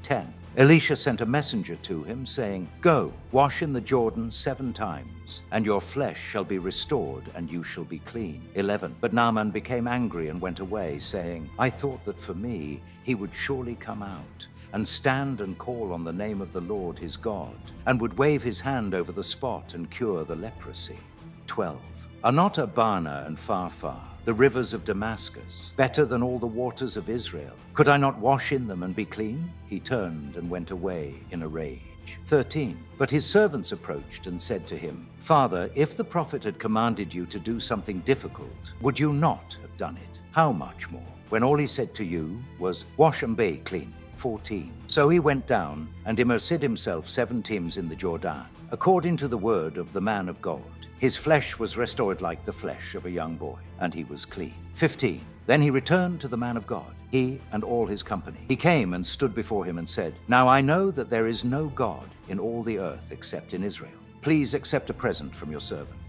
10. Elisha sent a messenger to him, saying, "Go, wash in the Jordan 7 times, and your flesh shall be restored, and you shall be clean." 11. But Naaman became angry and went away, saying, "I thought that for me he would surely come out, and stand and call on the name of the Lord his God, and would wave his hand over the spot and cure the leprosy." 12. Are not Abana and Pharpar, the rivers of Damascus, better than all the waters of Israel? Could I not wash in them and be clean? He turned and went away in a rage. 13. But his servants approached and said to him, "Father, if the prophet had commanded you to do something difficult, would you not have done it? How much more, when all he said to you was, 'Wash and be clean'?" 14. So he went down and immersed himself 7 times in the Jordan, according to the word of the man of God. His flesh was restored like the flesh of a young boy, and he was clean. 15. Then he returned to the man of God, he and all his company. He came and stood before him and said, "Now I know that there is no God in all the earth except in Israel. Please accept a present from your servant."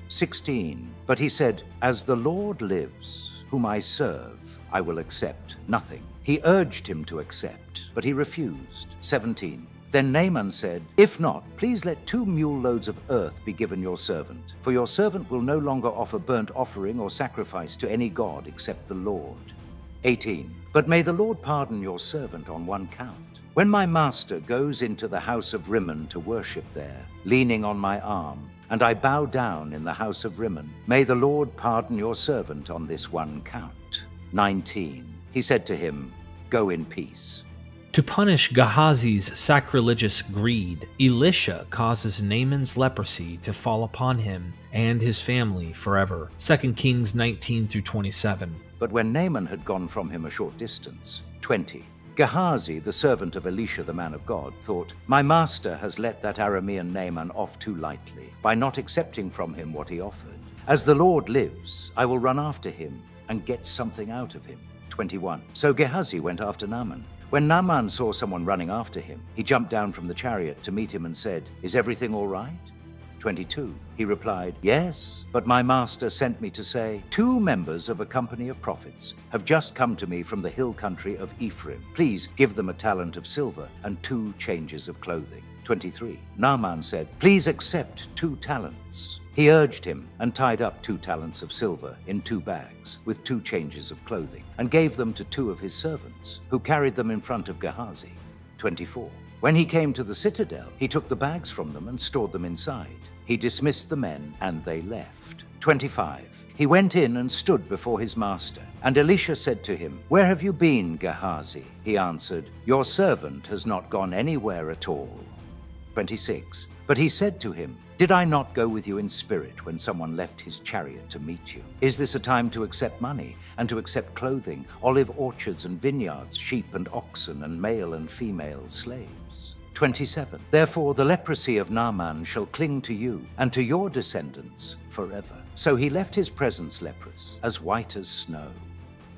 16. But he said, "As the Lord lives, whom I serve, I will accept nothing." He urged him to accept, but he refused. 17. Then Naaman said, "If not, please let 2 mule loads of earth be given your servant, for your servant will no longer offer burnt offering or sacrifice to any god except the Lord." 18. But may the Lord pardon your servant on one count. When my master goes into the house of Rimmon to worship there, leaning on my arm, and I bow down in the house of Rimmon, may the Lord pardon your servant on this one count. 19. He said to him, "Go in peace." To punish Gehazi's sacrilegious greed, Elisha causes Naaman's leprosy to fall upon him and his family forever. 2 Kings 19 through 27. But when Naaman had gone from him a short distance, 20, Gehazi, the servant of Elisha the man of God, thought, "My master has let that Aramean Naaman off too lightly, by not accepting from him what he offered. As the Lord lives, I will run after him and get something out of him." 21. So Gehazi went after Naaman. When Naaman saw someone running after him, he jumped down from the chariot to meet him and said, "Is everything all right?" 22. He replied, "Yes, but my master sent me to say, 2 members of a company of prophets have just come to me from the hill country of Ephraim. Please give them a talent of silver and 2 changes of clothing." 23. Naaman said, "Please accept 2 talents." He urged him and tied up 2 talents of silver in 2 bags with 2 changes of clothing and gave them to 2 of his servants, who carried them in front of Gehazi. 24. When he came to the citadel, he took the bags from them and stored them inside. He dismissed the men, and they left. 25. He went in and stood before his master. And Elisha said to him, "Where have you been, Gehazi?" He answered, "Your servant has not gone anywhere at all." 26. But he said to him, "Did I not go with you in spirit when someone left his chariot to meet you? Is this a time to accept money and to accept clothing, olive orchards and vineyards, sheep and oxen, and male and female slaves?" 27. Therefore the leprosy of Naaman shall cling to you and to your descendants forever. So he left his presence leprous, as white as snow.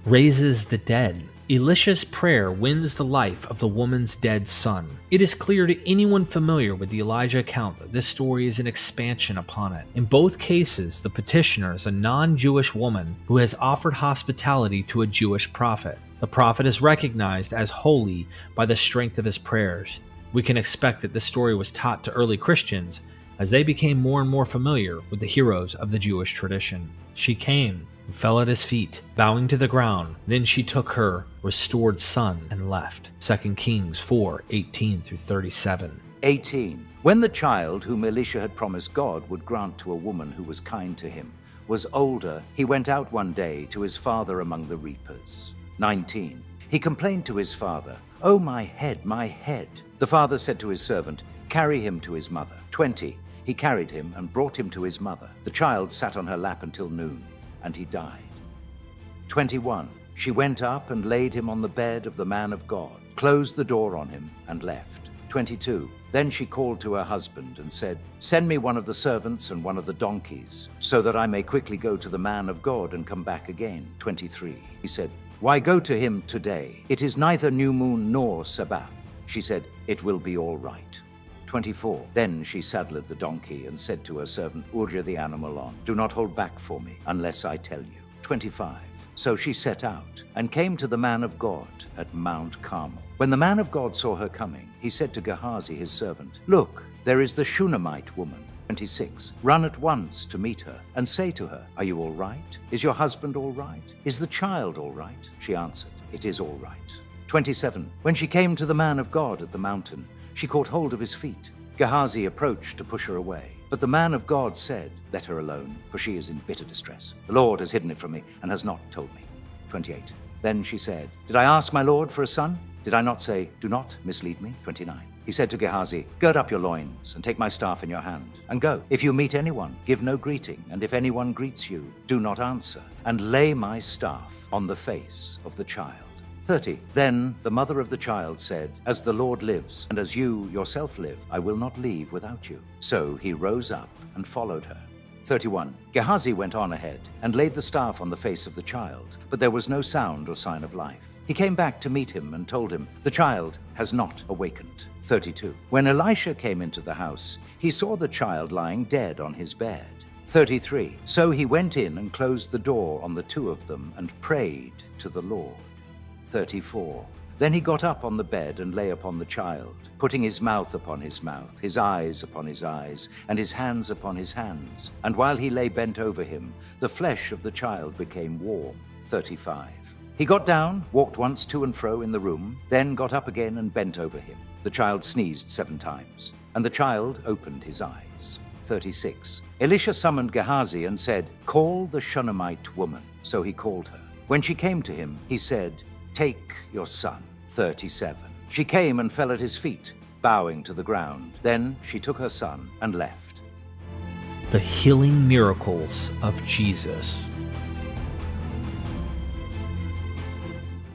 Raises the dead. Elisha's prayer wins the life of the woman's dead son. It is clear to anyone familiar with the Elijah account that this story is an expansion upon it. In both cases, the petitioner is a non-Jewish woman who has offered hospitality to a Jewish prophet. The prophet is recognized as holy by the strength of his prayers. We can expect that this story was taught to early Christians as they became more and more familiar with the heroes of the Jewish tradition. She came and fell at his feet, bowing to the ground. Then she took her restored son and left. 2 Kings 4:18 through 37. 18. When the child whom Elisha had promised God would grant to a woman who was kind to him was older, he went out one day to his father among the reapers. 19. He complained to his father, "Oh, my head, my head." The father said to his servant, "Carry him to his mother." 20. He carried him and brought him to his mother. The child sat on her lap until noon, and he died. 21. She went up and laid him on the bed of the man of God, closed the door on him, and left. 22. Then she called to her husband and said, "Send me one of the servants and one of the donkeys, so that I may quickly go to the man of God and come back again." 23. He said, "Why go to him today? It is neither new moon nor Sabbath." She said, "It will be all right." 24. Then she saddled the donkey and said to her servant, "Urge the animal on. Do not hold back for me, unless I tell you." 25. So she set out and came to the man of God at Mount Carmel. When the man of God saw her coming, he said to Gehazi his servant, "Look, there is the Shunammite woman." 26. Run at once to meet her and say to her, "Are you all right? Is your husband all right? Is the child all right?" She answered, "It is all right." 27. When she came to the man of God at the mountain, she caught hold of his feet. Gehazi approached to push her away, but the man of God said, "Let her alone, for she is in bitter distress. The Lord has hidden it from me and has not told me." 28. Then she said, "Did I ask my Lord for a son? Did I not say, 'Do not mislead me'?" 29. He said to Gehazi, "Gird up your loins and take my staff in your hand and go. If you meet anyone, give no greeting, and if anyone greets you, do not answer, and lay my staff on the face of the child." 30. Then the mother of the child said, "As the Lord lives, and as you yourself live, I will not leave without you." So he rose up and followed her. 31. Gehazi went on ahead and laid the staff on the face of the child, but there was no sound or sign of life. He came back to meet him and told him, "The child has not awakened." 32. When Elisha came into the house, he saw the child lying dead on his bed. 33. So he went in and closed the door on the 2 of them and prayed to the Lord. 34. Then he got up on the bed and lay upon the child, putting his mouth upon his mouth, his eyes upon his eyes, and his hands upon his hands. And while he lay bent over him, the flesh of the child became warm. 35. He got down, walked once to and fro in the room, then got up again and bent over him. The child sneezed 7 times, and the child opened his eyes. 36. Elisha summoned Gehazi and said, "Call the Shunammite woman." So he called her. When she came to him, he said, "Take your son." 37. She came and fell at his feet, bowing to the ground. Then she took her son and left. The healing miracles of Jesus.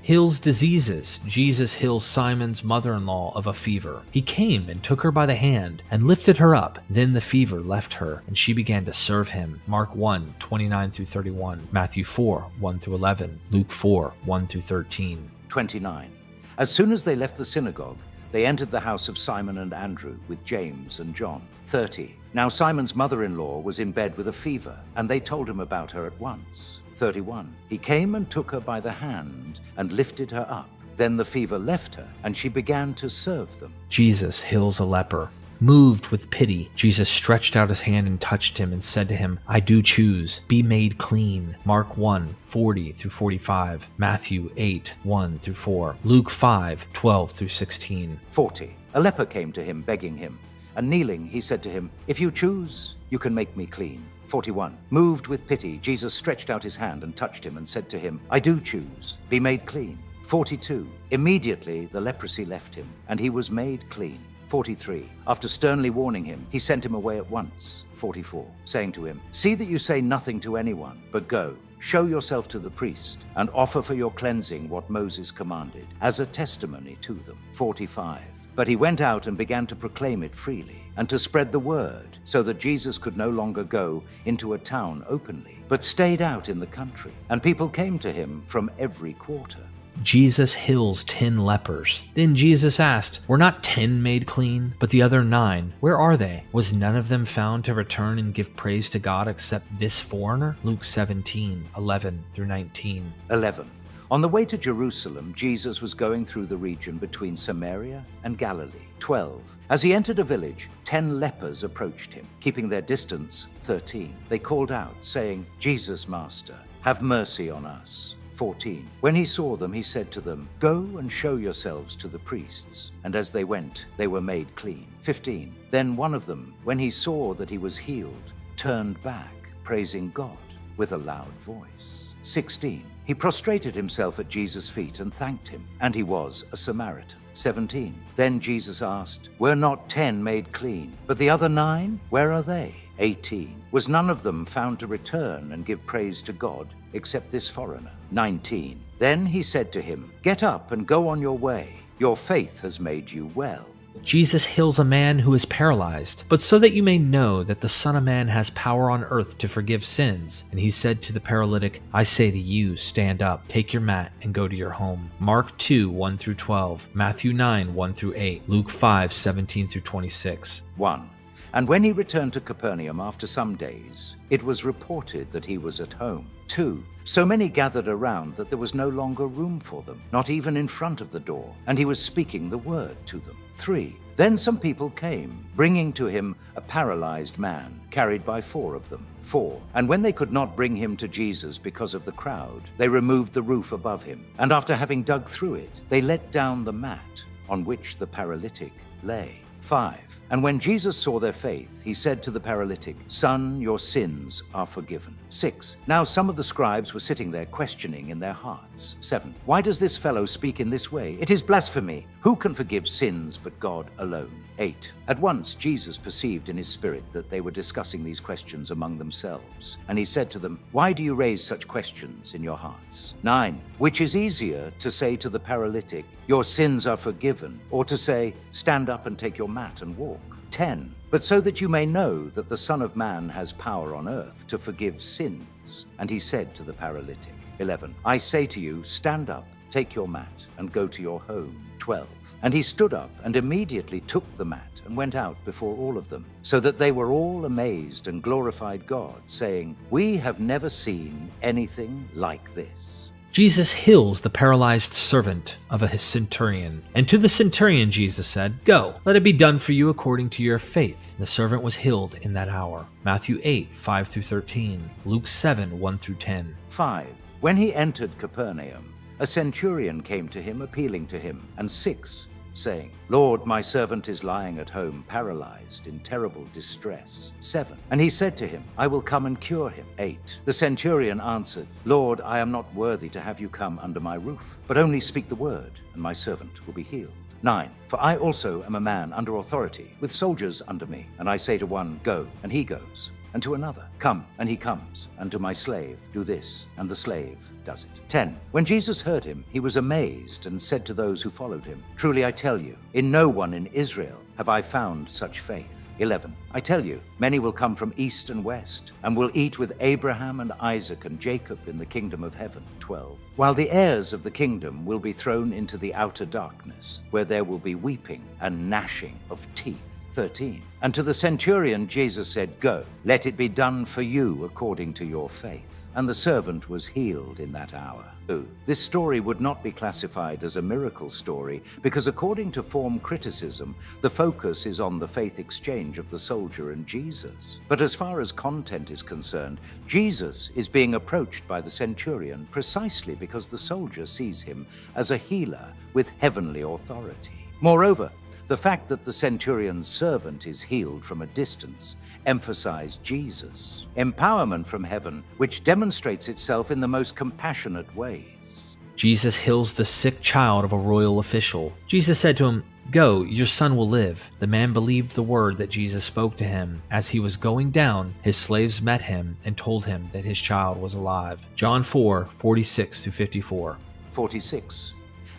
Heals diseases. Jesus heals Simon's mother-in-law of a fever. He came and took her by the hand and lifted her up. Then the fever left her, and she began to serve him. Mark 1, 29-31, Matthew 4, 1-11, Luke 4, 1-13. 29. As soon as they left the synagogue, they entered the house of Simon and Andrew with James and John. 30. Now Simon's mother-in-law was in bed with a fever, and they told him about her at once. 31. He came and took her by the hand and lifted her up. Then the fever left her, and she began to serve them. Jesus heals a leper. Moved with pity, Jesus stretched out his hand and touched him and said to him, "I do choose, be made clean." Mark 1, 40-45, Matthew 8, 1-4, Luke 5, 12-16. 40. A leper came to him, begging him, and kneeling, he said to him, "If you choose, you can make me clean." 41. Moved with pity, Jesus stretched out his hand and touched him and said to him, "I do choose, be made clean." 42. Immediately the leprosy left him, and he was made clean. 43. After sternly warning him, he sent him away at once. 44. Saying to him, "See that you say nothing to anyone, but go, show yourself to the priest, and offer for your cleansing what Moses commanded, as a testimony to them." 45. But he went out and began to proclaim it freely, and to spread the word, so that Jesus could no longer go into a town openly, but stayed out in the country, and people came to him from every quarter. Jesus heals 10 lepers. Then Jesus asked, "Were not 10 made clean? But the other 9, where are they? Was none of them found to return and give praise to God except this foreigner?" Luke 17, 11-19. 11. On the way to Jerusalem, Jesus was going through the region between Samaria and Galilee. 12. As he entered a village, 10 lepers approached him. Keeping their distance, 13. They called out, saying, "Jesus, Master, have mercy on us." 14. When he saw them, he said to them, "Go and show yourselves to the priests." And as they went, they were made clean. 15. Then one of them, when he saw that he was healed, turned back, praising God with a loud voice. 16. He prostrated himself at Jesus' feet and thanked him, and he was a Samaritan. 17. Then Jesus asked, "Were not 10 made clean? But the other 9, where are they?" 18. Was none of them found to return and give praise to God, except this foreigner? 19. Then he said to him, "Get up and go on your way. Your faith has made you well." Jesus heals a man who is paralyzed, but so that you may know that the Son of Man has power on earth to forgive sins. And he said to the paralytic, "I say to you, stand up, take your mat, and go to your home." Mark 2, 1-12, Matthew 9, 1-8, Luke 5, 17-26. 1. And when he returned to Capernaum after some days, it was reported that he was at home. 2. So many gathered around that there was no longer room for them, not even in front of the door, and he was speaking the word to them. 3. Then some people came, bringing to him a paralyzed man, carried by 4 of them. 4. And when they could not bring him to Jesus because of the crowd, they removed the roof above him, and after having dug through it, they let down the mat on which the paralytic lay. 5. And when Jesus saw their faith, he said to the paralytic, "Son, your sins are forgiven." 6. Now some of the scribes were sitting there questioning in their hearts. 7. Why does this fellow speak in this way? It is blasphemy. Who can forgive sins but God alone? 8. At once Jesus perceived in his spirit that they were discussing these questions among themselves. And he said to them, "Why do you raise such questions in your hearts?" 9. Which is easier, to say to the paralytic, "Your sins are forgiven," or to say, "Stand up and take your mat and walk"? 10. But so that you may know that the Son of Man has power on earth to forgive sins. And he said to the paralytic. 11. I say to you, stand up, take your mat, and go to your home. 12. And he stood up and immediately took the mat and went out before all of them, so that they were all amazed and glorified God, saying, "We have never seen anything like this." Jesus heals the paralyzed servant of a centurion. And to the centurion Jesus said, "Go, let it be done for you according to your faith." The servant was healed in that hour. Matthew 8, 5-13. Luke 7, 1-10. 5. When he entered Capernaum, a centurion came to him appealing to him. And 6, saying, "Lord, my servant is lying at home, paralyzed, in terrible distress." 7. And he said to him, "I will come and cure him." 8. The centurion answered, "Lord, I am not worthy to have you come under my roof, but only speak the word, and my servant will be healed." 9. For I also am a man under authority, with soldiers under me, and I say to one, 'Go,' and he goes, and to another, 'Come,' and he comes, and to my slave, 'Do this,' and the slave does it." 10. When Jesus heard him, he was amazed and said to those who followed him, "Truly I tell you, in no one in Israel have I found such faith." 11. I tell you, many will come from east and west, and will eat with Abraham and Isaac and Jacob in the kingdom of heaven. 12. While the heirs of the kingdom will be thrown into the outer darkness, where there will be weeping and gnashing of teeth. 13. And to the centurion Jesus said, "Go, let it be done for you according to your faith." And the servant was healed in that hour. 2. This story would not be classified as a miracle story because, according to form criticism, the focus is on the faith exchange of the soldier and Jesus. But as far as content is concerned, Jesus is being approached by the centurion precisely because the soldier sees him as a healer with heavenly authority. Moreover, the fact that the centurion's servant is healed from a distance emphasized Jesus' empowerment from heaven, which demonstrates itself in the most compassionate ways. Jesus heals the sick child of a royal official. Jesus said to him, "Go, your son will live." The man believed the word that Jesus spoke to him. As he was going down, his slaves met him and told him that his child was alive. John 4, 46-54. 46.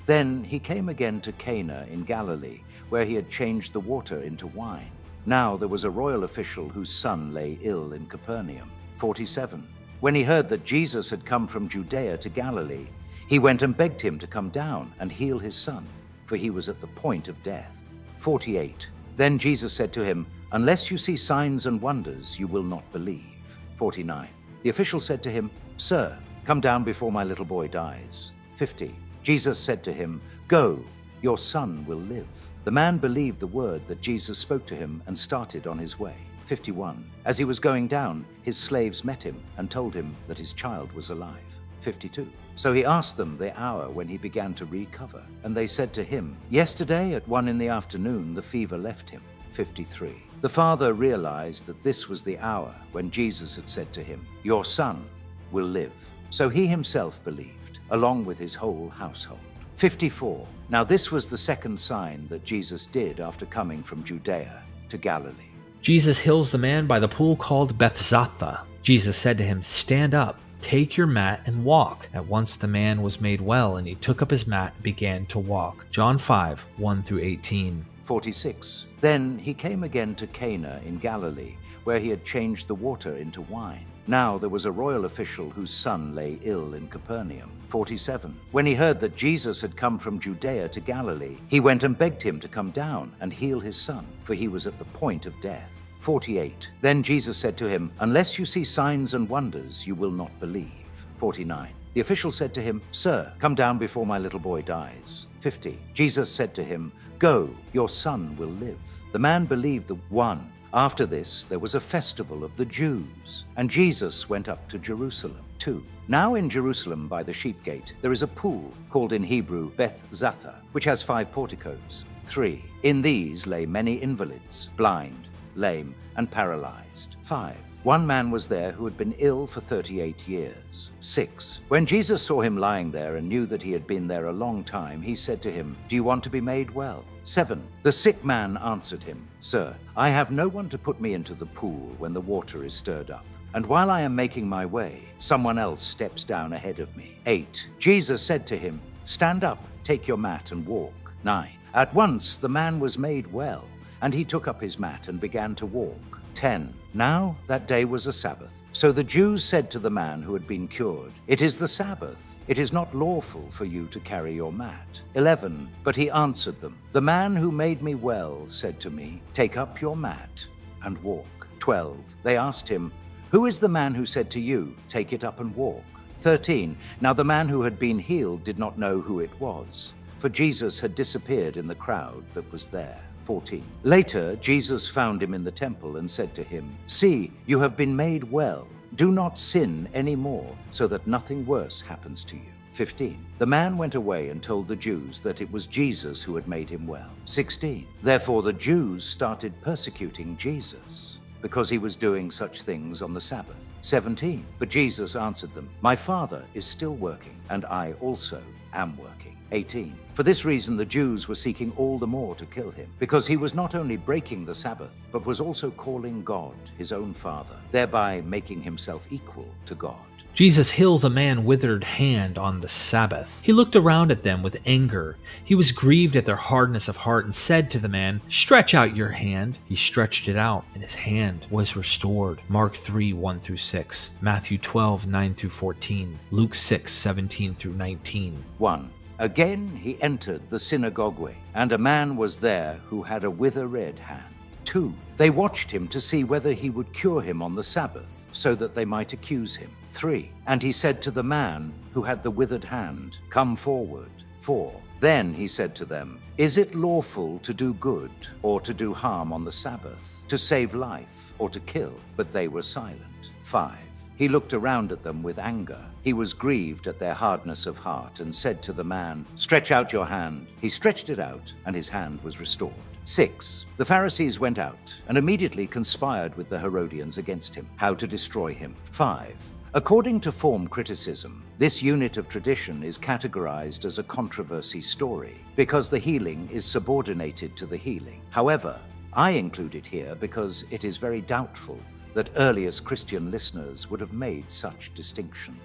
Then he came again to Cana in Galilee, where he had changed the water into wine. Now there was a royal official whose son lay ill in Capernaum. 47. When he heard that Jesus had come from Judea to Galilee, he went and begged him to come down and heal his son, for he was at the point of death. 48. Then Jesus said to him, "Unless you see signs and wonders, you will not believe." 49. The official said to him, "Sir, come down before my little boy dies." 50. Jesus said to him, "Go, your son will live." The man believed the word that Jesus spoke to him and started on his way. 51. As he was going down, his slaves met him and told him that his child was alive. 52. So he asked them the hour when he began to recover, and they said to him, "Yesterday at 1 p.m, the fever left him." 53. The father realized that this was the hour when Jesus had said to him, "Your son will live." So he himself believed, along with his whole household. 54. Now this was the second sign that Jesus did after coming from Judea to Galilee. Jesus heals the man by the pool called Bethzatha. Jesus said to him, "Stand up, take your mat and walk." At once the man was made well, and he took up his mat and began to walk. John 5, 1-18. 46. Then he came again to Cana in Galilee, where he had changed the water into wine. Now there was a royal official whose son lay ill in Capernaum. 47. When he heard that Jesus had come from Judea to Galilee, he went and begged him to come down and heal his son, for he was at the point of death. 48. Then Jesus said to him, "Unless you see signs and wonders, you will not believe." 49. The official said to him, "Sir, come down before my little boy dies." 50. Jesus said to him, "Go, your son will live." The man believed the one. After this, there was a festival of the Jews, and Jesus went up to Jerusalem. 2. Now in Jerusalem by the sheep gate, there is a pool called in Hebrew Bethzatha, which has 5 porticos. 3. In these lay many invalids, blind, lame, and paralyzed. 5. One man was there who had been ill for 38 years. 6. When Jesus saw him lying there and knew that he had been there a long time, he said to him, "Do you want to be made well?" 7. The sick man answered him, "Sir, I have no one to put me into the pool when the water is stirred up. And while I am making my way, someone else steps down ahead of me." 8. Jesus said to him, "Stand up, take your mat and walk." 9. At once the man was made well, and he took up his mat and began to walk. 10. Now that day was a Sabbath. So the Jews said to the man who had been cured, "It is the Sabbath. It is not lawful for you to carry your mat." 11. But he answered them, "The man who made me well said to me, 'Take up your mat and walk.'" 12. They asked him, "Who is the man who said to you, 'Take it up and walk'?" 13. Now the man who had been healed did not know who it was, for Jesus had disappeared in the crowd that was there. 14. Later, Jesus found him in the temple and said to him, "See, you have been made well. Do not sin any more, so that nothing worse happens to you." 15. The man went away and told the Jews that it was Jesus who had made him well. 16. Therefore the Jews started persecuting Jesus because he was doing such things on the Sabbath. 17. But Jesus answered them, "My Father is still working, and I also am working." 18. For this reason the Jews were seeking all the more to kill him, because he was not only breaking the Sabbath, but was also calling God his own Father, thereby making himself equal to God. Jesus heals a man withered hand on the Sabbath. He looked around at them with anger. He was grieved at their hardness of heart and said to the man, "Stretch out your hand." He stretched it out, and his hand was restored. Mark 3, 1-6, Matthew 12, 9-14, Luke 6, 17 through 19. 1. Again he entered the synagogue, and a man was there who had a wither-red hand. 2. They watched him to see whether he would cure him on the Sabbath, so that they might accuse him. 3. And he said to the man who had the withered hand, "Come forward." 4. Then he said to them, "Is it lawful to do good or to do harm on the Sabbath, to save life or to kill?" But they were silent. 5. He looked around at them with anger. He was grieved at their hardness of heart and said to the man, "Stretch out your hand." He stretched it out, and his hand was restored. 6. The Pharisees went out and immediately conspired with the Herodians against him, how to destroy him. 5. According to form criticism, this unit of tradition is categorized as a controversy story because the healing is subordinated to the healing. However, I include it here because it is very doubtful that earliest Christian listeners would have made such distinctions.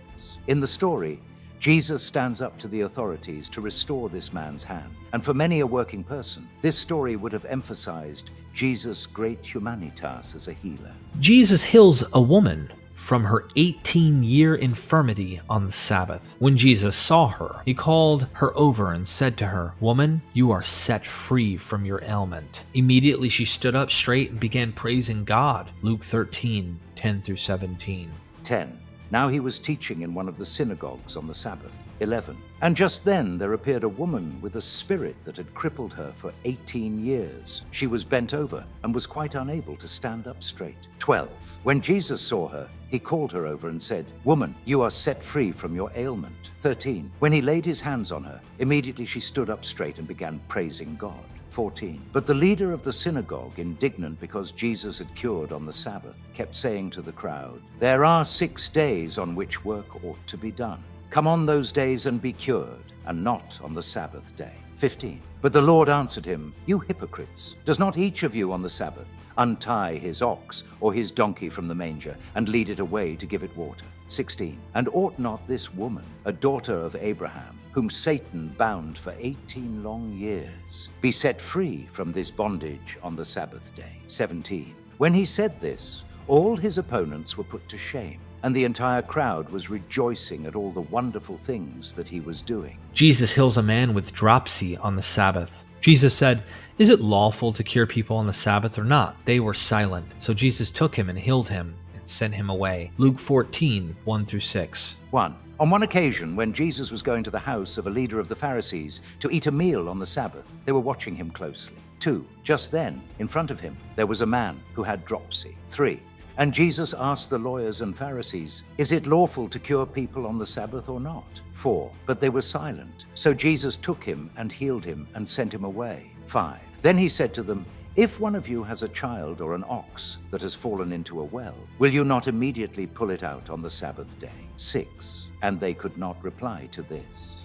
In the story, Jesus stands up to the authorities to restore this man's hand, and for many a working person, this story would have emphasized Jesus' great humanitas as a healer. Jesus heals a woman from her 18-year infirmity on the Sabbath. When Jesus saw her, he called her over and said to her, "Woman, you are set free from your ailment." Immediately she stood up straight and began praising God. Luke 13, 10-17. 10. Now he was teaching in one of the synagogues on the Sabbath. 11. And just then there appeared a woman with a spirit that had crippled her for 18 years. She was bent over and was quite unable to stand up straight. 12. When Jesus saw her, he called her over and said, "Woman, you are set free from your ailment." 13. When he laid his hands on her, immediately she stood up straight and began praising God. 14. But the leader of the synagogue, indignant because Jesus had cured on the Sabbath, kept saying to the crowd, "There are 6 days on which work ought to be done. Come on those days and be cured, and not on the Sabbath day." 15. But the Lord answered him, "You hypocrites, does not each of you on the Sabbath untie his ox or his donkey from the manger and lead it away to give it water?" 16. And ought not this woman, a daughter of Abraham, whom Satan bound for 18 long years, be set free from this bondage on the Sabbath day? 17. When he said this, all his opponents were put to shame, and the entire crowd was rejoicing at all the wonderful things that he was doing. Jesus heals a man with dropsy on the Sabbath. Jesus said, "Is it lawful to cure people on the Sabbath or not?" They were silent. So Jesus took him and healed him and sent him away. Luke 14, 1-6. 1. On one occasion, when Jesus was going to the house of a leader of the Pharisees to eat a meal on the Sabbath, they were watching him closely. 2. Just then, in front of him, there was a man who had dropsy. 3. And Jesus asked the lawyers and Pharisees, "Is it lawful to cure people on the Sabbath or not?" 4. But they were silent. So Jesus took him and healed him and sent him away. 5. Then he said to them, "If one of you has a child or an ox that has fallen into a well, will you not immediately pull it out on the Sabbath day?" 6. And they could not reply to this.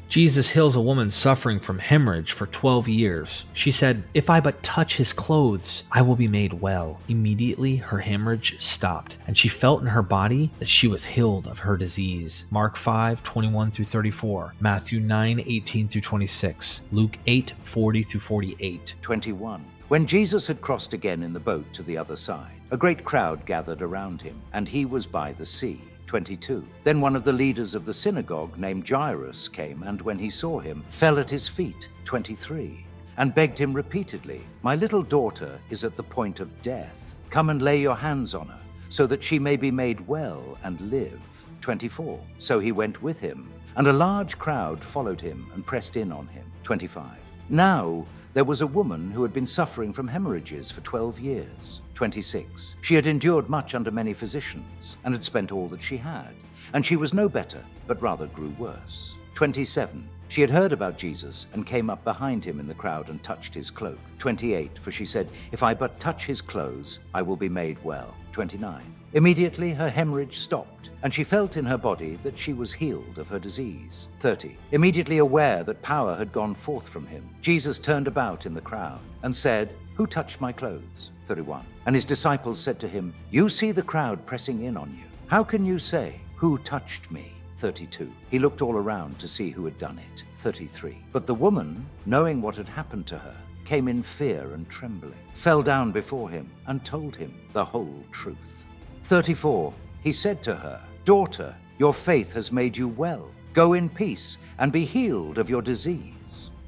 Jesus heals a woman suffering from hemorrhage for 12 years. She said, "If I but touch his clothes, I will be made well." Immediately her hemorrhage stopped, and she felt in her body that she was healed of her disease. Mark 5, 21-34, Matthew 9, 18-26, Luke 8, 40-48. 21. When Jesus had crossed again in the boat to the other side, a great crowd gathered around him, and he was by the sea. 22. Then one of the leaders of the synagogue named Jairus came, and when he saw him, fell at his feet. 23. And begged him repeatedly, "My little daughter is at the point of death. Come and lay your hands on her, so that she may be made well and live. 24. So he went with him, and a large crowd followed him and pressed in on him. 25. Now there was a woman who had been suffering from hemorrhages for 12 years. 26. She had endured much under many physicians, and had spent all that she had, and she was no better, but rather grew worse. 27. She had heard about Jesus and came up behind him in the crowd and touched his cloak. 28. For she said, "If I but touch his clothes, I will be made well." 29. Immediately her hemorrhage stopped, and she felt in her body that she was healed of her disease. 30. Immediately aware that power had gone forth from him, Jesus turned about in the crowd and said, "Who touched my clothes?" 31. And his disciples said to him, "You see the crowd pressing in on you. How can you say, 'Who touched me?'" 32. He looked all around to see who had done it. 33. But the woman, knowing what had happened to her, came in fear and trembling, fell down before him, and told him the whole truth. 34. He said to her, "Daughter, your faith has made you well. Go in peace and be healed of your disease."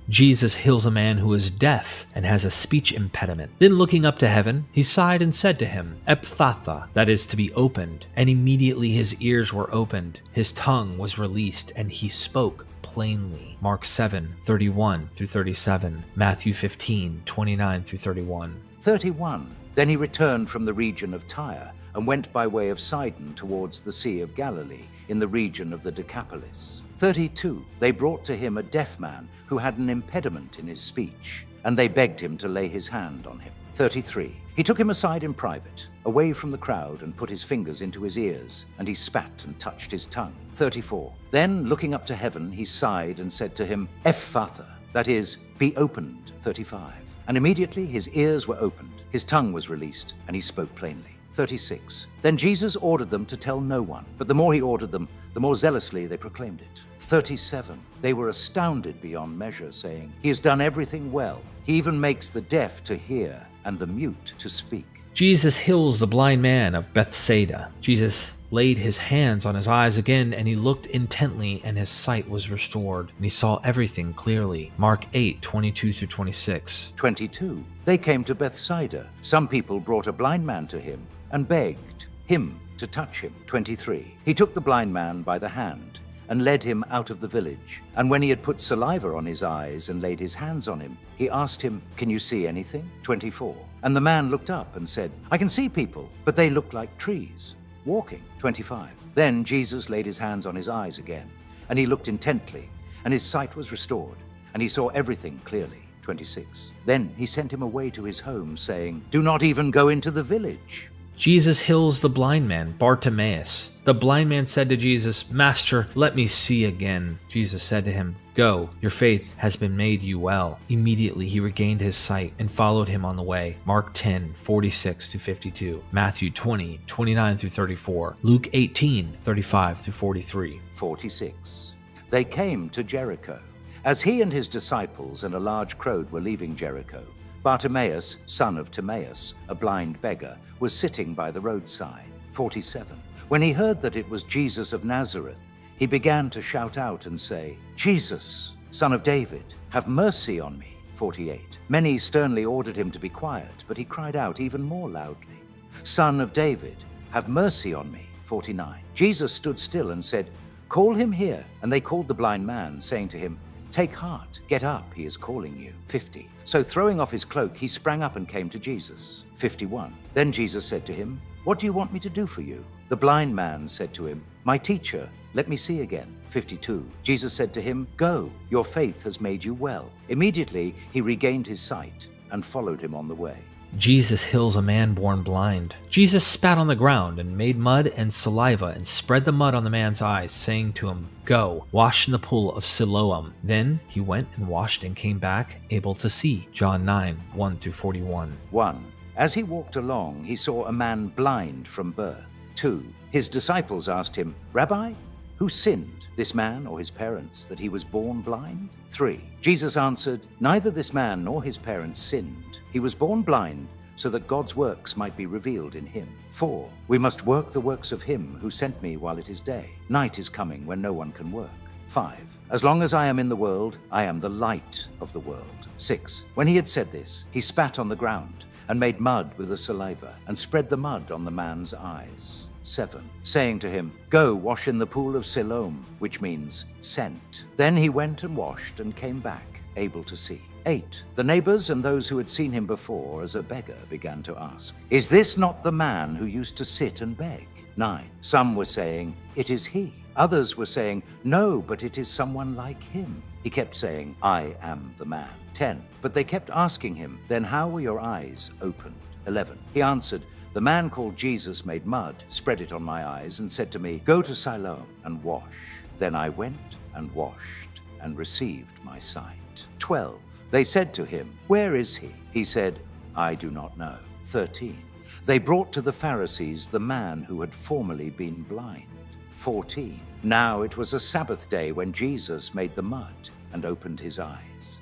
Jesus heals a man who is deaf and has a speech impediment. Then looking up to heaven, he sighed and said to him, "Ephphatha," that is, to be opened. And immediately his ears were opened, his tongue was released, and he spoke plainly. Mark 7:31-37, Matthew 15:29-31. 31. Then he returned from the region of Tyre and went by way of Sidon towards the Sea of Galilee in the region of the Decapolis. 32. They brought to him a deaf man who had an impediment in his speech, and they begged him to lay his hand on him. 33. He took him aside in private, away from the crowd, and put his fingers into his ears, and he spat and touched his tongue. 34. Then, looking up to heaven, he sighed and said to him, "Ephphatha," that is, "be opened." 35. And immediately his ears were opened, his tongue was released, and he spoke plainly. 36. Then Jesus ordered them to tell no one, but the more he ordered them, the more zealously they proclaimed it. 37. They were astounded beyond measure, saying, "He has done everything well. He even makes the deaf to hear and the mute to speak." Jesus heals the blind man of Bethsaida. Jesus laid his hands on his eyes again, and he looked intently, and his sight was restored, and he saw everything clearly. Mark 8:22-26. 22. They came to Bethsaida. Some people brought a blind man to him and begged him to touch him. 23. He took the blind man by the hand and led him out of the village. And when he had put saliva on his eyes and laid his hands on him, he asked him, "Can you see anything?" 24. And the man looked up and said, "I can see people, but they look like trees walking." 25. Then Jesus laid his hands on his eyes again, and he looked intently, and his sight was restored, and he saw everything clearly. 26. Then he sent him away to his home, saying, "Do not even go into the village." Jesus heals the blind man, Bartimaeus. The blind man said to Jesus, "Master, let me see again." Jesus said to him, "Go, your faith has been made you well." Immediately he regained his sight and followed him on the way. Mark 10:46-52, Matthew 20:29-34, Luke 18:35-43. 46. They came to Jericho. As he and his disciples and a large crowd were leaving Jericho, Bartimaeus, son of Timaeus, a blind beggar, was sitting by the roadside. 47. When he heard that it was Jesus of Nazareth, he began to shout out and say, "Jesus, Son of David, have mercy on me." 48. Many sternly ordered him to be quiet, but he cried out even more loudly, "Son of David, have mercy on me." 49. Jesus stood still and said, "Call him here." And they called the blind man, saying to him, "Take heart, get up, he is calling you." 50. So throwing off his cloak, he sprang up and came to Jesus. 51. Then Jesus said to him, "What do you want me to do for you?" The blind man said to him, "My teacher, let me see again." 52. Jesus said to him, "Go, your faith has made you well." Immediately he regained his sight and followed him on the way. Jesus heals a man born blind. Jesus spat on the ground and made mud and saliva and spread the mud on the man's eyes, saying to him, "Go, wash in the pool of Siloam." Then he went and washed and came back, able to see. John 9:1-41. 1. As he walked along, he saw a man blind from birth. 2. His disciples asked him, "Rabbi, who sinned, this man or his parents, that he was born blind?" 3. Jesus answered, "Neither this man nor his parents sinned. He was born blind so that God's works might be revealed in him. 4. We must work the works of him who sent me while it is day. Night is coming when no one can work." 5. As long as I am in the world, I am the light of the world. 6. When he had said this, he spat on the ground and made mud with the saliva, and spread the mud on the man's eyes. 7. Saying to him, "Go wash in the pool of Siloam," which means sent. Then he went and washed and came back, able to see. 8. The neighbors and those who had seen him before as a beggar began to ask, "Is this not the man who used to sit and beg?" 9. Some were saying, "It is he." Others were saying, "No, but it is someone like him." He kept saying, "I am the man." 10. But they kept asking him, "Then how were your eyes opened?" 11. He answered, "The man called Jesus made mud, spread it on my eyes, and said to me, 'Go to Siloam and wash.' Then I went and washed and received my sight." 12. They said to him, "Where is he?" He said, "I do not know." 13. They brought to the Pharisees the man who had formerly been blind. 14. Now it was a Sabbath day when Jesus made the mud and opened his eyes.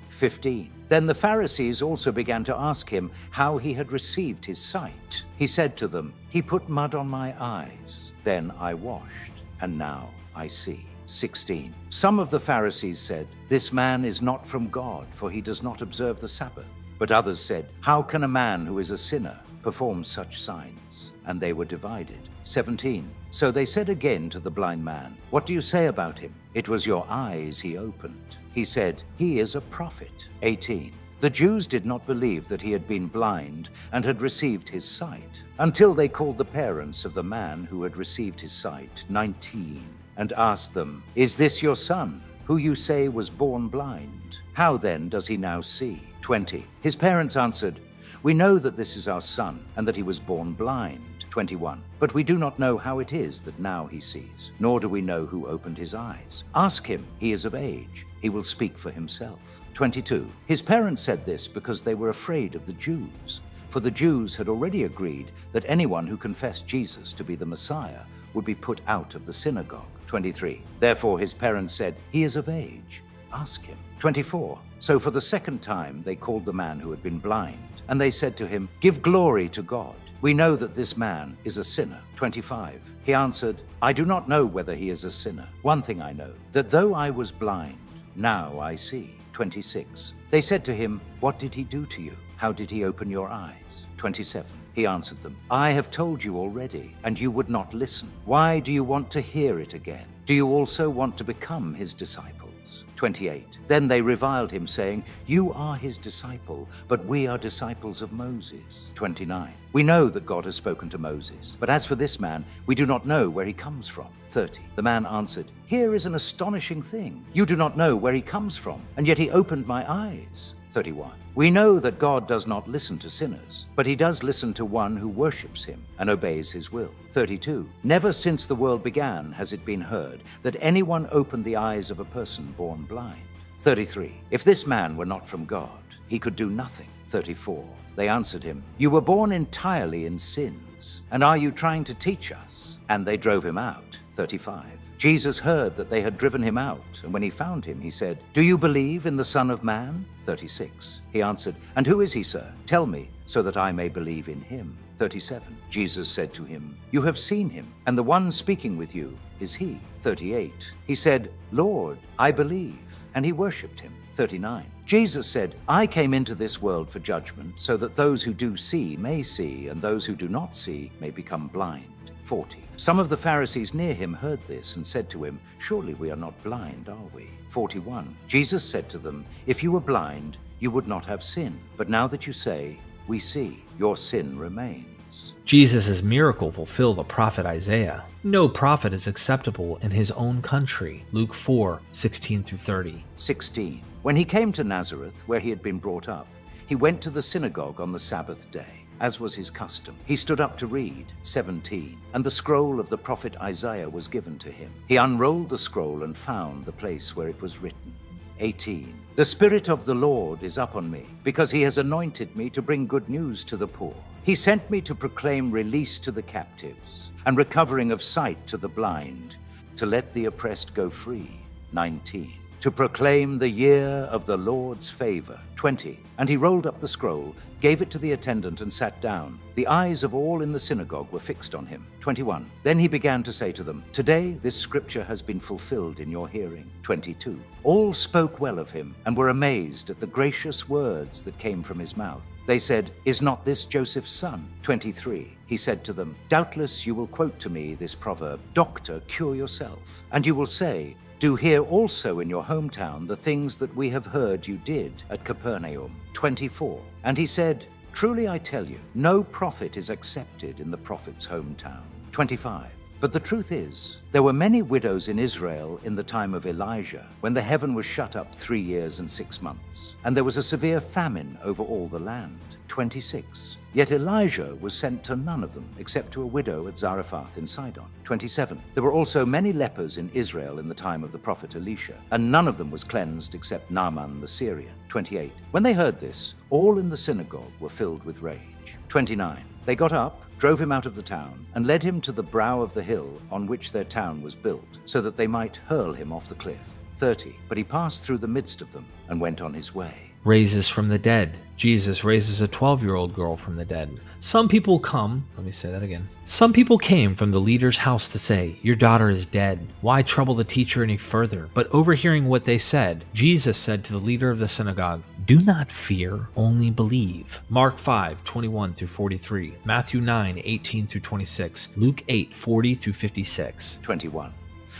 15. Then the Pharisees also began to ask him how he had received his sight. He said to them, "He put mud on my eyes. Then I washed, and now I see." 16. Some of the Pharisees said, "This man is not from God, for he does not observe the Sabbath." But others said, "How can a man who is a sinner perform such signs?" And they were divided. 17. So they said again to the blind man, "What do you say about him? It was your eyes he opened." He said, "He is a prophet." 18. The Jews did not believe that he had been blind and had received his sight, until they called the parents of the man who had received his sight, 19, and asked them, "Is this your son, who you say was born blind? How then does he now see?" 20. His parents answered, "We know that this is our son, and that he was born blind." 21. But we do not know how it is that now he sees, nor do we know who opened his eyes. Ask him, he is of age. He will speak for himself. 22. His parents said this because they were afraid of the Jews, for the Jews had already agreed that anyone who confessed Jesus to be the Messiah would be put out of the synagogue. 23. Therefore his parents said, "He is of age. Ask him." 24. So for the second time they called the man who had been blind, and they said to him, "Give glory to God. We know that this man is a sinner." 25. He answered, "I do not know whether he is a sinner. One thing I know, that though I was blind, now I see." 26. They said to him, "What did he do to you? How did he open your eyes?" 27. He answered them, "I have told you already, and you would not listen. Why do you want to hear it again? Do you also want to become his disciples?" 28. Then they reviled him, saying, "You are his disciple, but we are disciples of Moses." 29. We know that God has spoken to Moses, but as for this man, we do not know where he comes from. 30. The man answered, "Here is an astonishing thing. You do not know where he comes from, and yet he opened my eyes." 31. We know that God does not listen to sinners, but he does listen to one who worships him and obeys his will. 32. Never since the world began has it been heard that anyone opened the eyes of a person born blind. 33. If this man were not from God, he could do nothing. 34. They answered him, "You were born entirely in sins, and are you trying to teach us?" And they drove him out. 35. Jesus heard that they had driven him out, and when he found him, he said, "Do you believe in the Son of Man?" 36. He answered, "And who is he, sir? Tell me, so that I may believe in him." 37. Jesus said to him, "You have seen him, and the one speaking with you is he." 38. He said, "Lord, I believe," and he worshipped him. 39. Jesus said, "I came into this world for judgment, so that those who do see may see, and those who do not see may become blind." 40. Some of the Pharisees near him heard this and said to him, "Surely we are not blind, are we?" 41. Jesus said to them, "If you were blind, you would not have sin. But now that you say, 'We see,' your sin remains." Jesus' miracle fulfilled the prophet Isaiah. No prophet is acceptable in his own country. Luke 4:16-30. 16. When he came to Nazareth, where he had been brought up, he went to the synagogue on the Sabbath day, as was his custom. He stood up to read. 17. And the scroll of the prophet Isaiah was given to him. He unrolled the scroll and found the place where it was written. 18. The Spirit of the Lord is upon me, because he has anointed me to bring good news to the poor. He sent me to proclaim release to the captives, and recovering of sight to the blind, to let the oppressed go free. 19. To proclaim the year of the Lord's favor. 20. And he rolled up the scroll, gave it to the attendant, and sat down. The eyes of all in the synagogue were fixed on him. 21. Then he began to say to them, "Today this scripture has been fulfilled in your hearing." 22. All spoke well of him, and were amazed at the gracious words that came from his mouth. They said, "Is not this Joseph's son?" 23. He said to them, "Doubtless you will quote to me this proverb, 'Doctor, cure yourself.' And you will say, 'Do here also in your hometown the things that we have heard you did at Capernaum.'" 24. And he said, "Truly I tell you, no prophet is accepted in the prophet's hometown." 25. But the truth is, there were many widows in Israel in the time of Elijah, when the heaven was shut up 3 years and 6 months, and there was a severe famine over all the land. 26. Yet Elijah was sent to none of them, except to a widow at Zarephath in Sidon. 27. There were also many lepers in Israel in the time of the prophet Elisha, and none of them was cleansed except Naaman the Syrian. 28. When they heard this, all in the synagogue were filled with rage. 29. They got up, drove him out of the town, and led him to the brow of the hill on which their town was built, so that they might hurl him off the cliff. 30. But he passed through the midst of them and went on his way. Raises from the dead. Jesus raises a 12-year-old girl from the dead. Some people came from the leader's house to say, "Your daughter is dead. Why trouble the teacher any further?" But overhearing what they said, Jesus said to the leader of the synagogue, "Do not fear, only believe." Mark 5:21-43, Matthew 9:18-26, Luke 8:40-56. 21.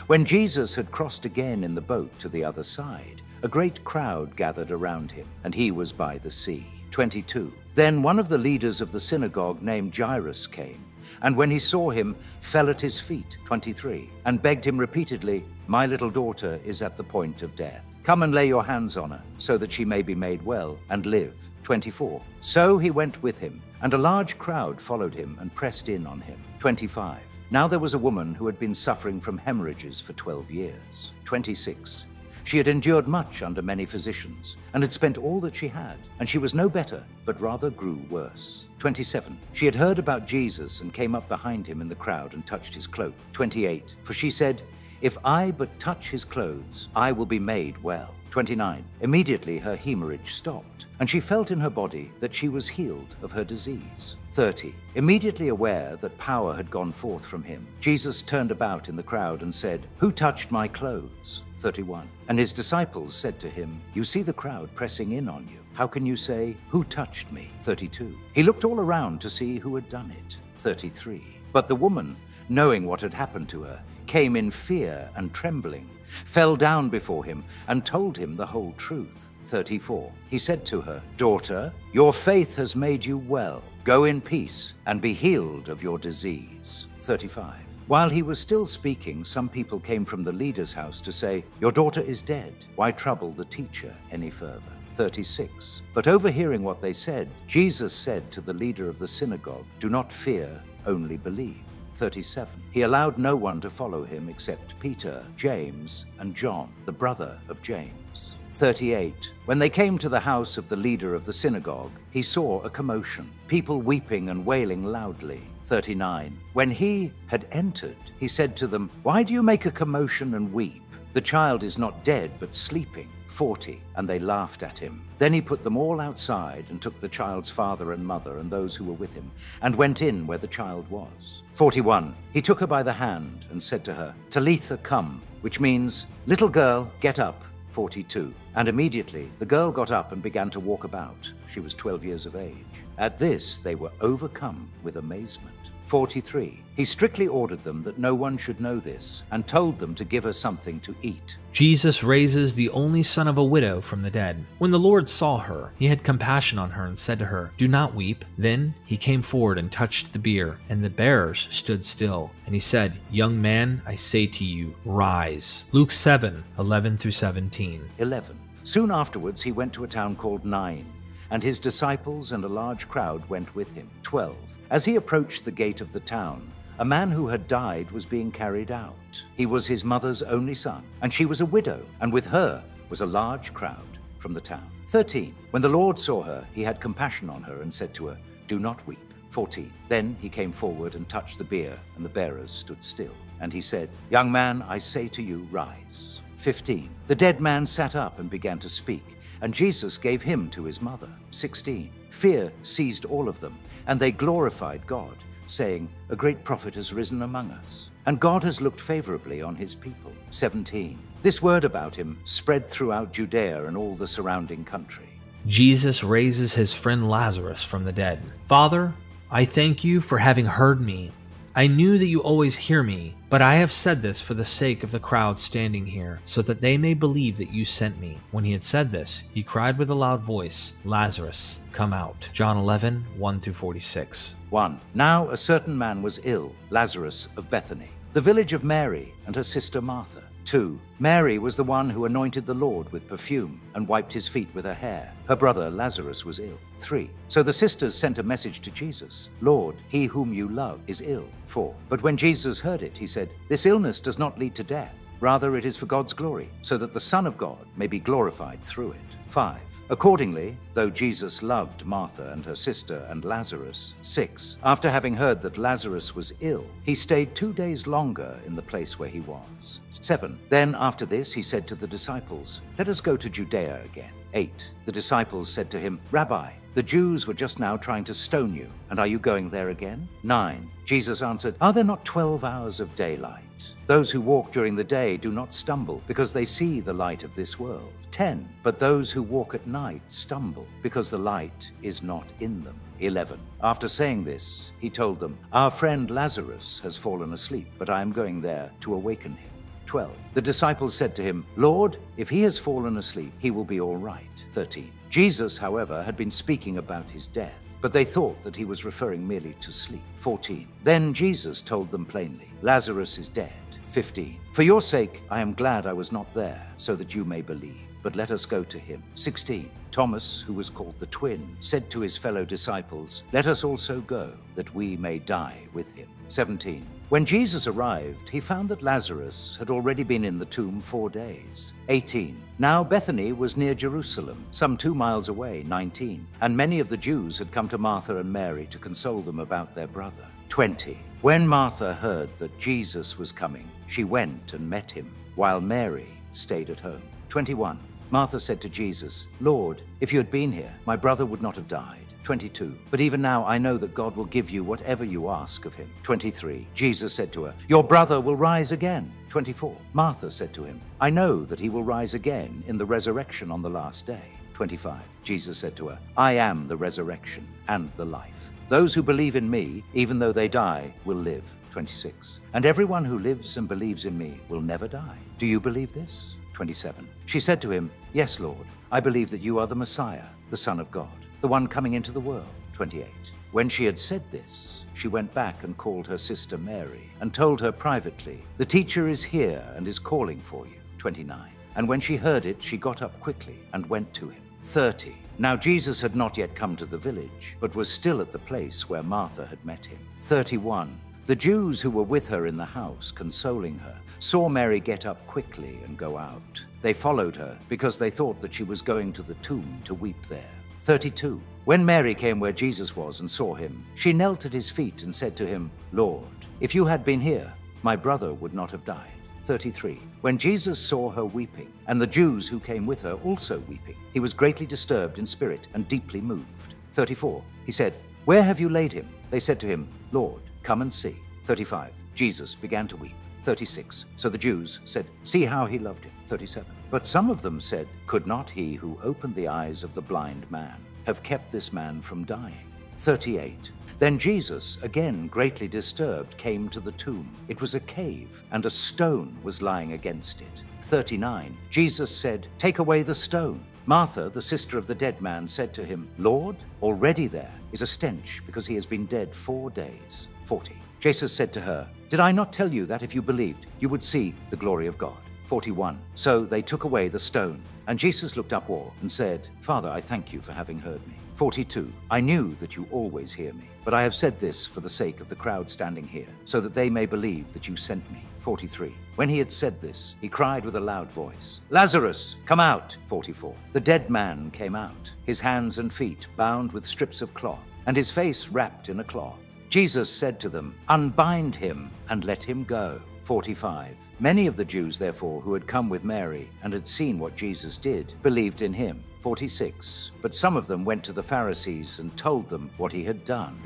When Jesus had crossed again in the boat to the other side, a great crowd gathered around him, and he was by the sea. 22. Then one of the leaders of the synagogue named Jairus came, and when he saw him, fell at his feet. 23. And begged him repeatedly, "My little daughter is at the point of death. Come and lay your hands on her, so that she may be made well and live." 24. So he went with him, and a large crowd followed him and pressed in on him. 25. Now there was a woman who had been suffering from hemorrhages for 12 years. 26. She had endured much under many physicians, and had spent all that she had, and she was no better, but rather grew worse. 27. She had heard about Jesus and came up behind him in the crowd and touched his cloak. 28. For she said, "If I but touch his clothes, I will be made well." 29. Immediately her hemorrhage stopped, and she felt in her body that she was healed of her disease. 30. Immediately aware that power had gone forth from him, Jesus turned about in the crowd and said, "Who touched my clothes?" 31. And his disciples said to him, "You see the crowd pressing in on you. How can you say, 'Who touched me?'" 32. He looked all around to see who had done it. 33. But the woman, knowing what had happened to her, came in fear and trembling, fell down before him, and told him the whole truth. 34. He said to her, "Daughter, your faith has made you well. Go in peace and be healed of your disease." 35. While he was still speaking, some people came from the leader's house to say, "Your daughter is dead. Why trouble the teacher any further?" 36. But overhearing what they said, Jesus said to the leader of the synagogue, "Do not fear, only believe." 37. He allowed no one to follow him except Peter, James, and John, the brother of James. 38. When they came to the house of the leader of the synagogue, he saw a commotion, people weeping and wailing loudly. 39. When he had entered, he said to them, "Why do you make a commotion and weep? The child is not dead, but sleeping." 40. And they laughed at him. Then he put them all outside and took the child's father and mother and those who were with him, and went in where the child was. 41. He took her by the hand and said to her, "Talitha, come," which means, "Little girl, get up." 42. And immediately the girl got up and began to walk about. She was 12 years of age. At this they were overcome with amazement. 43. He strictly ordered them that no one should know this, and told them to give her something to eat. Jesus raises the only son of a widow from the dead. When the Lord saw her, he had compassion on her and said to her, "Do not weep." Then he came forward and touched the bier, and the bearers stood still. And he said, "Young man, I say to you, rise." Luke 7:11-17. 11. Soon afterwards he went to a town called Nain, and his disciples and a large crowd went with him. 12. As he approached the gate of the town, a man who had died was being carried out. He was his mother's only son, and she was a widow, and with her was a large crowd from the town. 13. When the Lord saw her, he had compassion on her and said to her, "Do not weep." 14. Then he came forward and touched the bier, and the bearers stood still. And he said, "Young man, I say to you, rise." 15. The dead man sat up and began to speak, and Jesus gave him to his mother. 16. Fear seized all of them, and they glorified God, saying, "A great prophet has risen among us, and God has looked favorably on his people." 17. This word about him spread throughout Judea and all the surrounding country. Jesus raises his friend Lazarus from the dead. Father, I thank you for having heard me. I knew that you always hear me, but I have said this for the sake of the crowd standing here, so that they may believe that you sent me. When he had said this, he cried with a loud voice, Lazarus, come out. John 11, 1-46. 1. Now a certain man was ill, Lazarus of Bethany, the village of Mary and her sister Martha. 2. Mary was the one who anointed the Lord with perfume and wiped his feet with her hair. Her brother Lazarus was ill. 3. So the sisters sent a message to Jesus, Lord, he whom you love is ill. 4. But when Jesus heard it, he said, this illness does not lead to death. Rather, it is for God's glory, so that the Son of God may be glorified through it. 5. Accordingly, though Jesus loved Martha and her sister and Lazarus, 6. After having heard that Lazarus was ill, he stayed 2 days longer in the place where he was. 7. Then after this he said to the disciples, let us go to Judea again. 8. The disciples said to him, Rabbi, the Jews were just now trying to stone you, and are you going there again? 9. Jesus answered, are there not 12 hours of daylight? Those who walk during the day do not stumble, because they see the light of this world. 10. But those who walk at night stumble, because the light is not in them. 11. After saying this, he told them, our friend Lazarus has fallen asleep, but I am going there to awaken him. 12. The disciples said to him, Lord, if he has fallen asleep, he will be all right. 13. Jesus, however, had been speaking about his death, but they thought that he was referring merely to sleep. 14. Then Jesus told them plainly, Lazarus is dead. 15. For your sake, I am glad I was not there, so that you may believe. But let us go to him. 16. Thomas, who was called the twin, said to his fellow disciples, let us also go, that we may die with him. 17. When Jesus arrived, he found that Lazarus had already been in the tomb 4 days. 18. Now Bethany was near Jerusalem, some 2 miles away. 19. And many of the Jews had come to Martha and Mary to console them about their brother. 20. When Martha heard that Jesus was coming, she went and met him, while Mary stayed at home. 21. Martha said to Jesus, Lord, if you had been here, my brother would not have died. 22. But even now I know that God will give you whatever you ask of him. 23. Jesus said to her, your brother will rise again. 24. Martha said to him, I know that he will rise again in the resurrection on the last day. 25. Jesus said to her, I am the resurrection and the life. Those who believe in me, even though they die, will live. 26. And everyone who lives and believes in me will never die. Do you believe this? 27. She said to him, yes, Lord, I believe that you are the Messiah, the Son of God, the one coming into the world. 28. When she had said this, she went back and called her sister Mary and told her privately, the teacher is here and is calling for you. 29. And when she heard it, she got up quickly and went to him. 30. Now Jesus had not yet come to the village, but was still at the place where Martha had met him. 31. The Jews who were with her in the house, consoling her, saw Mary get up quickly and go out. They followed her because they thought that she was going to the tomb to weep there. 32. When Mary came where Jesus was and saw him, she knelt at his feet and said to him, Lord, if you had been here, my brother would not have died. 33. When Jesus saw her weeping, and the Jews who came with her also weeping, he was greatly disturbed in spirit and deeply moved. 34. He said, where have you laid him? They said to him, Lord, come and see. 35. Jesus began to weep. 36. So the Jews said, see how he loved him. 37. But some of them said, could not he who opened the eyes of the blind man have kept this man from dying? 38. Then Jesus, again greatly disturbed, came to the tomb. It was a cave, and a stone was lying against it. 39. Jesus said, take away the stone. Martha, the sister of the dead man, said to him, Lord, already there is a stench, because he has been dead 4 days. 40. Jesus said to her, did I not tell you that if you believed, you would see the glory of God? 41. So they took away the stone, and Jesus looked upward and said, Father, I thank you for having heard me. 42. I knew that you always hear me, but I have said this for the sake of the crowd standing here, so that they may believe that you sent me. 43. When he had said this, he cried with a loud voice, Lazarus, come out! 44. The dead man came out, his hands and feet bound with strips of cloth, and his face wrapped in a cloth. Jesus said to them, unbind him and let him go. 45. Many of the Jews, therefore, who had come with Mary and had seen what Jesus did, believed in him. 46. But some of them went to the Pharisees and told them what he had done.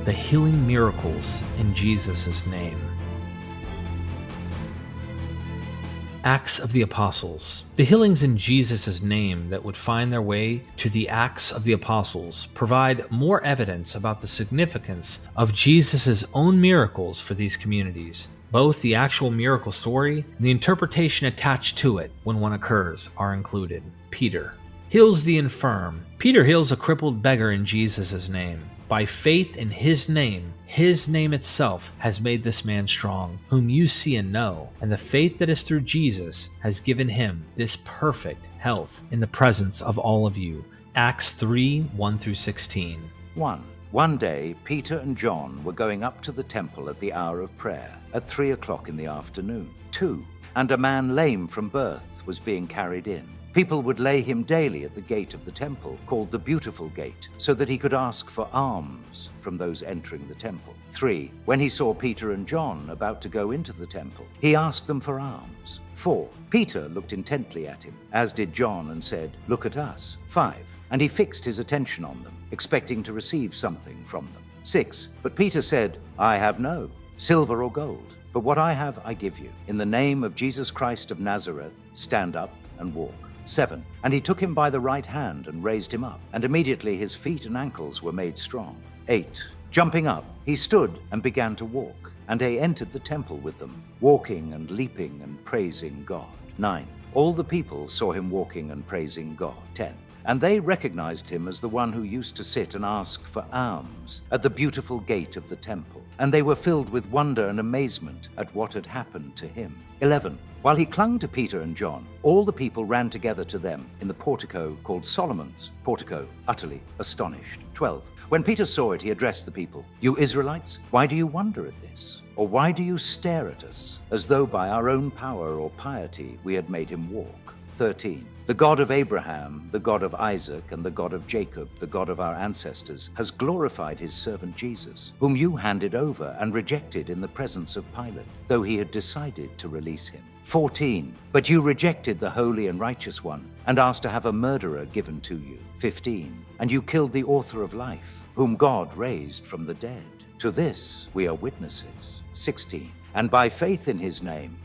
The healing miracles in Jesus' name. Acts of the Apostles. The healings in Jesus' name that would find their way to the Acts of the Apostles provide more evidence about the significance of Jesus' own miracles for these communities. Both the actual miracle story and the interpretation attached to it when one occurs are included. Peter heals the infirm. Peter heals a crippled beggar in Jesus' name. By faith in his name itself has made this man strong, whom you see and know, and the faith that is through Jesus has given him this perfect health in the presence of all of you. Acts 3, 1-16. 1. One day, Peter and John were going up to the temple at the hour of prayer, at 3 o'clock in the afternoon. 2. And a man lame from birth was being carried in. People would lay him daily at the gate of the temple, called the Beautiful Gate, so that he could ask for alms from those entering the temple. 3. When he saw Peter and John about to go into the temple, he asked them for alms. 4. Peter looked intently at him, as did John, and said, "Look at us." 5. And he fixed his attention on them, expecting to receive something from them. 6. But Peter said, "I have no silver or gold, but what I have I give you. In the name of Jesus Christ of Nazareth, stand up and walk." 7. And he took him by the right hand and raised him up, and immediately his feet and ankles were made strong. 8. Jumping up, he stood and began to walk, and they entered the temple with them, walking and leaping and praising God. 9. All the people saw him walking and praising God. 10. And they recognized him as the one who used to sit and ask for alms at the Beautiful Gate of the temple, and they were filled with wonder and amazement at what had happened to him. 11. While he clung to Peter and John, all the people ran together to them in the portico called Solomon's portico, utterly astonished. 12. When Peter saw it, he addressed the people. "You Israelites, why do you wonder at this? Or why do you stare at us, as though by our own power or piety we had made him walk?" 13. The God of Abraham, the God of Isaac, and the God of Jacob, the God of our ancestors, has glorified his servant Jesus, whom you handed over and rejected in the presence of Pilate, though he had decided to release him. 14. But you rejected the holy and righteous one, and asked to have a murderer given to you. 15. And you killed the author of life, whom God raised from the dead. To this we are witnesses. 16. And by faith in his name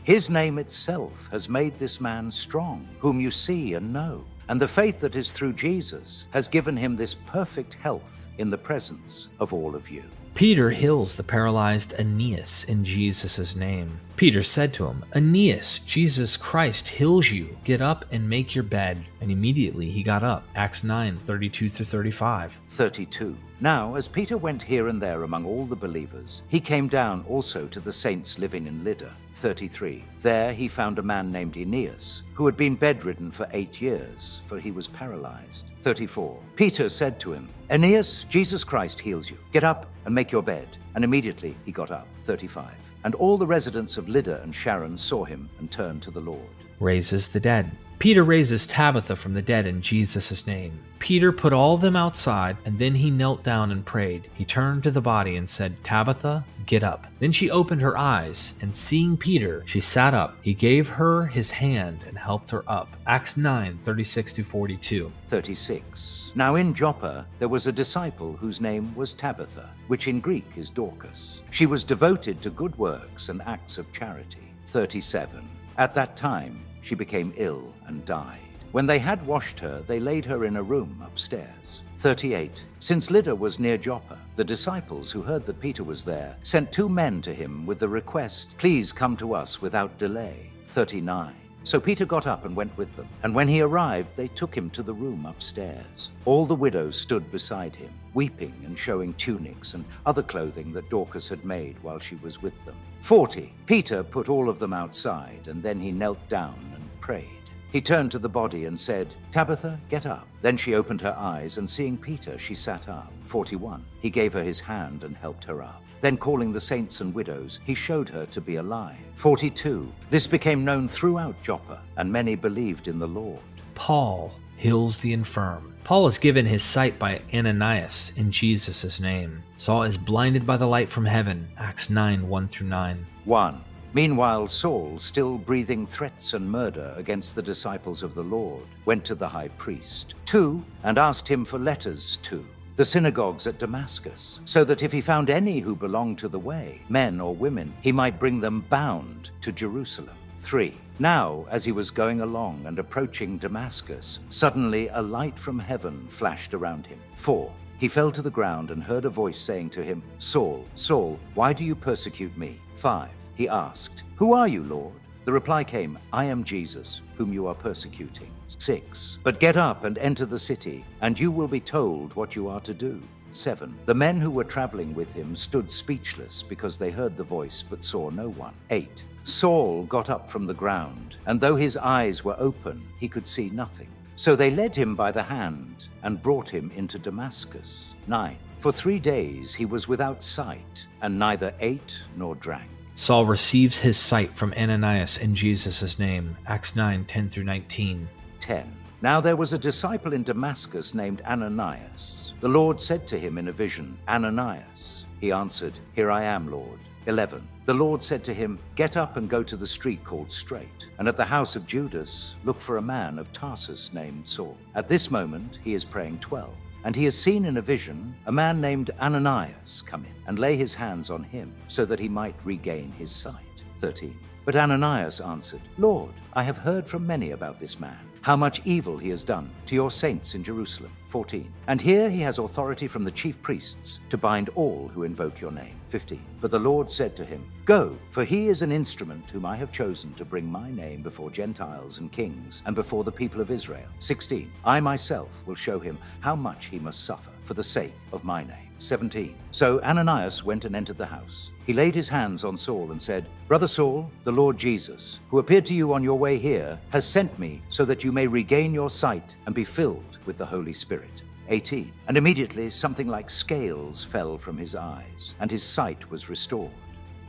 itself has made this man strong, whom you see and know. And the faith that is through Jesus has given him this perfect health in the presence of all of you. Peter heals the paralyzed Aeneas in Jesus' name. Peter said to him, "Aeneas, Jesus Christ heals you. Get up and make your bed." And immediately he got up. Acts 9, 32-35. 32. Now, as Peter went here and there among all the believers, he came down also to the saints living in Lydda. 33. There he found a man named Aeneas, who had been bedridden for 8 years, for he was paralyzed. 34. Peter said to him, "Aeneas, Jesus Christ heals you. Get up and make your bed." And immediately he got up. 35. And all the residents of Lydda and Sharon saw him and turned to the Lord. Raises the dead. Peter raises Tabitha from the dead in Jesus' name. Peter put all of them outside, and then he knelt down and prayed. He turned to the body and said, "Tabitha, get up." Then she opened her eyes, and seeing Peter, she sat up. He gave her his hand and helped her up. Acts 9, 36-42. 36. Now in Joppa there was a disciple whose name was Tabitha, which in Greek is Dorcas. She was devoted to good works and acts of charity. 37. At that time she became ill and died. When they had washed her, they laid her in a room upstairs. 38. Since Lydda was near Joppa, the disciples who heard that Peter was there sent 2 men to him with the request, "Please come to us without delay." 39. So Peter got up and went with them, and when he arrived, they took him to the room upstairs. All the widows stood beside him, weeping and showing tunics and other clothing that Dorcas had made while she was with them. 40. Peter put all of them outside, and then he knelt down and prayed. He turned to the body and said, "Tabitha, get up." Then she opened her eyes, and seeing Peter, she sat up. 41. He gave her his hand and helped her up. Then calling the saints and widows, he showed her to be alive. 42. This became known throughout Joppa, and many believed in the Lord. Paul heals the infirm. Paul is given his sight by Ananias in Jesus' name. Saul is blinded by the light from heaven. Acts 9, 1-9. 1. Meanwhile, Saul, still breathing threats and murder against the disciples of the Lord, went to the high priest. 2. And asked him for letters to the synagogues at Damascus, so that if he found any who belonged to the way, men or women, he might bring them bound to Jerusalem. 3. Now, as he was going along and approaching Damascus, suddenly a light from heaven flashed around him. 4. He fell to the ground and heard a voice saying to him, Saul, Saul, why do you persecute me? 5. He asked, Who are you, Lord? The reply came, I am Jesus, whom you are persecuting. 6. But get up and enter the city, and you will be told what you are to do. 7. The men who were traveling with him stood speechless because they heard the voice but saw no one. 8. Saul got up from the ground, and though his eyes were open, he could see nothing. So they led him by the hand and brought him into Damascus. 9. For 3 days he was without sight, and neither ate nor drank. Saul receives his sight from Ananias in Jesus' name. Acts 9:10-19. 10. Now there was a disciple in Damascus named Ananias. The Lord said to him in a vision, Ananias. He answered, Here I am, Lord. 11. The Lord said to him, Get up and go to the street called Straight, and at the house of Judas look for a man of Tarsus named Saul. At this moment he is praying 12. And he has seen in a vision a man named Ananias come in and lay his hands on him so that he might regain his sight. 13. But Ananias answered, Lord, I have heard from many about this man, how much evil he has done to your saints in Jerusalem. 14. And here he has authority from the chief priests to bind all who invoke your name. 15. But the Lord said to him, Go, for he is an instrument whom I have chosen to bring my name before Gentiles and kings and before the people of Israel. 16. I myself will show him how much he must suffer for the sake of my name. 17. So Ananias went and entered the house. He laid his hands on Saul and said, Brother Saul, the Lord Jesus, who appeared to you on your way here, has sent me so that you may regain your sight and be filled with the Holy Spirit. 18. And immediately something like scales fell from his eyes, and his sight was restored.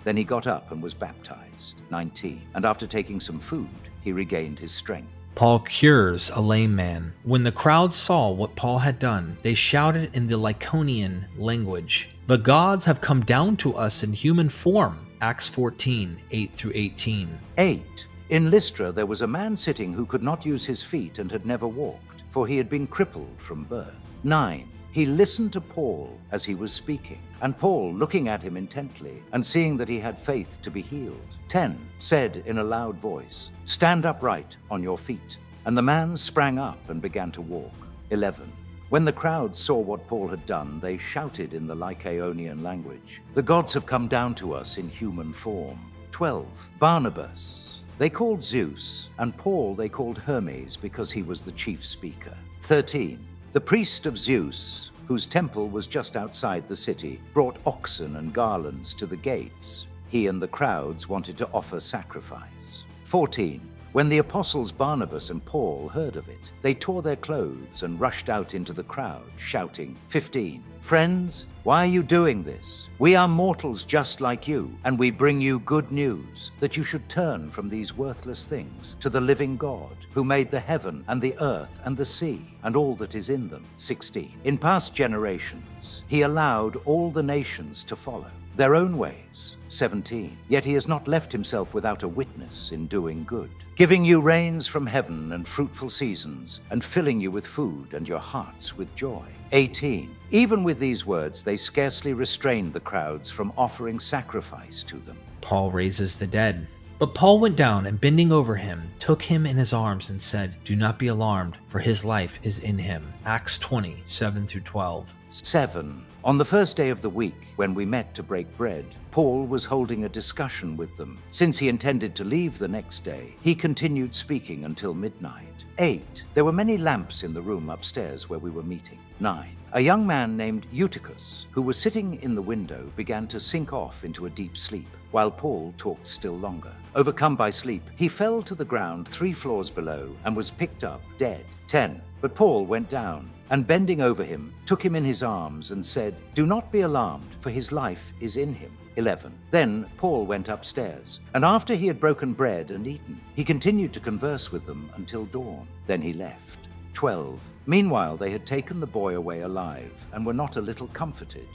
Then he got up and was baptized. 19. And after taking some food, he regained his strength. Paul cures a lame man. When the crowd saw what Paul had done, they shouted in the Lycaonian language, The gods have come down to us in human form. Acts 14:8-18. 8. In Lystra there was a man sitting who could not use his feet and had never walked, for he had been crippled from birth. 9. He listened to Paul as he was speaking, and Paul, looking at him intently and seeing that he had faith to be healed. 10. Said in a loud voice, Stand upright on your feet. And the man sprang up and began to walk. 11. When the crowd saw what Paul had done, they shouted in the Lycaonian language, The gods have come down to us in human form. 12. Barnabas they called Zeus, and Paul they called Hermes because he was the chief speaker. 13. The priest of Zeus, whose temple was just outside the city, brought oxen and garlands to the gates. He and the crowds wanted to offer sacrifice. 14. When the apostles Barnabas and Paul heard of it, they tore their clothes and rushed out into the crowd, shouting. 15. Friends, why are you doing this? We are mortals just like you, and we bring you good news, that you should turn from these worthless things to the living God, who made the heaven and the earth and the sea, and all that is in them. 16. In past generations, he allowed all the nations to follow their own ways. 17. Yet he has not left himself without a witness in doing good, giving you rains from heaven and fruitful seasons, and filling you with food and your hearts with joy. 18. Even with these words, they scarcely restrained the crowds from offering sacrifice to them. Paul raises the dead. But Paul went down and bending over him, took him in his arms and said, Do not be alarmed, for his life is in him. Acts 20:7-12. 7. On the first day of the week, when we met to break bread, Paul was holding a discussion with them. Since he intended to leave the next day, he continued speaking until midnight. 8. There were many lamps in the room upstairs where we were meeting. 9. A young man named Eutychus, who was sitting in the window, began to sink off into a deep sleep, while Paul talked still longer. Overcome by sleep, he fell to the ground 3 floors below and was picked up dead. 10. But Paul went down, and bending over him, took him in his arms and said, Do not be alarmed, for his life is in him. 11. Then Paul went upstairs, and after he had broken bread and eaten, he continued to converse with them until dawn. Then he left. 12. Meanwhile, they had taken the boy away alive, and were not a little comforted.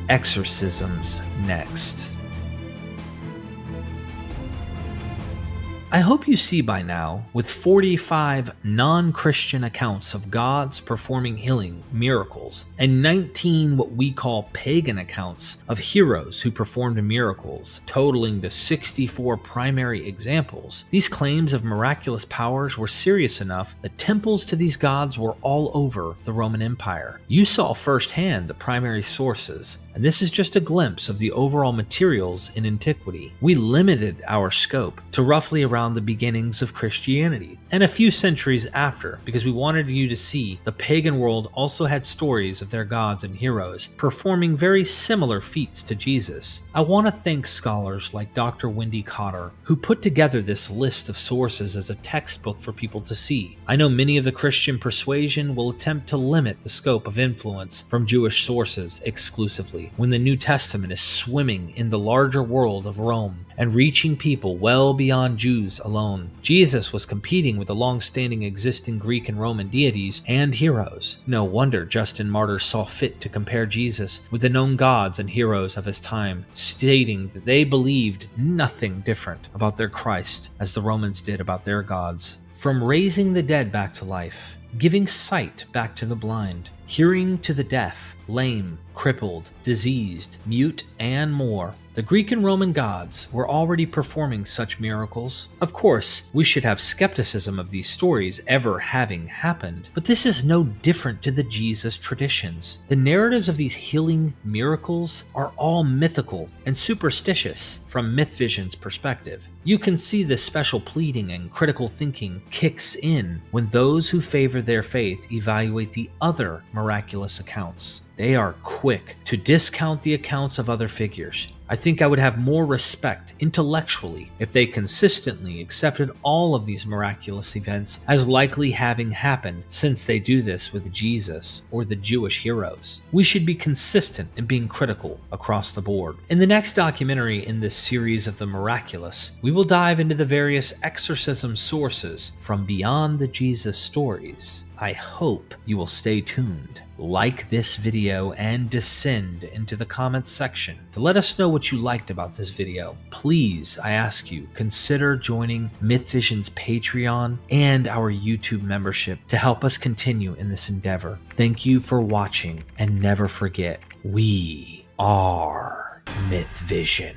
Exorcisms Next. I hope you see by now, with 45 non-Christian accounts of gods performing healing miracles, and 19 what we call pagan accounts of heroes who performed miracles, totaling to 64 primary examples, these claims of miraculous powers were serious enough that temples to these gods were all over the Roman Empire. You saw firsthand the primary sources, and this is just a glimpse of the overall materials in antiquity. We limited our scope to roughly around the beginnings of Christianity, and a few centuries after, because we wanted you to see the pagan world also had stories of their gods and heroes performing very similar feats to Jesus. I want to thank scholars like Dr. Wendy Cotter, who put together this list of sources as a textbook for people to see. I know many of the Christian persuasion will attempt to limit the scope of influence from Jewish sources exclusively, when the New Testament is swimming in the larger world of Rome and reaching people well beyond Jews alone. Jesus was competing with the long-standing existing Greek and Roman deities and heroes. No wonder Justin Martyr saw fit to compare Jesus with the known gods and heroes of his time, stating that they believed nothing different about their Christ as the Romans did about their gods. From raising the dead back to life, giving sight back to the blind, hearing to the deaf, lame, crippled, diseased, mute, and more, the Greek and Roman gods were already performing such miracles. Of course, we should have skepticism of these stories ever having happened, but this is no different to the Jesus traditions. The narratives of these healing miracles are all mythical and superstitious from MythVision's perspective. You can see this special pleading and critical thinking kicks in when those who favor their faith evaluate the other miraculous accounts. They are quick to discount the accounts of other figures. I think I would have more respect intellectually if they consistently accepted all of these miraculous events as likely having happened, since they do this with Jesus or the Jewish heroes. We should be consistent in being critical across the board. In the next documentary in this series of the miraculous, we will dive into the various exorcism sources from beyond the Jesus stories. I hope you will stay tuned. Like this video and descend into the comments section to let us know what you liked about this video. Please, I ask you, consider joining MythVision's Patreon and our YouTube membership to help us continue in this endeavor. Thank you for watching, and never forget, we are MythVision.